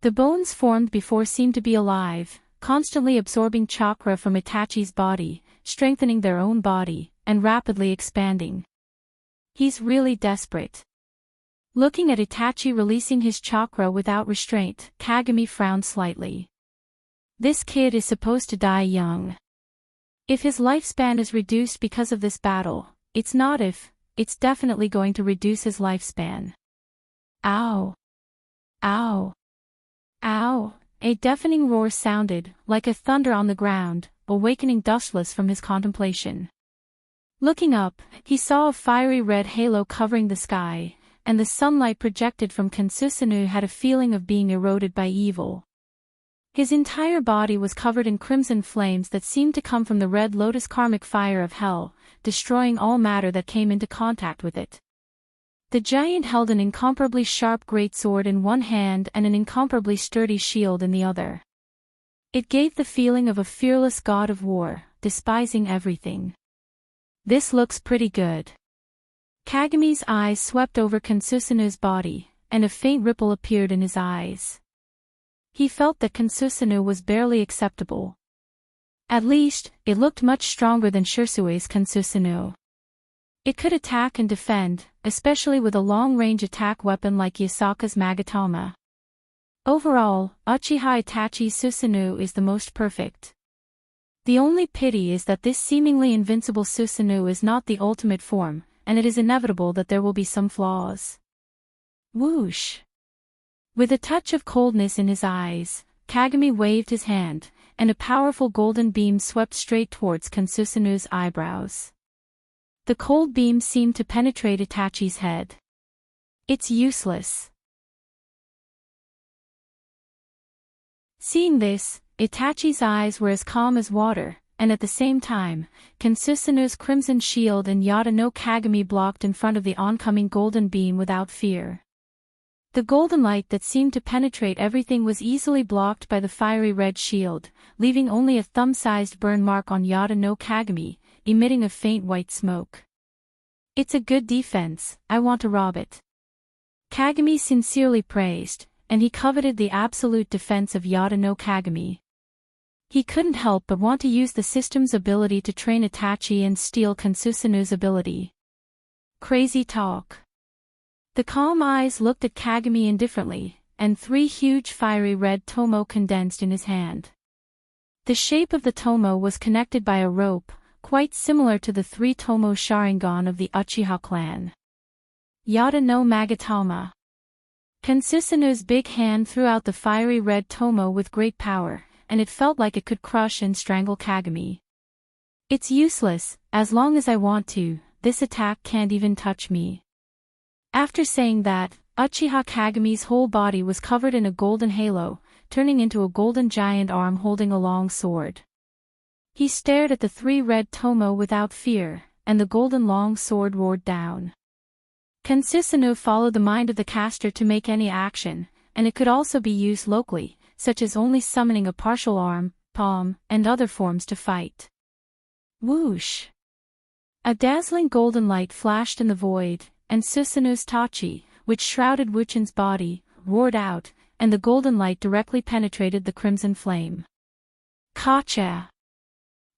The bones formed before seemed to be alive, constantly absorbing chakra from Itachi's body, strengthening their own body, and rapidly expanding. He's really desperate. Looking at Itachi releasing his chakra without restraint, Kagami frowned slightly. This kid is supposed to die young. If his lifespan is reduced because of this battle, it's definitely going to reduce his lifespan. Ow! Ow! Ow! A deafening roar sounded, like a thunder on the ground, awakening Dustless from his contemplation. Looking up, he saw a fiery red halo covering the sky, and the sunlight projected from Kansusanu had a feeling of being eroded by evil. His entire body was covered in crimson flames that seemed to come from the red lotus karmic fire of hell, destroying all matter that came into contact with it. The giant held an incomparably sharp greatsword in one hand and an incomparably sturdy shield in the other. It gave the feeling of a fearless god of war, despising everything. This looks pretty good. Kagami's eyes swept over Kansusanu's body, and a faint ripple appeared in his eyes. He felt that Kansusanu was barely acceptable. At least, it looked much stronger than Shirsui's Kansusanu. It could attack and defend, especially with a long-range attack weapon like Yasaka's Magatama. Overall, Uchiha Itachi Susanoo is the most perfect. The only pity is that this seemingly invincible Susanoo is not the ultimate form, and it is inevitable that there will be some flaws. Whoosh! With a touch of coldness in his eyes, Kagami waved his hand, and a powerful golden beam swept straight towards Kansusanu's eyebrows. The cold beam seemed to penetrate Itachi's head. It's useless. Seeing this, Itachi's eyes were as calm as water, and at the same time, Kansusanu's crimson shield and Yada no Kagami blocked in front of the oncoming golden beam without fear. The golden light that seemed to penetrate everything was easily blocked by the fiery red shield, leaving only a thumb-sized burn mark on Yada no Kagami, emitting a faint white smoke. It's a good defense, I want to rob it. Kagami sincerely praised, and he coveted the absolute defense of Yada no Kagami. He couldn't help but want to use the system's ability to train Itachi and steal Kansusanu's ability. Crazy talk. The calm eyes looked at Kagami indifferently, and 3 huge fiery red tomo condensed in his hand. The shape of the tomo was connected by a rope, quite similar to the 3 tomo Sharingan of the Uchiha clan. Yada no Magatama. Kansusanu's big hand threw out the fiery red tomo with great power, and it felt like it could crush and strangle Kagami. It's useless, as long as I want to, this attack can't even touch me. After saying that, Uchiha Kagami's whole body was covered in a golden halo, turning into a golden giant arm holding a long sword. He stared at the 3 red tomo without fear, and the golden long sword roared down. Kansusanu followed the mind of the caster to make any action, and it could also be used locally, such as only summoning a partial arm, palm, and other forms to fight. Whoosh! A dazzling golden light flashed in the void, and Susanu's Tachi, which shrouded Wuchin's body, roared out, and the golden light directly penetrated the crimson flame. Kacha!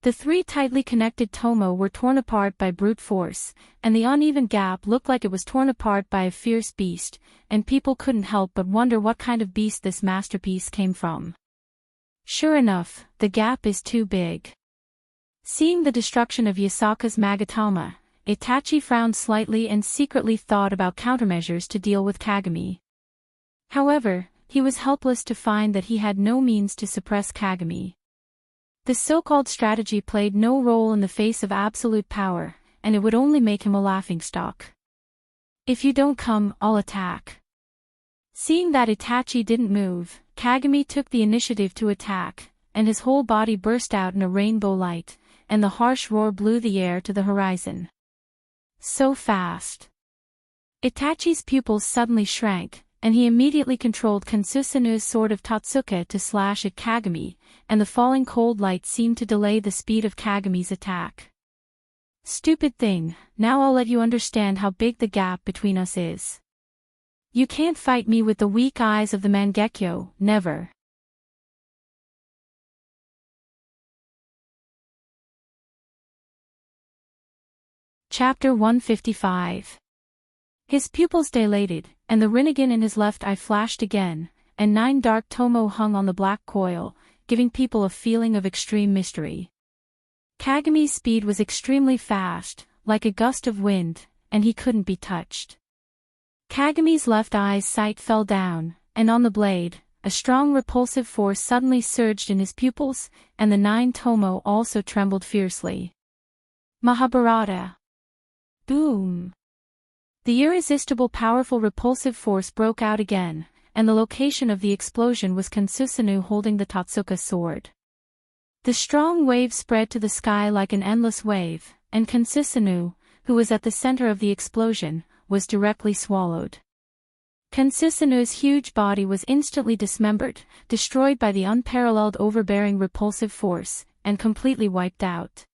The 3 tightly connected tomo were torn apart by brute force, and the uneven gap looked like it was torn apart by a fierce beast, and people couldn't help but wonder what kind of beast this masterpiece came from. Sure enough, the gap is too big. Seeing the destruction of Yasaka's Magatama, Itachi frowned slightly and secretly thought about countermeasures to deal with Kagami. However, he was helpless to find that he had no means to suppress Kagami. The so-called strategy played no role in the face of absolute power, and it would only make him a laughingstock. If you don't come, I'll attack. Seeing that Itachi didn't move, Kagami took the initiative to attack, and his whole body burst out in a rainbow light, and the harsh roar blew the air to the horizon. So fast. Itachi's pupils suddenly shrank, and he immediately controlled Kansusanu's sword of Tatsuka to slash at Kagami, and the falling cold light seemed to delay the speed of Kagami's attack. Stupid thing, now I'll let you understand how big the gap between us is. You can't fight me with the weak eyes of the Mangekyo, never. Chapter 155. His pupils dilated, and the Rinnegan in his left eye flashed again, and 9 dark tomo hung on the black coil, giving people a feeling of extreme mystery. Kagami's speed was extremely fast, like a gust of wind, and he couldn't be touched. Kagami's left eye's sight fell down, and on the blade, a strong repulsive force suddenly surged in his pupils, and the 9 tomo also trembled fiercely. Mahabharata. Boom! The irresistible powerful repulsive force broke out again, and the location of the explosion was Kansusanu holding the Totsuka sword. The strong wave spread to the sky like an endless wave, and Kansusanu, who was at the center of the explosion, was directly swallowed. Kansusanu's huge body was instantly dismembered, destroyed by the unparalleled overbearing repulsive force, and completely wiped out.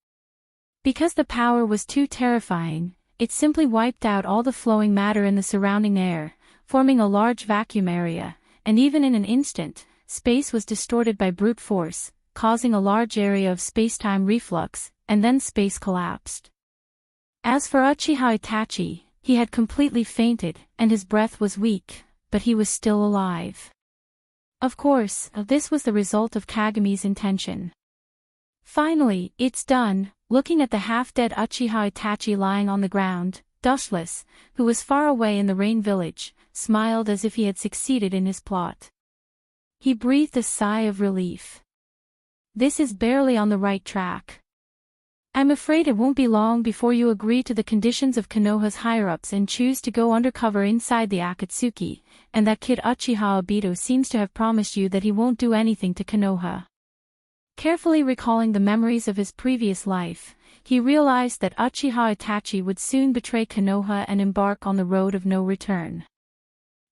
Because the power was too terrifying, it simply wiped out all the flowing matter in the surrounding air, forming a large vacuum area, and even in an instant, space was distorted by brute force, causing a large area of spacetime reflux, and then space collapsed. As for Uchiha Itachi, he had completely fainted, and his breath was weak, but he was still alive. Of course, this was the result of Kagami's intention. Finally, it's done. Looking at the half-dead Uchiha Itachi lying on the ground, Dustless, who was far away in the rain village, smiled as if he had succeeded in his plot. He breathed a sigh of relief. This is barely on the right track. I'm afraid it won't be long before you agree to the conditions of Konoha's higher-ups and choose to go undercover inside the Akatsuki, and that kid Uchiha Obito seems to have promised you that he won't do anything to Konoha. Carefully recalling the memories of his previous life, he realized that Uchiha Itachi would soon betray Konoha and embark on the road of no return.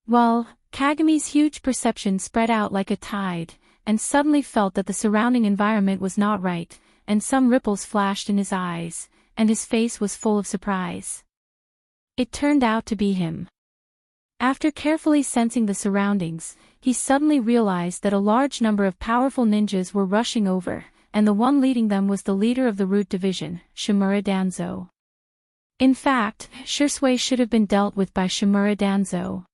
Well, Kagami's huge perception spread out like a tide, and suddenly felt that the surrounding environment was not right, and some ripples flashed in his eyes, and his face was full of surprise. It turned out to be him. After carefully sensing the surroundings, he suddenly realized that a large number of powerful ninjas were rushing over, and the one leading them was the leader of the Root Division, Shimura Danzo. In fact, Shisui should have been dealt with by Shimura Danzo.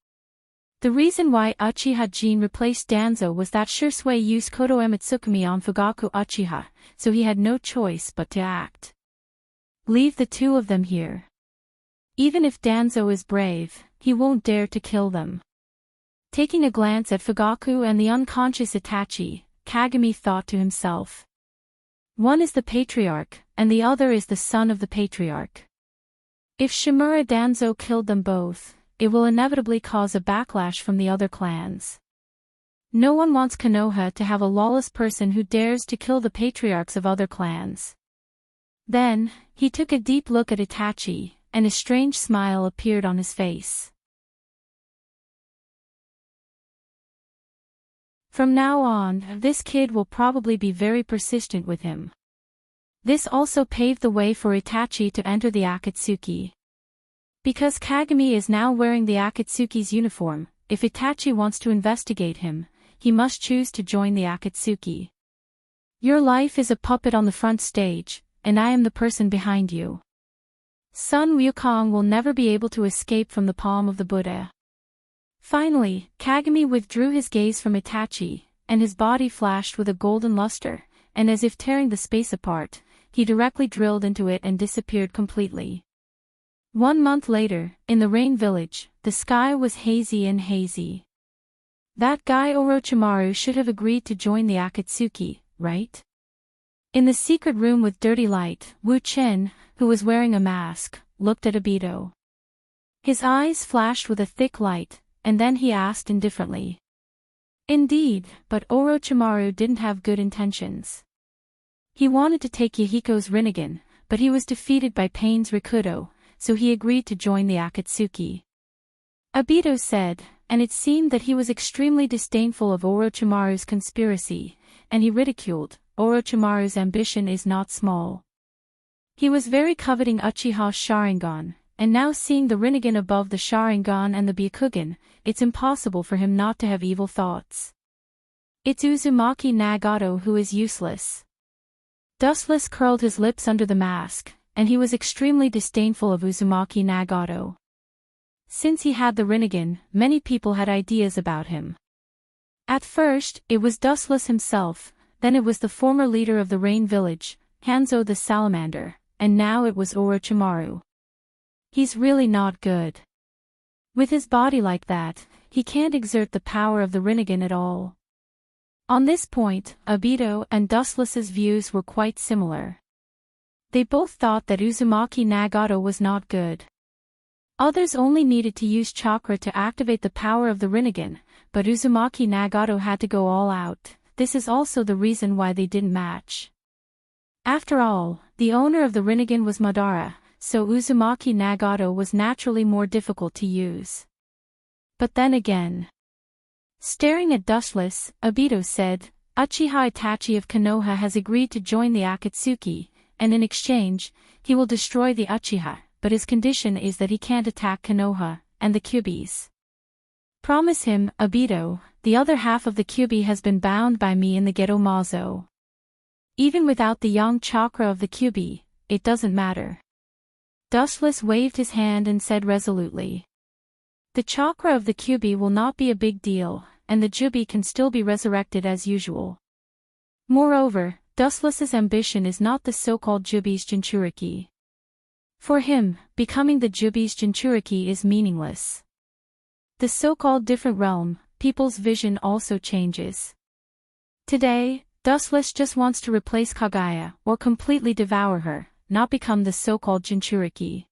The reason why Uchiha Jin replaced Danzo was that Shisui used Koto Emitsukami on Fugaku Uchiha, so he had no choice but to act. Leave the two of them here. Even if Danzo is brave, he won't dare to kill them. Taking a glance at Fugaku and the unconscious Itachi, Kagami thought to himself. One is the patriarch, and the other is the son of the patriarch. If Shimura Danzo killed them both, it will inevitably cause a backlash from the other clans. No one wants Konoha to have a lawless person who dares to kill the patriarchs of other clans. Then, he took a deep look at Itachi, and a strange smile appeared on his face. From now on, this kid will probably be very persistent with him. This also paved the way for Itachi to enter the Akatsuki. Because Kagami is now wearing the Akatsuki's uniform, if Itachi wants to investigate him, he must choose to join the Akatsuki. Your life is a puppet on the front stage, and I am the person behind you. Sun Wukong will never be able to escape from the palm of the Buddha. Finally, Kagami withdrew his gaze from Itachi, and his body flashed with a golden luster, and as if tearing the space apart, he directly drilled into it and disappeared completely. 1 month later, in the rain village, the sky was hazy and hazy. That guy Orochimaru should have agreed to join the Akatsuki, right? In the secret room with dirty light, Wu Chen, who was wearing a mask, looked at Obito. His eyes flashed with a thick light, and then he asked indifferently. Indeed, but Orochimaru didn't have good intentions. He wanted to take Yahiko's Rinnegan, but he was defeated by Pain's Rikudo, so he agreed to join the Akatsuki. Obito said, and it seemed that he was extremely disdainful of Orochimaru's conspiracy, and he ridiculed, Orochimaru's ambition is not small. He was very coveting Uchiha's Sharingan, and now seeing the Rinnegan above the Sharingan and the Byakugan, it's impossible for him not to have evil thoughts. It's Uzumaki Nagato who is useless. Dustless curled his lips under the mask, and he was extremely disdainful of Uzumaki Nagato. Since he had the Rinnegan, many people had ideas about him. At first, it was Dustless himself, then it was the former leader of the Rain Village, Hanzo the Salamander, and now it was Orochimaru. He's really not good. With his body like that, he can't exert the power of the Rinnegan at all. On this point, Obito and Dustless's views were quite similar. They both thought that Uzumaki Nagato was not good. Others only needed to use chakra to activate the power of the Rinnegan, but Uzumaki Nagato had to go all out. This is also the reason why they didn't match. After all, the owner of the Rinnegan was Madara, so Uzumaki Nagato was naturally more difficult to use. But then again, staring at Dustless, Obito said, Uchiha Itachi of Konoha has agreed to join the Akatsuki, and in exchange, he will destroy the Uchiha, but his condition is that he can't attack Konoha and the Kyubis. Promise him, Obito, the other half of the Kyubi has been bound by me in the Geto Mazo. Even without the yang chakra of the Kyubi, it doesn't matter. Dustless waved his hand and said resolutely. The chakra of the Kyubi will not be a big deal, and the Jubi can still be resurrected as usual. Moreover, Dustless's ambition is not the so-called Jubi's Jinchuriki. For him, becoming the Jubi's Jinchuriki is meaningless. The so-called different realm, people's vision also changes. Today, Dustless just wants to replace Kaguya or completely devour her, not become the so-called Jinchuriki.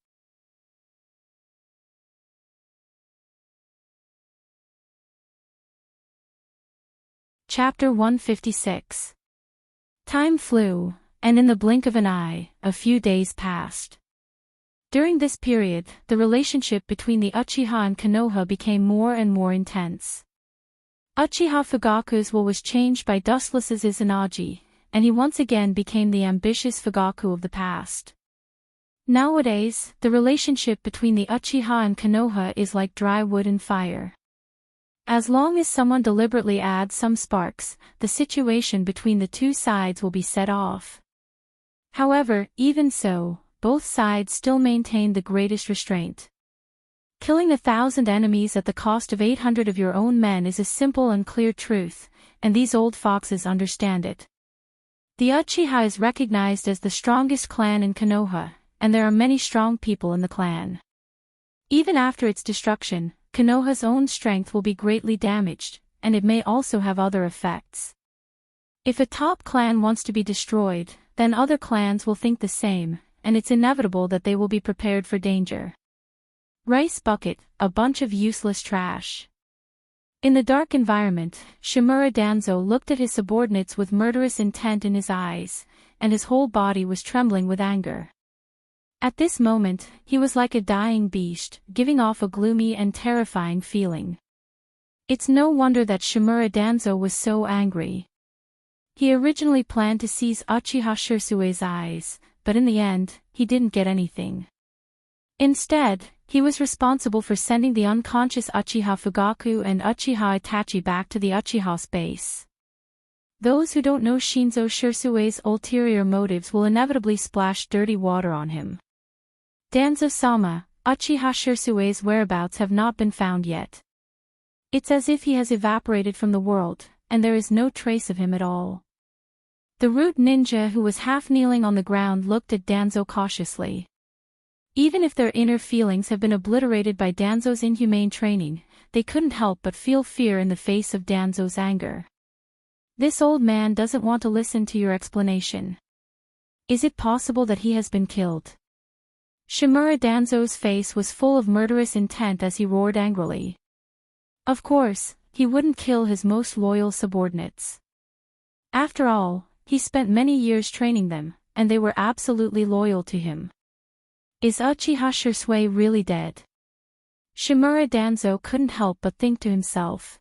Chapter 156. Time flew, and in the blink of an eye, a few days passed. During this period, the relationship between the Uchiha and Konoha became more and more intense. Uchiha Fugaku's will was changed by Dustless's Izanagi, and he once again became the ambitious Fugaku of the past. Nowadays, the relationship between the Uchiha and Konoha is like dry wood and fire. As long as someone deliberately adds some sparks, the situation between the two sides will be set off. However, even so, both sides still maintain the greatest restraint. Killing 1,000 enemies at the cost of 800 of your own men is a simple and clear truth, and these old foxes understand it. The Uchiha is recognized as the strongest clan in Konoha, and there are many strong people in the clan. Even after its destruction, Konoha's own strength will be greatly damaged, and it may also have other effects. If a top clan wants to be destroyed, then other clans will think the same, and it's inevitable that they will be prepared for danger. Rice bucket, a bunch of useless trash. In the dark environment, Shimura Danzo looked at his subordinates with murderous intent in his eyes, and his whole body was trembling with anger. At this moment, he was like a dying beast, giving off a gloomy and terrifying feeling. It's no wonder that Shimura Danzo was so angry. He originally planned to seize Uchiha Shirsue's eyes, but in the end, he didn't get anything. Instead, he was responsible for sending the unconscious Uchiha Fugaku and Uchiha Itachi back to the Uchiha's base. Those who don't know Shinzo Shirsue's ulterior motives will inevitably splash dirty water on him. Danzo-sama, Uchiha Shirsue's whereabouts have not been found yet. It's as if he has evaporated from the world, and there is no trace of him at all. The root ninja who was half kneeling on the ground looked at Danzo cautiously. Even if their inner feelings have been obliterated by Danzo's inhumane training, they couldn't help but feel fear in the face of Danzo's anger. This old man doesn't want to listen to your explanation. Is it possible that he has been killed? Shimura Danzo's face was full of murderous intent as he roared angrily. Of course, he wouldn't kill his most loyal subordinates. After all, he spent many years training them, and they were absolutely loyal to him. Is Uchiha Shirsue really dead? Shimura Danzo couldn't help but think to himself.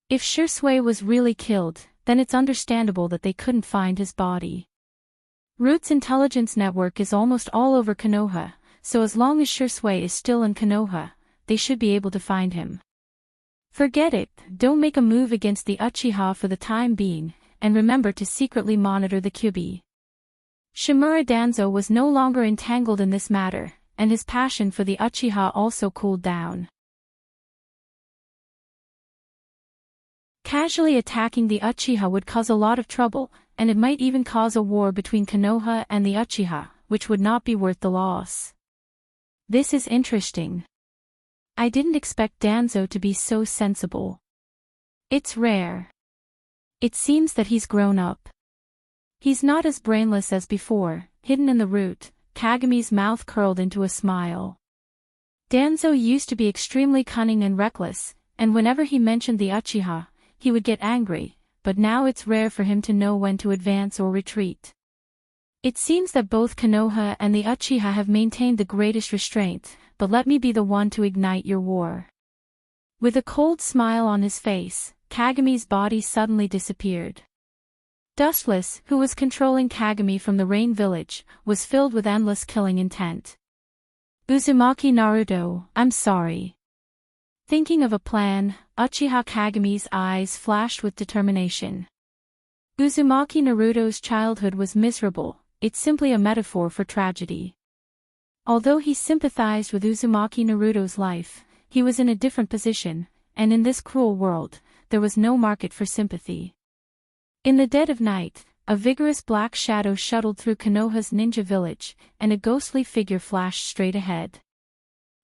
If Shirsue was really killed, then it's understandable that they couldn't find his body. Root's intelligence network is almost all over Konoha, so as long as Shirsue is still in Konoha, they should be able to find him. Forget it, don't make a move against the Uchiha for the time being, and remember to secretly monitor the Kyubi. Shimura Danzo was no longer entangled in this matter, and his passion for the Uchiha also cooled down. Casually attacking the Uchiha would cause a lot of trouble, and it might even cause a war between Konoha and the Uchiha, which would not be worth the loss. This is interesting. I didn't expect Danzo to be so sensible. It's rare. It seems that he's grown up. He's not as brainless as before, hidden in the root. Kagami's mouth curled into a smile. Danzo used to be extremely cunning and reckless, and whenever he mentioned the Uchiha, he would get angry, but now it's rare for him to know when to advance or retreat. It seems that both Konoha and the Uchiha have maintained the greatest restraint, but let me be the one to ignite your war. With a cold smile on his face, Kagami's body suddenly disappeared. Dustless, who was controlling Kagami from the Rain Village, was filled with endless killing intent. Uzumaki Naruto, I'm sorry. Thinking of a plan, Uchiha Kagami's eyes flashed with determination. Uzumaki Naruto's childhood was miserable, it's simply a metaphor for tragedy. Although he sympathized with Uzumaki Naruto's life, he was in a different position, and in this cruel world, there was no market for sympathy. In the dead of night, a vigorous black shadow shuttled through Konoha's ninja village, and a ghostly figure flashed straight ahead.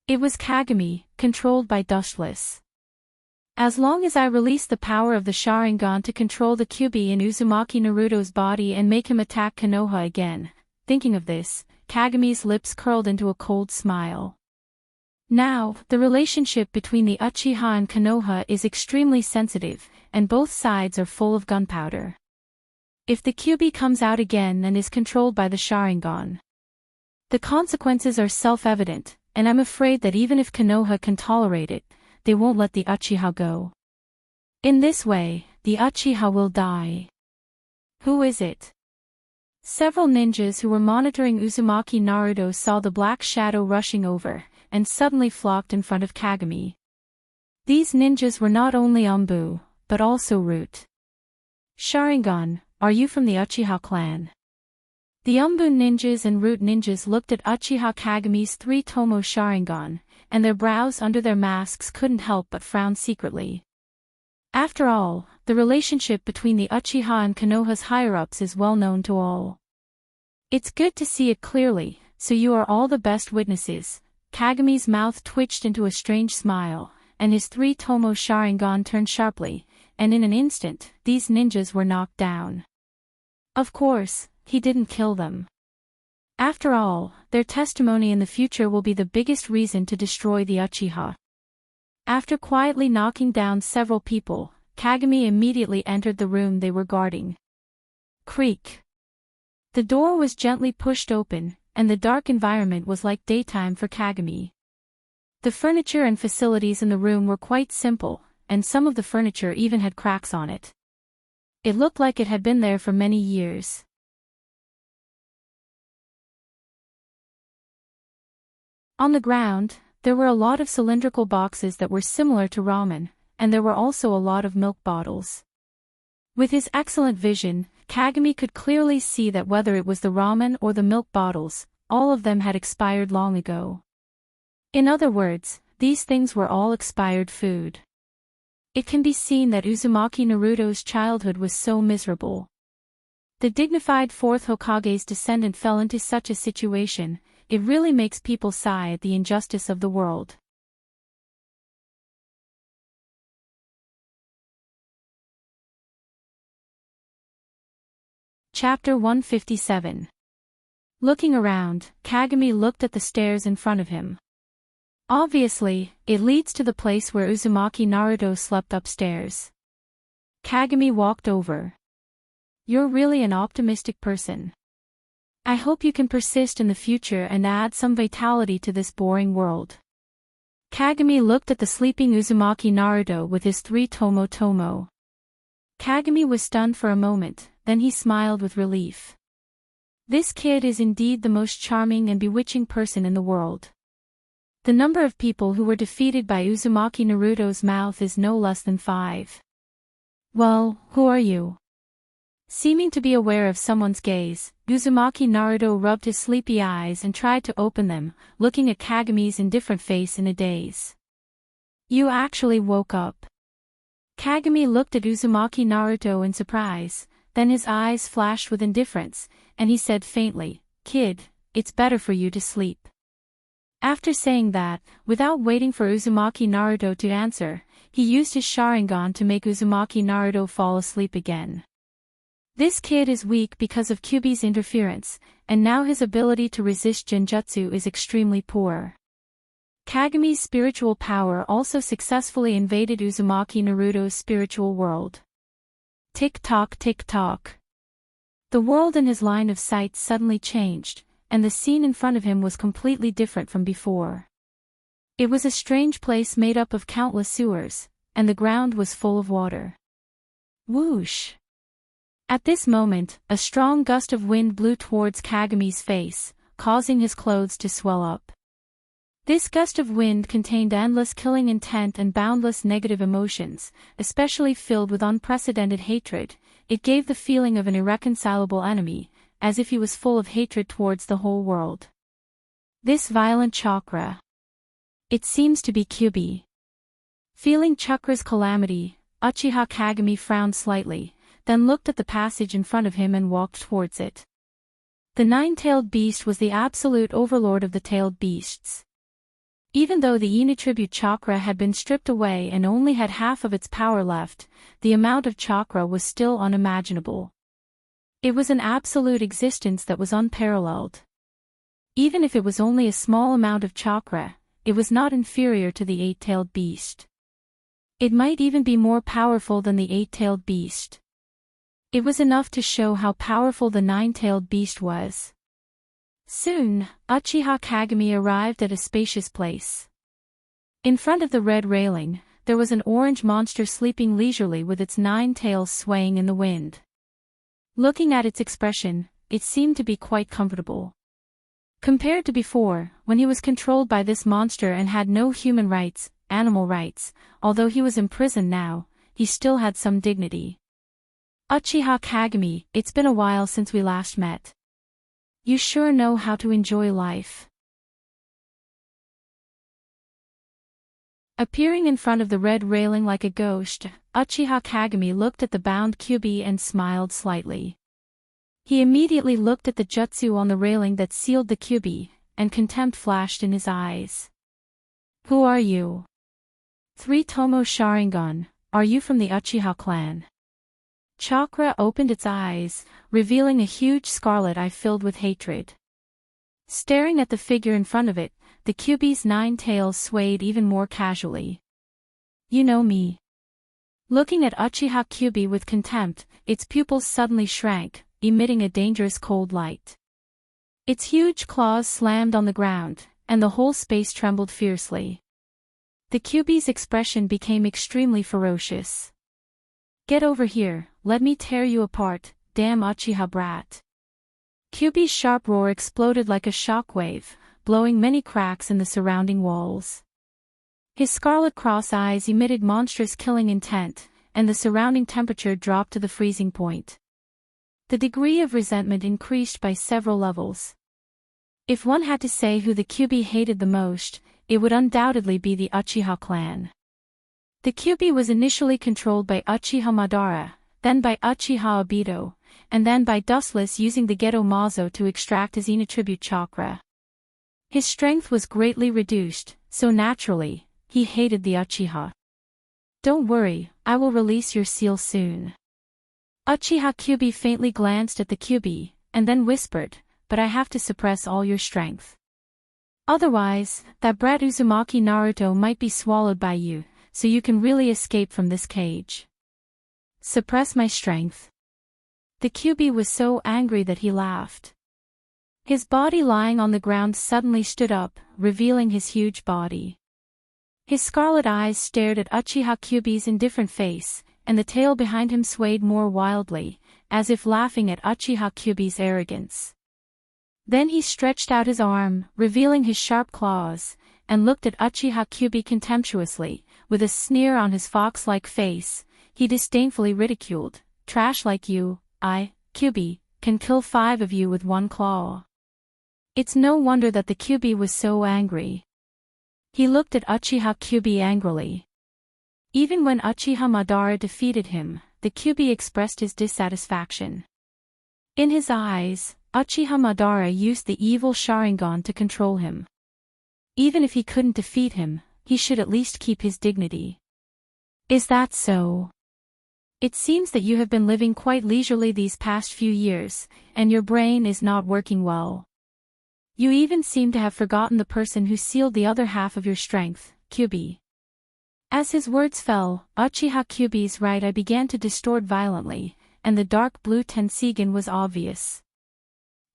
It was Kagami, controlled by Dustless. As long as I release the power of the Sharingan to control the Kyuubi in Uzumaki Naruto's body and make him attack Konoha again, thinking of this, Kagami's lips curled into a cold smile. Now, the relationship between the Uchiha and Konoha is extremely sensitive, and both sides are full of gunpowder. If the Kyuubi comes out again and is controlled by the Sharingan, the consequences are self-evident, and I'm afraid that even if Konoha can tolerate it, they won't let the Uchiha go. In this way, the Uchiha will die. Who is it? Several ninjas who were monitoring Uzumaki Naruto saw the black shadow rushing over, and suddenly flocked in front of Kagami. These ninjas were not only Umbu, but also Root. Sharingan, are you from the Uchiha clan? The Umbu ninjas and Root ninjas looked at Uchiha Kagami's 3 Tomo Sharingan, and their brows under their masks couldn't help but frown secretly. After all, the relationship between the Uchiha and Konoha's higher-ups is well known to all. It's good to see it clearly, so you are all the best witnesses. Kagami's mouth twitched into a strange smile, and his 3 Tomo Sharingan turned sharply, and in an instant, these ninjas were knocked down. Of course, he didn't kill them. After all, their testimony in the future will be the biggest reason to destroy the Uchiha. After quietly knocking down several people, Kagami immediately entered the room they were guarding. Creak. The door was gently pushed open, and the dark environment was like daytime for Kagami. The furniture and facilities in the room were quite simple, and some of the furniture even had cracks on it. It looked like it had been there for many years. On the ground, there were a lot of cylindrical boxes that were similar to ramen, and there were also a lot of milk bottles. With his excellent vision, Kagami could clearly see that whether it was the ramen or the milk bottles, all of them had expired long ago. In other words, these things were all expired food. It can be seen that Uzumaki Naruto's childhood was so miserable. The dignified 4th Hokage's descendant fell into such a situation. It really makes people sigh at the injustice of the world. Chapter 157. Looking around, Kagami looked at the stairs in front of him. Obviously, it leads to the place where Uzumaki Naruto slept upstairs. Kagami walked over. You're really an optimistic person. I hope you can persist in the future and add some vitality to this boring world. Kagami looked at the sleeping Uzumaki Naruto with his 3 Tomo. Kagami was stunned for a moment, then he smiled with relief. This kid is indeed the most charming and bewitching person in the world. The number of people who were defeated by Uzumaki Naruto's mouth is no less than 5. Well, who are you? Seeming to be aware of someone's gaze, Uzumaki Naruto rubbed his sleepy eyes and tried to open them, looking at Kagami's indifferent face in a daze. You actually woke up. Kagami looked at Uzumaki Naruto in surprise, then his eyes flashed with indifference, and he said faintly, Kid, it's better for you to sleep. After saying that, without waiting for Uzumaki Naruto to answer, he used his Sharingan to make Uzumaki Naruto fall asleep again. This kid is weak because of Kyuubi's interference, and now his ability to resist Genjutsu is extremely poor. Kagami's spiritual power also successfully invaded Uzumaki Naruto's spiritual world. Tick-tock, tick-tock. The world in his line of sight suddenly changed, and the scene in front of him was completely different from before. It was a strange place made up of countless sewers, and the ground was full of water. Whoosh! At this moment, a strong gust of wind blew towards Kagami's face, causing his clothes to swell up. This gust of wind contained endless killing intent and boundless negative emotions, especially filled with unprecedented hatred. It gave the feeling of an irreconcilable enemy, as if he was full of hatred towards the whole world. This violent chakra. It seems to be Kyuubi. Feeling chakra's calamity, Uchiha Kagami frowned slightly, then looked at the passage in front of him and walked towards it. The nine-tailed beast was the absolute overlord of the tailed beasts. Even though the Inu tribute chakra had been stripped away and only had half of its power left, the amount of chakra was still unimaginable. It was an absolute existence that was unparalleled. Even if it was only a small amount of chakra, it was not inferior to the eight-tailed beast. It might even be more powerful than the eight-tailed beast. It was enough to show how powerful the nine-tailed beast was. Soon, Uchiha Kagami arrived at a spacious place. In front of the red railing, there was an orange monster sleeping leisurely with its 9 tails swaying in the wind. Looking at its expression, it seemed to be quite comfortable. Compared to before, when he was controlled by this monster and had no human rights, animal rights, although he was imprisoned now, he still had some dignity. Uchiha Kagami, it's been a while since we last met. You sure know how to enjoy life. Appearing in front of the red railing like a ghost, Uchiha Kagami looked at the bound Kyuubi and smiled slightly. He immediately looked at the jutsu on the railing that sealed the Kyuubi, and contempt flashed in his eyes. Who are you? 3 Tomo Sharingan, are you from the Uchiha clan? Chakra opened its eyes, revealing a huge scarlet eye filled with hatred. Staring at the figure in front of it, the Kyuubi's 9 tails swayed even more casually. You know me. Looking at Uchiha Kyuubi with contempt, its pupils suddenly shrank, emitting a dangerous cold light. Its huge claws slammed on the ground, and the whole space trembled fiercely. The Kyuubi's expression became extremely ferocious. Get over here, let me tear you apart, damn Uchiha brat. Kyuubi's sharp roar exploded like a shockwave, blowing many cracks in the surrounding walls. His scarlet cross eyes emitted monstrous killing intent, and the surrounding temperature dropped to the freezing point. The degree of resentment increased by several levels. If one had to say who the Kyuubi hated the most, it would undoubtedly be the Uchiha clan. The Kyuubi was initially controlled by Uchiha Madara, then by Uchiha Obito, and then by Dustless using the Geto Mazo to extract his Inu tribute chakra. His strength was greatly reduced, so naturally, he hated the Uchiha. Don't worry, I will release your seal soon. Uchiha Kyuubi faintly glanced at the Kyuubi, and then whispered, but I have to suppress all your strength. Otherwise, that brat Uzumaki Naruto might be swallowed by you, so you can really escape from this cage. Suppress my strength. The Kyuubi was so angry that he laughed. His body lying on the ground suddenly stood up, revealing his huge body. His scarlet eyes stared at Uchiha Kyuubi's indifferent face, and the tail behind him swayed more wildly, as if laughing at Uchiha Kyuubi's arrogance. Then he stretched out his arm, revealing his sharp claws, and looked at Uchiha Kyuubi contemptuously. With a sneer on his fox-like face, he disdainfully ridiculed, trash like you, Kyuubi, can kill 5 of you with 1 claw. It's no wonder that the Kyuubi was so angry. He looked at Uchiha Kyuubi angrily. Even when Uchiha Madara defeated him, the Kyuubi expressed his dissatisfaction. In his eyes, Uchiha Madara used the evil Sharingan to control him. Even if he couldn't defeat him, he should at least keep his dignity. Is that so? It seems that you have been living quite leisurely these past few years, and your brain is not working well. You even seem to have forgotten the person who sealed the other half of your strength, Kyubi. As his words fell, Uchiha Kyubi's right eye began to distort violently, and the dark blue Tensigen was obvious.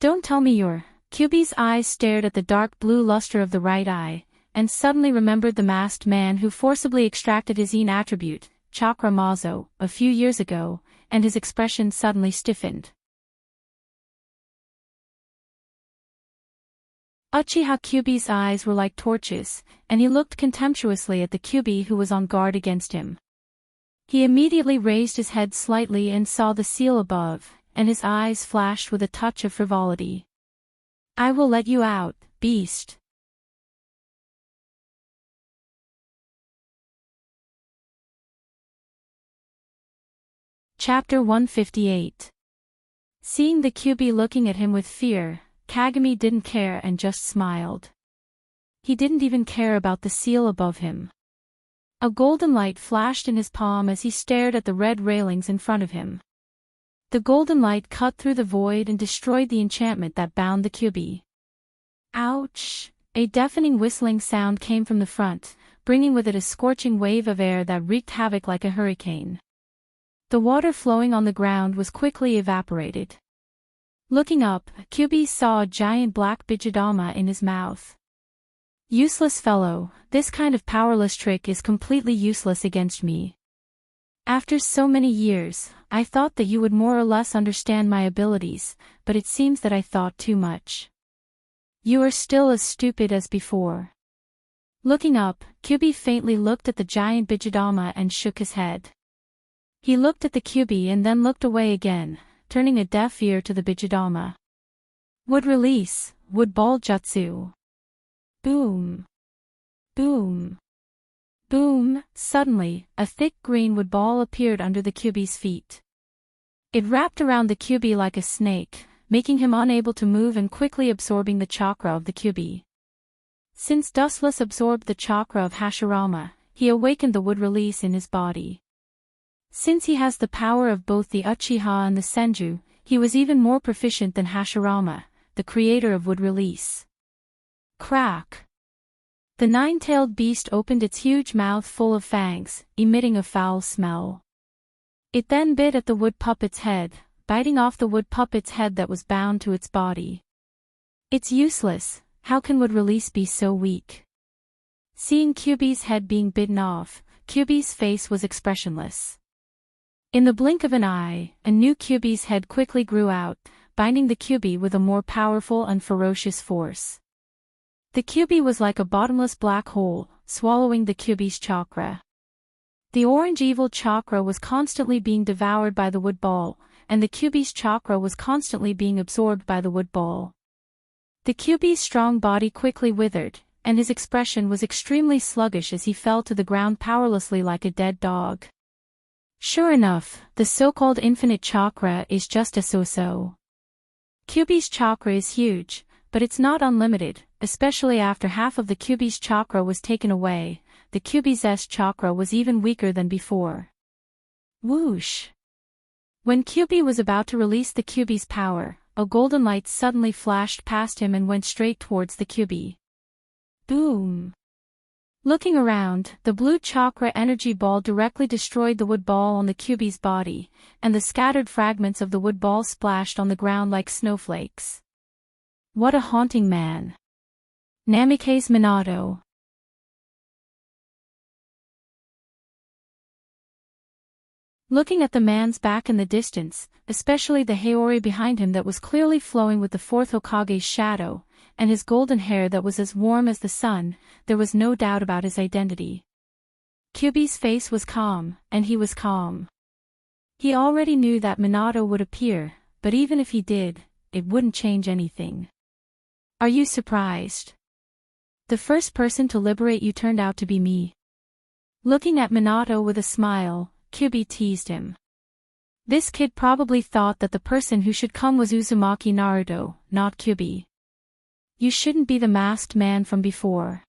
Don't tell me you're... Kyubi's eyes stared at the dark blue luster of the right eye, and suddenly remembered the masked man who forcibly extracted his Yin attribute, Chakra Mazo, a few years ago, and his expression suddenly stiffened. Uchiha Kyubi's eyes were like torches, and he looked contemptuously at the Kyubi who was on guard against him. He immediately raised his head slightly and saw the seal above, and his eyes flashed with a touch of frivolity. I will let you out, beast. Chapter 158. Seeing the Kyubi looking at him with fear, Kagami didn't care and just smiled. He didn't even care about the seal above him. A golden light flashed in his palm as he stared at the red railings in front of him. The golden light cut through the void and destroyed the enchantment that bound the Kyubi. Ouch! A deafening whistling sound came from the front, bringing with it a scorching wave of air that wreaked havoc like a hurricane. The water flowing on the ground was quickly evaporated. Looking up, Kyubi saw a giant black bijidama in his mouth. Useless fellow, this kind of powerless trick is completely useless against me. After so many years, I thought that you would more or less understand my abilities, but it seems that I thought too much. You are still as stupid as before. Looking up, Kyubi faintly looked at the giant bijidama and shook his head. He looked at the Kyubi and then looked away again, turning a deaf ear to the bijidama. Wood release, wood ball jutsu. Boom. Boom. Boom. Suddenly, a thick green wood ball appeared under the Kyubi's feet. It wrapped around the Kyubi like a snake, making him unable to move and quickly absorbing the chakra of the Kyubi. Since Dustless absorbed the chakra of Hashirama, he awakened the wood release in his body. Since he has the power of both the Uchiha and the Senju, he was even more proficient than Hashirama, the creator of wood release. Crack! The nine-tailed beast opened its huge mouth full of fangs, emitting a foul smell. It then bit at the wood puppet's head, biting off the wood puppet's head that was bound to its body. It's useless, how can wood release be so weak? Seeing Kyubi's head being bitten off, Kyubi's face was expressionless. In the blink of an eye, a new Kyubi's head quickly grew out, binding the Kyubi with a more powerful and ferocious force. The Kyubi was like a bottomless black hole, swallowing the Kyubi's chakra. The orange evil chakra was constantly being devoured by the wood ball, and the Kyubi's chakra was constantly being absorbed by the wood ball. The Kyubi's strong body quickly withered, and his expression was extremely sluggish as he fell to the ground powerlessly like a dead dog. Sure enough, the so-called infinite chakra is just a so-so. Kyubi's chakra is huge, but it's not unlimited, especially after half of the Kyubi's chakra was taken away. The Kyubi's chakra was even weaker than before. Whoosh! When Kyubi was about to release the Kyubi's power, a golden light suddenly flashed past him and went straight towards the Kyubi. Boom! Looking around, the blue chakra energy ball directly destroyed the wood ball on the Kyubi's body, and the scattered fragments of the wood ball splashed on the ground like snowflakes. What a haunting man! Namikaze Minato. Looking at the man's back in the distance, especially the Haori behind him that was clearly flowing with the fourth Hokage's shadow, and his golden hair that was as warm as the sun, there was no doubt about his identity. Kyubi's face was calm, and he was calm. He already knew that Minato would appear, but even if he did, it wouldn't change anything. Are you surprised? The first person to liberate you turned out to be me. Looking at Minato with a smile, Kyubi teased him. This kid probably thought that the person who should come was Uzumaki Naruto, not Kyubi. You shouldn't be the masked man from before.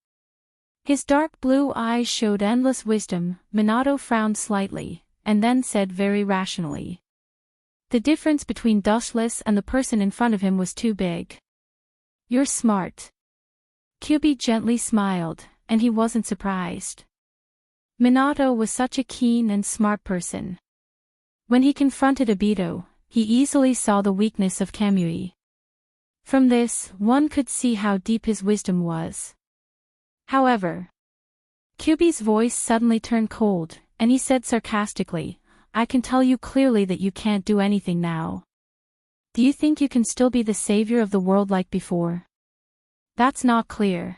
His dark blue eyes showed endless wisdom. Minato frowned slightly, and then said very rationally. The difference between Dustless and the person in front of him was too big. You're smart. Kyubi gently smiled, and he wasn't surprised. Minato was such a keen and smart person. When he confronted Obito, he easily saw the weakness of Kamui. From this, one could see how deep his wisdom was. However, Kyubi's voice suddenly turned cold, and he said sarcastically, I can tell you clearly that you can't do anything now. Do you think you can still be the savior of the world like before? That's not clear.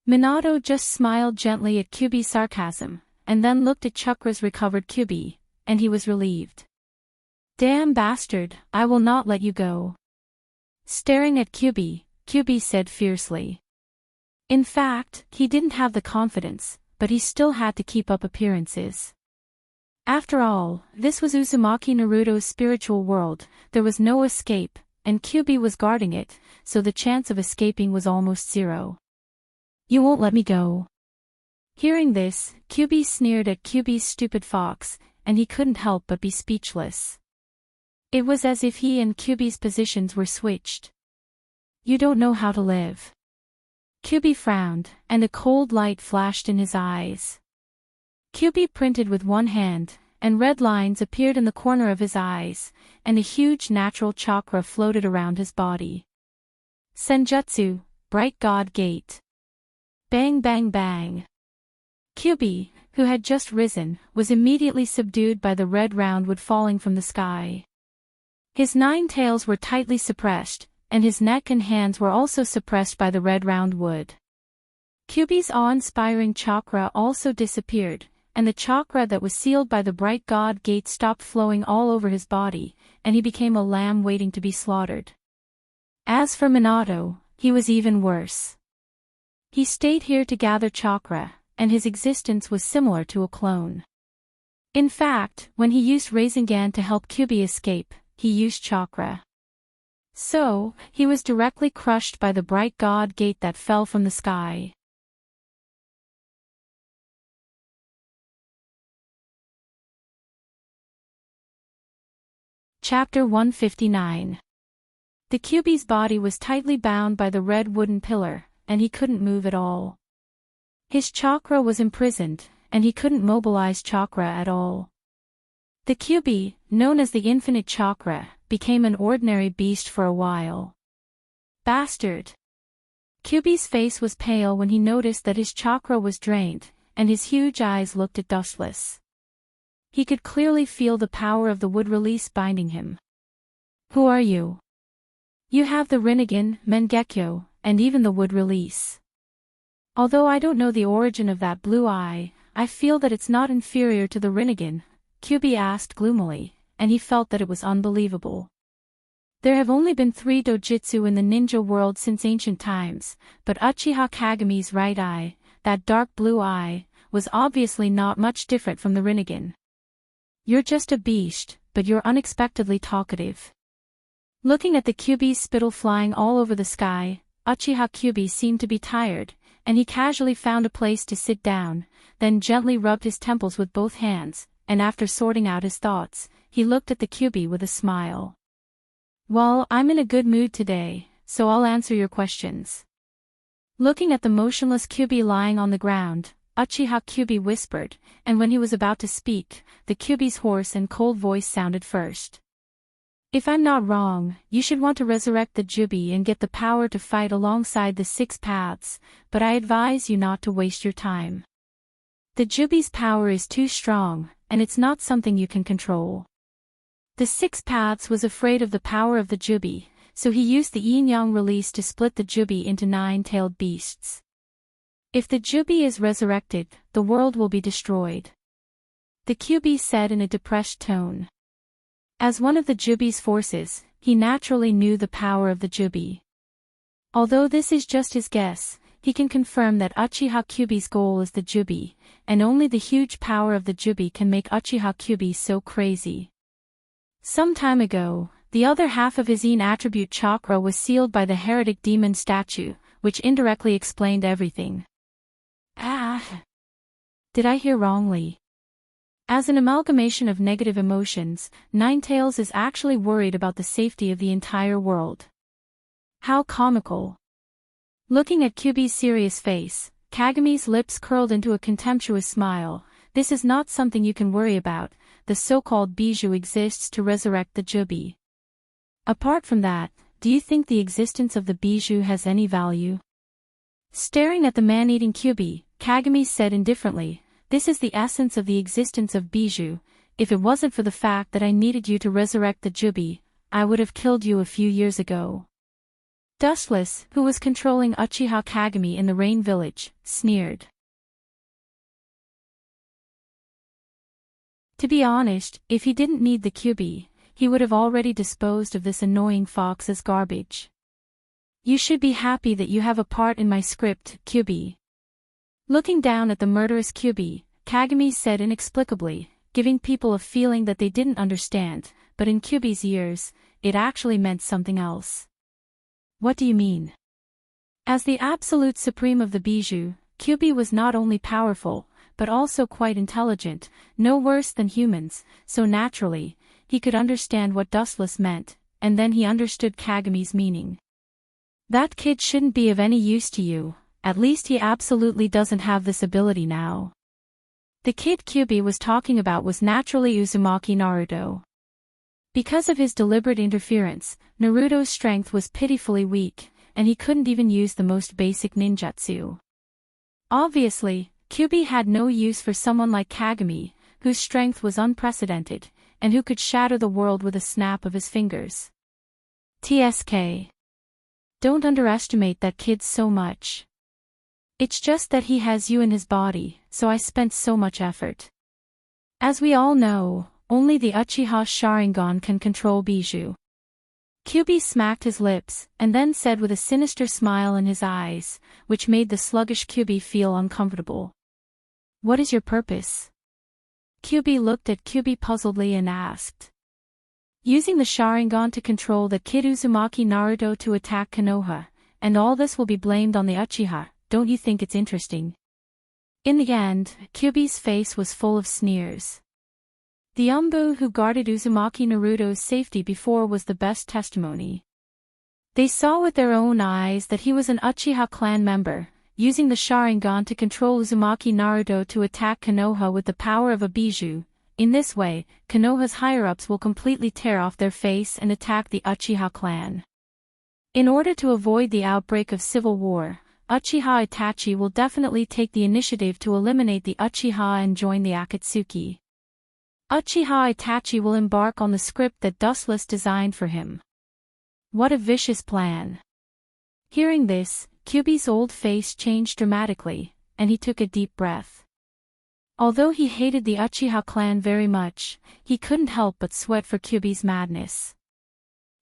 Minato just smiled gently at Kyubi's sarcasm, and then looked at Chakra's recovered Kyubi, and he was relieved. Damn bastard, I will not let you go. Staring at Kyubi, Kyubi said fiercely. In fact, he didn't have the confidence, but he still had to keep up appearances. After all, this was Uzumaki Naruto's spiritual world, there was no escape, and Kyubi was guarding it, so the chance of escaping was almost zero. You won't let me go. Hearing this, Kyubi sneered at Kyubi's stupid fox, and he couldn't help but be speechless. It was as if he and Kyubi's positions were switched. You don't know how to live. Kyubi frowned, and a cold light flashed in his eyes. Kyubi printed with one hand, and red lines appeared in the corner of his eyes, and a huge natural chakra floated around his body. Senjutsu, Bright God Gate. Bang bang bang. Kyubi, who had just risen, was immediately subdued by the red roundwood falling from the sky. His 9 tails were tightly suppressed, and his neck and hands were also suppressed by the red roundwood. Kyubi's awe-inspiring chakra also disappeared, and the chakra that was sealed by the Bright God Gate stopped flowing all over his body, and he became a lamb waiting to be slaughtered. As for Minato, he was even worse. He stayed here to gather chakra, and his existence was similar to a clone. In fact, when he used Rasengan to help Kyubi escape, he used chakra. So, he was directly crushed by the Bright God Gate that fell from the sky. Chapter 159. The Kyubi's body was tightly bound by the red wooden pillar, and he couldn't move at all. His chakra was imprisoned, and he couldn't mobilize chakra at all. The Kyubi, known as the Infinite Chakra, became an ordinary beast for a while. Bastard! Kyubi's face was pale when he noticed that his chakra was drained, and his huge eyes looked at Dustless. He could clearly feel the power of the wood release binding him. Who are you? You have the Rinnegan, Mangekyo, and even the wood release. Although I don't know the origin of that blue eye, I feel that it's not inferior to the Rinnegan, Kyubi asked gloomily, and he felt that it was unbelievable. There have only been 3 dojutsu in the ninja world since ancient times, but Uchiha Kagami's right eye, that dark blue eye, was obviously not much different from the Rinnegan. You're just a beast, but you're unexpectedly talkative. Looking at the Kyubi's spittle flying all over the sky, Uchiha Kyubi seemed to be tired, and he casually found a place to sit down, then gently rubbed his temples with both hands, and after sorting out his thoughts, he looked at the Kyubi with a smile. Well, I'm in a good mood today, so I'll answer your questions. Looking at the motionless Kyubi lying on the ground, Uchiha Kyubi whispered, and when he was about to speak, the Kyubi's hoarse and cold voice sounded first. If I'm not wrong, you should want to resurrect the Jubi and get the power to fight alongside the 6 paths, but I advise you not to waste your time. The Jubi's power is too strong, and it's not something you can control. The 6 paths was afraid of the power of the Jubi, so he used the yin-yang release to split the Jubi into 9-tailed beasts. If the Jubi is resurrected, the world will be destroyed. The Kyubi said in a depressed tone. As one of the Jubi's forces, he naturally knew the power of the Jubi. Although this is just his guess, he can confirm that Uchiha Kyubi's goal is the Jubi, and only the huge power of the Jubi can make Uchiha Kyubi so crazy. Some time ago, the other half of his Yin attribute chakra was sealed by the heretic demon statue, which indirectly explained everything. Ah. Did I hear wrongly? As an amalgamation of negative emotions, Ninetales is actually worried about the safety of the entire world. How comical. Looking at Kyubi's serious face, Kagami's lips curled into a contemptuous smile. This is not something you can worry about, the so-called bijou exists to resurrect the jubi. Apart from that, do you think the existence of the bijou has any value? Staring at the man-eating Kyubi, Kagami said indifferently, this is the essence of the existence of bijou. If it wasn't for the fact that I needed you to resurrect the jubi, I would have killed you a few years ago. Dustless, who was controlling Uchiha Kagami in the Rain Village, sneered. To be honest, if he didn't need the Kyubi, he would have already disposed of this annoying fox as garbage. You should be happy that you have a part in my script, Kyubi. Looking down at the murderous Kyubi, Kagami said inexplicably, giving people a feeling that they didn't understand, but in Kyubi's ears, it actually meant something else. What do you mean? As the absolute supreme of the bijou, Kyubi was not only powerful, but also quite intelligent, no worse than humans, so naturally, he could understand what Dustless meant, and then he understood Kagami's meaning. That kid shouldn't be of any use to you, at least he absolutely doesn't have this ability now. The kid Kyubi was talking about was naturally Uzumaki Naruto. Because of his deliberate interference, Naruto's strength was pitifully weak, and he couldn't even use the most basic ninjutsu. Obviously, Kyubi had no use for someone like Kagami, whose strength was unprecedented, and who could shatter the world with a snap of his fingers. TSK. Don't underestimate that kid so much. It's just that he has you in his body, so I spent so much effort. As we all know, only the Uchiha Sharingan can control bijou. Kyubi smacked his lips, and then said with a sinister smile in his eyes, which made the sluggish Kyubi feel uncomfortable. What is your purpose? Kyubi looked at Kyubi puzzledly and asked. Using the Sharingan to control the kid Uzumaki Naruto to attack Konoha, and all this will be blamed on the Uchiha, don't you think it's interesting? In the end, Kyubi's face was full of sneers. The Umbu who guarded Uzumaki Naruto's safety before was the best testimony. They saw with their own eyes that he was an Uchiha clan member, using the Sharingan to control Uzumaki Naruto to attack Konoha with the power of a bijou. In this way, Konoha's higher-ups will completely tear off their face and attack the Uchiha clan. In order to avoid the outbreak of civil war, Uchiha Itachi will definitely take the initiative to eliminate the Uchiha and join the Akatsuki. Uchiha Itachi will embark on the script that Dustless designed for him. What a vicious plan. Hearing this, Kyubi's old face changed dramatically, and he took a deep breath. Although he hated the Uchiha clan very much, he couldn't help but sweat for Kyubi's madness.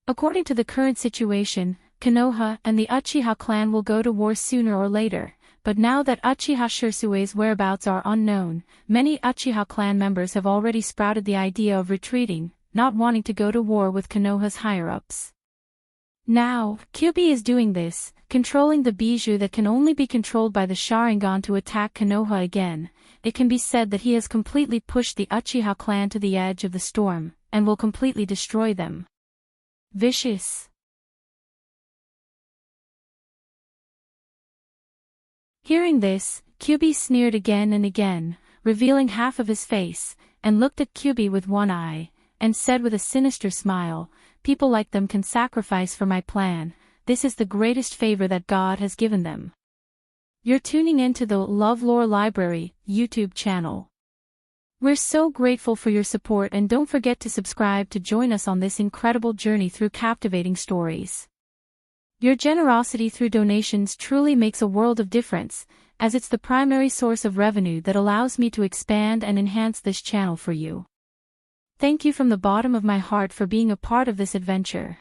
According to the current situation, Konoha and the Uchiha clan will go to war sooner or later, but now that Uchiha Shirsue's whereabouts are unknown, many Uchiha clan members have already sprouted the idea of retreating, not wanting to go to war with Konoha's higher-ups. Now, Kyubi is doing this, controlling the bijou that can only be controlled by the Sharingan to attack Konoha again. It can be said that he has completely pushed the Uchiha clan to the edge of the storm, and will completely destroy them. Vicious. Hearing this, Kyubi sneered again and again, revealing half of his face, and looked at Kyubi with one eye, and said with a sinister smile, "People like them can sacrifice for my plan. This is the greatest favor that God has given them." You're tuning into the LoveLore Library YouTube channel. We're so grateful for your support, and don't forget to subscribe to join us on this incredible journey through captivating stories. Your generosity through donations truly makes a world of difference, as it's the primary source of revenue that allows me to expand and enhance this channel for you. Thank you from the bottom of my heart for being a part of this adventure.